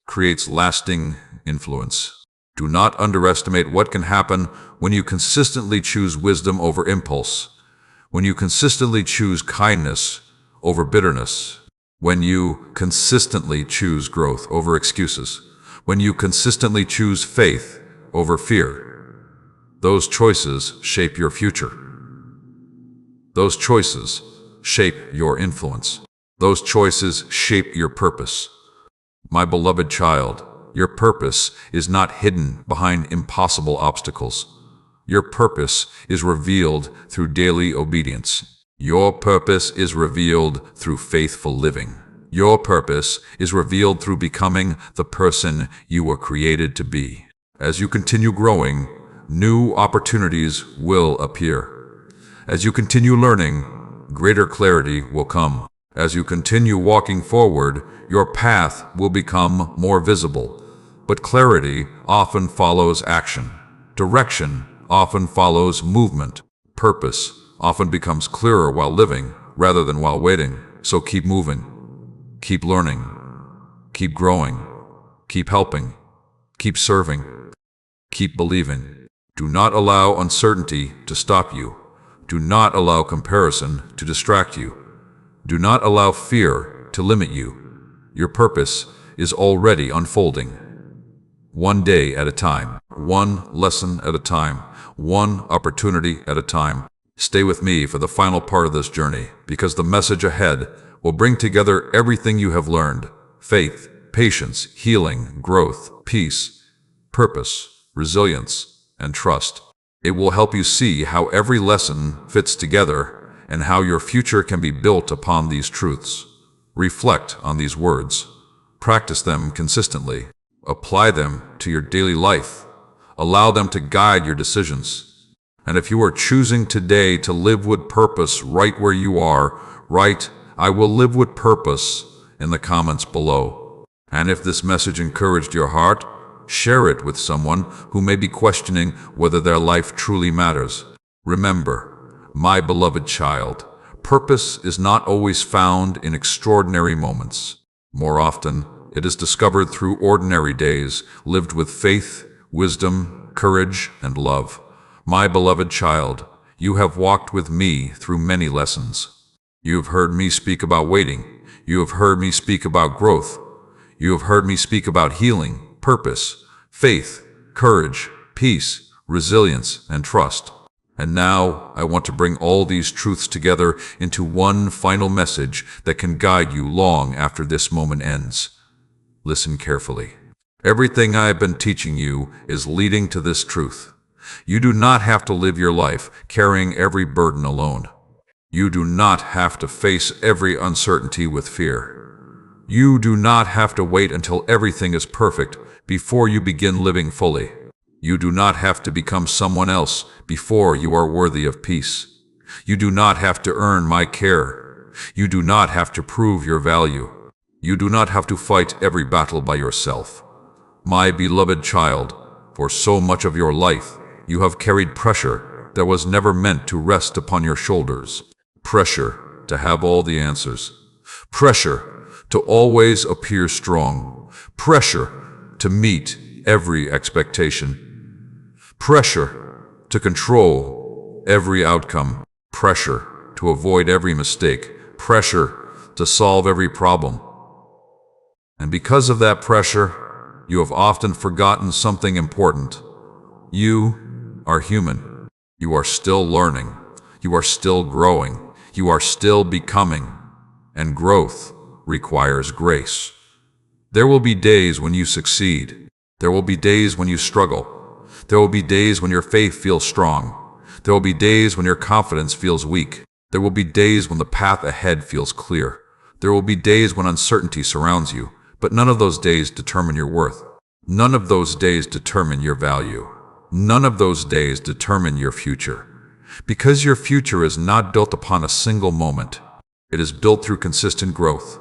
[SPEAKER 1] creates lasting influence. Do not underestimate what can happen when you consistently choose wisdom over impulse, when you consistently choose kindness over bitterness, when you consistently choose growth over excuses, when you consistently choose faith over fear. Those choices shape your future. Those choices shape your influence. Those choices shape your purpose. My beloved child, your purpose is not hidden behind impossible obstacles. Your purpose is revealed through daily obedience. Your purpose is revealed through faithful living. Your purpose is revealed through becoming the person you were created to be. As you continue growing, new opportunities will appear. As you continue learning, greater clarity will come. As you continue walking forward, your path will become more visible. But clarity often follows action. Direction often follows movement. Purpose often becomes clearer while living rather than while waiting. So keep moving, keep learning, keep growing, keep helping, keep serving, keep believing. Do not allow uncertainty to stop you. Do not allow comparison to distract you. Do not allow fear to limit you. Your purpose is already unfolding. One day at a time, one lesson at a time, one opportunity at a time. Stay with me for the final part of this journey, because the message ahead will bring together everything you have learned: faith, patience, healing, growth, peace, purpose, resilience, and trust. It will help you see how every lesson fits together and how your future can be built upon these truths. Reflect on these words. Practice them consistently. Apply them to your daily life. Allow them to guide your decisions. And if you are choosing today to live with purpose right where you are, write, "I will live with purpose," in the comments below. And if this message encouraged your heart, share it with someone who may be questioning whether their life truly matters. Remember, my beloved child, purpose is not always found in extraordinary moments. More often, it is discovered through ordinary days lived with faith, wisdom, courage, and love. My beloved child, you have walked with me through many lessons. You have heard me speak about waiting. You have heard me speak about growth. You have heard me speak about healing, purpose, faith, courage, peace, resilience, and trust. And now I want to bring all these truths together into one final message that can guide you long after this moment ends. Listen carefully. Everything I have been teaching you is leading to this truth. You do not have to live your life carrying every burden alone. You do not have to face every uncertainty with fear. You do not have to wait until everything is perfect before you begin living fully. You do not have to become someone else before you are worthy of peace. You do not have to earn my care. You do not have to prove your value. You do not have to fight every battle by yourself. My beloved child, for so much of your life, you have carried pressure that was never meant to rest upon your shoulders. Pressure to have all the answers. Pressure to always appear strong. Pressure to meet every expectation. Pressure to control every outcome. Pressure to avoid every mistake. Pressure to solve every problem. And because of that pressure, you have often forgotten something important. You are human. You are still learning. You are still growing. You are still becoming. And growth requires grace. There will be days when you succeed. There will be days when you struggle. There will be days when your faith feels strong. There will be days when your confidence feels weak. There will be days when the path ahead feels clear. There will be days when uncertainty surrounds you, but none of those days determine your worth. None of those days determine your value. None of those days determine your future. Because your future is not built upon a single moment. It is built through consistent growth.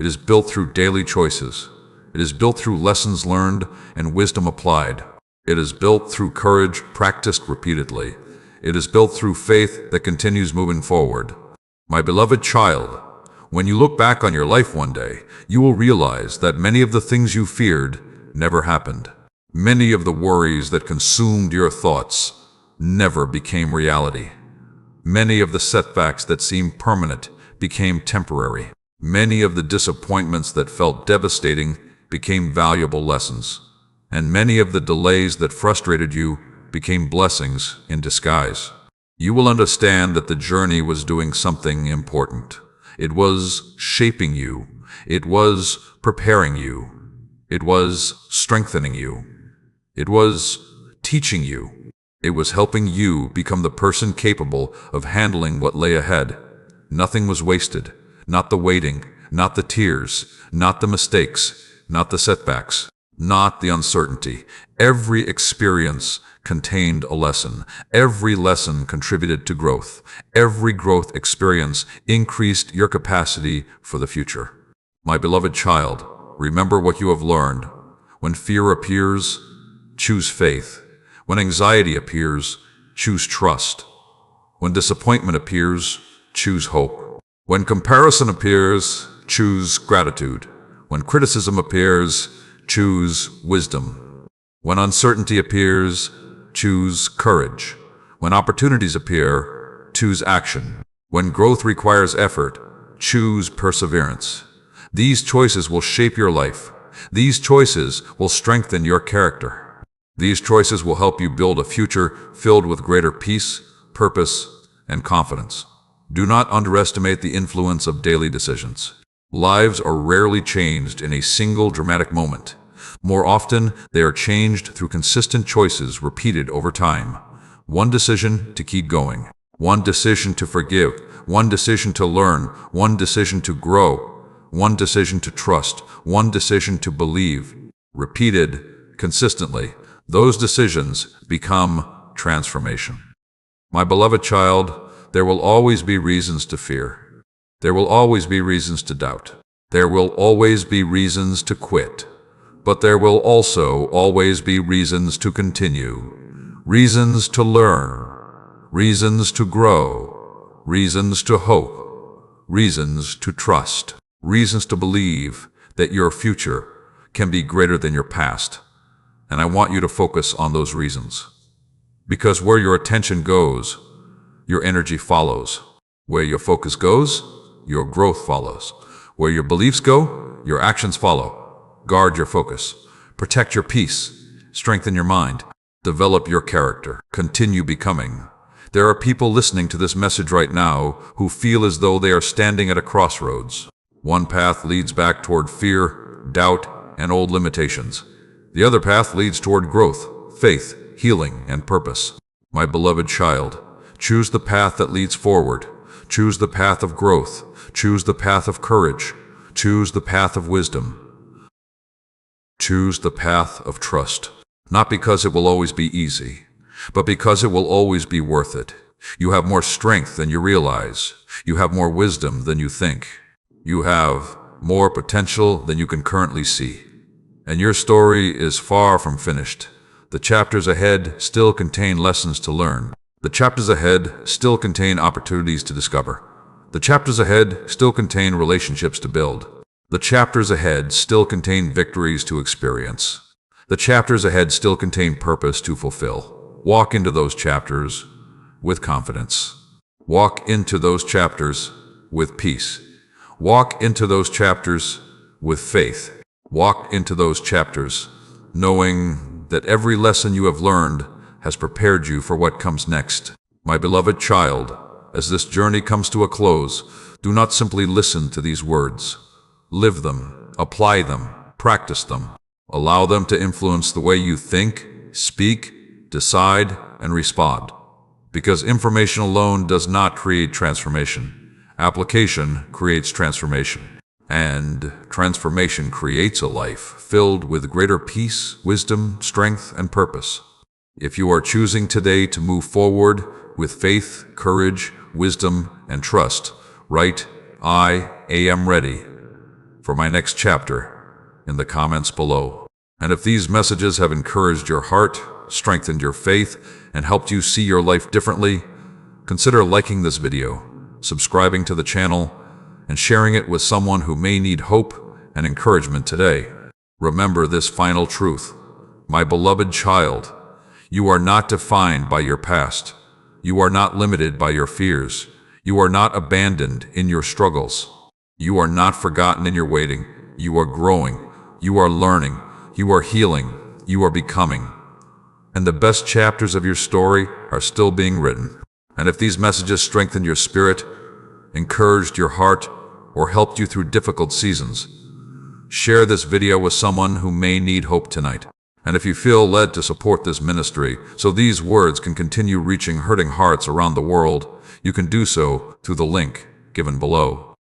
[SPEAKER 1] It is built through daily choices. It is built through lessons learned and wisdom applied. It is built through courage practiced repeatedly. It is built through faith that continues moving forward. My beloved child, when you look back on your life one day, you will realize that many of the things you feared never happened. Many of the worries that consumed your thoughts never became reality. Many of the setbacks that seemed permanent became temporary. Many of the disappointments that felt devastating became valuable lessons. And many of the delays that frustrated you became blessings in disguise. You will understand that the journey was doing something important. It was shaping you. It was preparing you. It was strengthening you. It was teaching you. It was helping you become the person capable of handling what lay ahead. Nothing was wasted. Not the waiting, not the tears, not the mistakes, not the setbacks. not the uncertainty. Every experience contained a lesson. Every lesson contributed to growth. Every growth experience increased your capacity for the future. My beloved child, remember what you have learned. When fear appears, choose faith. When anxiety appears, choose trust. When disappointment appears, choose hope. When comparison appears, choose gratitude. When criticism appears, choose wisdom. When uncertainty appears, choose courage. When opportunities appear, choose action. When growth requires effort, choose perseverance. These choices will shape your life. These choices will strengthen your character. These choices will help you build a future filled with greater peace, purpose, and confidence. Do not underestimate the influence of daily decisions. Lives are rarely changed in a single dramatic moment. More often, they are changed through consistent choices repeated over time. One decision to keep going. One decision to forgive. One decision to learn. One decision to grow. One decision to trust. One decision to believe. Repeated consistently, those decisions become transformation. My beloved child, there will always be reasons to fear. There will always be reasons to doubt. There will always be reasons to quit. But there will also always be reasons to continue, reasons to learn, reasons to grow, reasons to hope, reasons to trust, reasons to believe that your future can be greater than your past. And I want you to focus on those reasons. Because where your attention goes, your energy follows. Where your focus goes, your growth follows. Where your beliefs go, your actions follow. Guard your focus. Protect your peace. Strengthen your mind. Develop your character. Continue becoming. There are people listening to this message right now who feel as though they are standing at a crossroads. One path leads back toward fear, doubt, and old limitations. The other path leads toward growth, faith, healing, and purpose. My beloved child, choose the path that leads forward. Choose the path of growth. Choose the path of courage. Choose the path of wisdom. Choose the path of trust. Not because it will always be easy, but because it will always be worth it. You have more strength than you realize. You have more wisdom than you think. You have more potential than you can currently see. And your story is far from finished. The chapters ahead still contain lessons to learn. The chapters ahead still contain opportunities to discover. The chapters ahead still contain relationships to build. The chapters ahead still contain victories to experience. The chapters ahead still contain purpose to fulfill. Walk into those chapters with confidence. Walk into those chapters with peace. Walk into those chapters with faith. Walk into those chapters knowing that every lesson you have learned has prepared you for what comes next. My beloved child, as this journey comes to a close, do not simply listen to these words. Live them, apply them, practice them. Allow them to influence the way you think, speak, decide, and respond. Because information alone does not create transformation. Application creates transformation. And transformation creates a life filled with greater peace, wisdom, strength, and purpose. If you are choosing today to move forward with faith, courage, wisdom, and trust, write, I am ready for my next chapter in the comments below. And if these messages have encouraged your heart, strengthened your faith, and helped you see your life differently, consider liking this video, subscribing to the channel, and sharing it with someone who may need hope and encouragement today. Remember this final truth. My beloved child, you are not defined by your past. You are not limited by your fears. You are not abandoned in your struggles. You are not forgotten in your waiting. You are growing. You are learning. You are healing. You are becoming. And the best chapters of your story are still being written. And if these messages strengthened your spirit, encouraged your heart, or helped you through difficult seasons, share this video with someone who may need hope tonight. And if you feel led to support this ministry so these words can continue reaching hurting hearts around the world, you can do so through the link given below.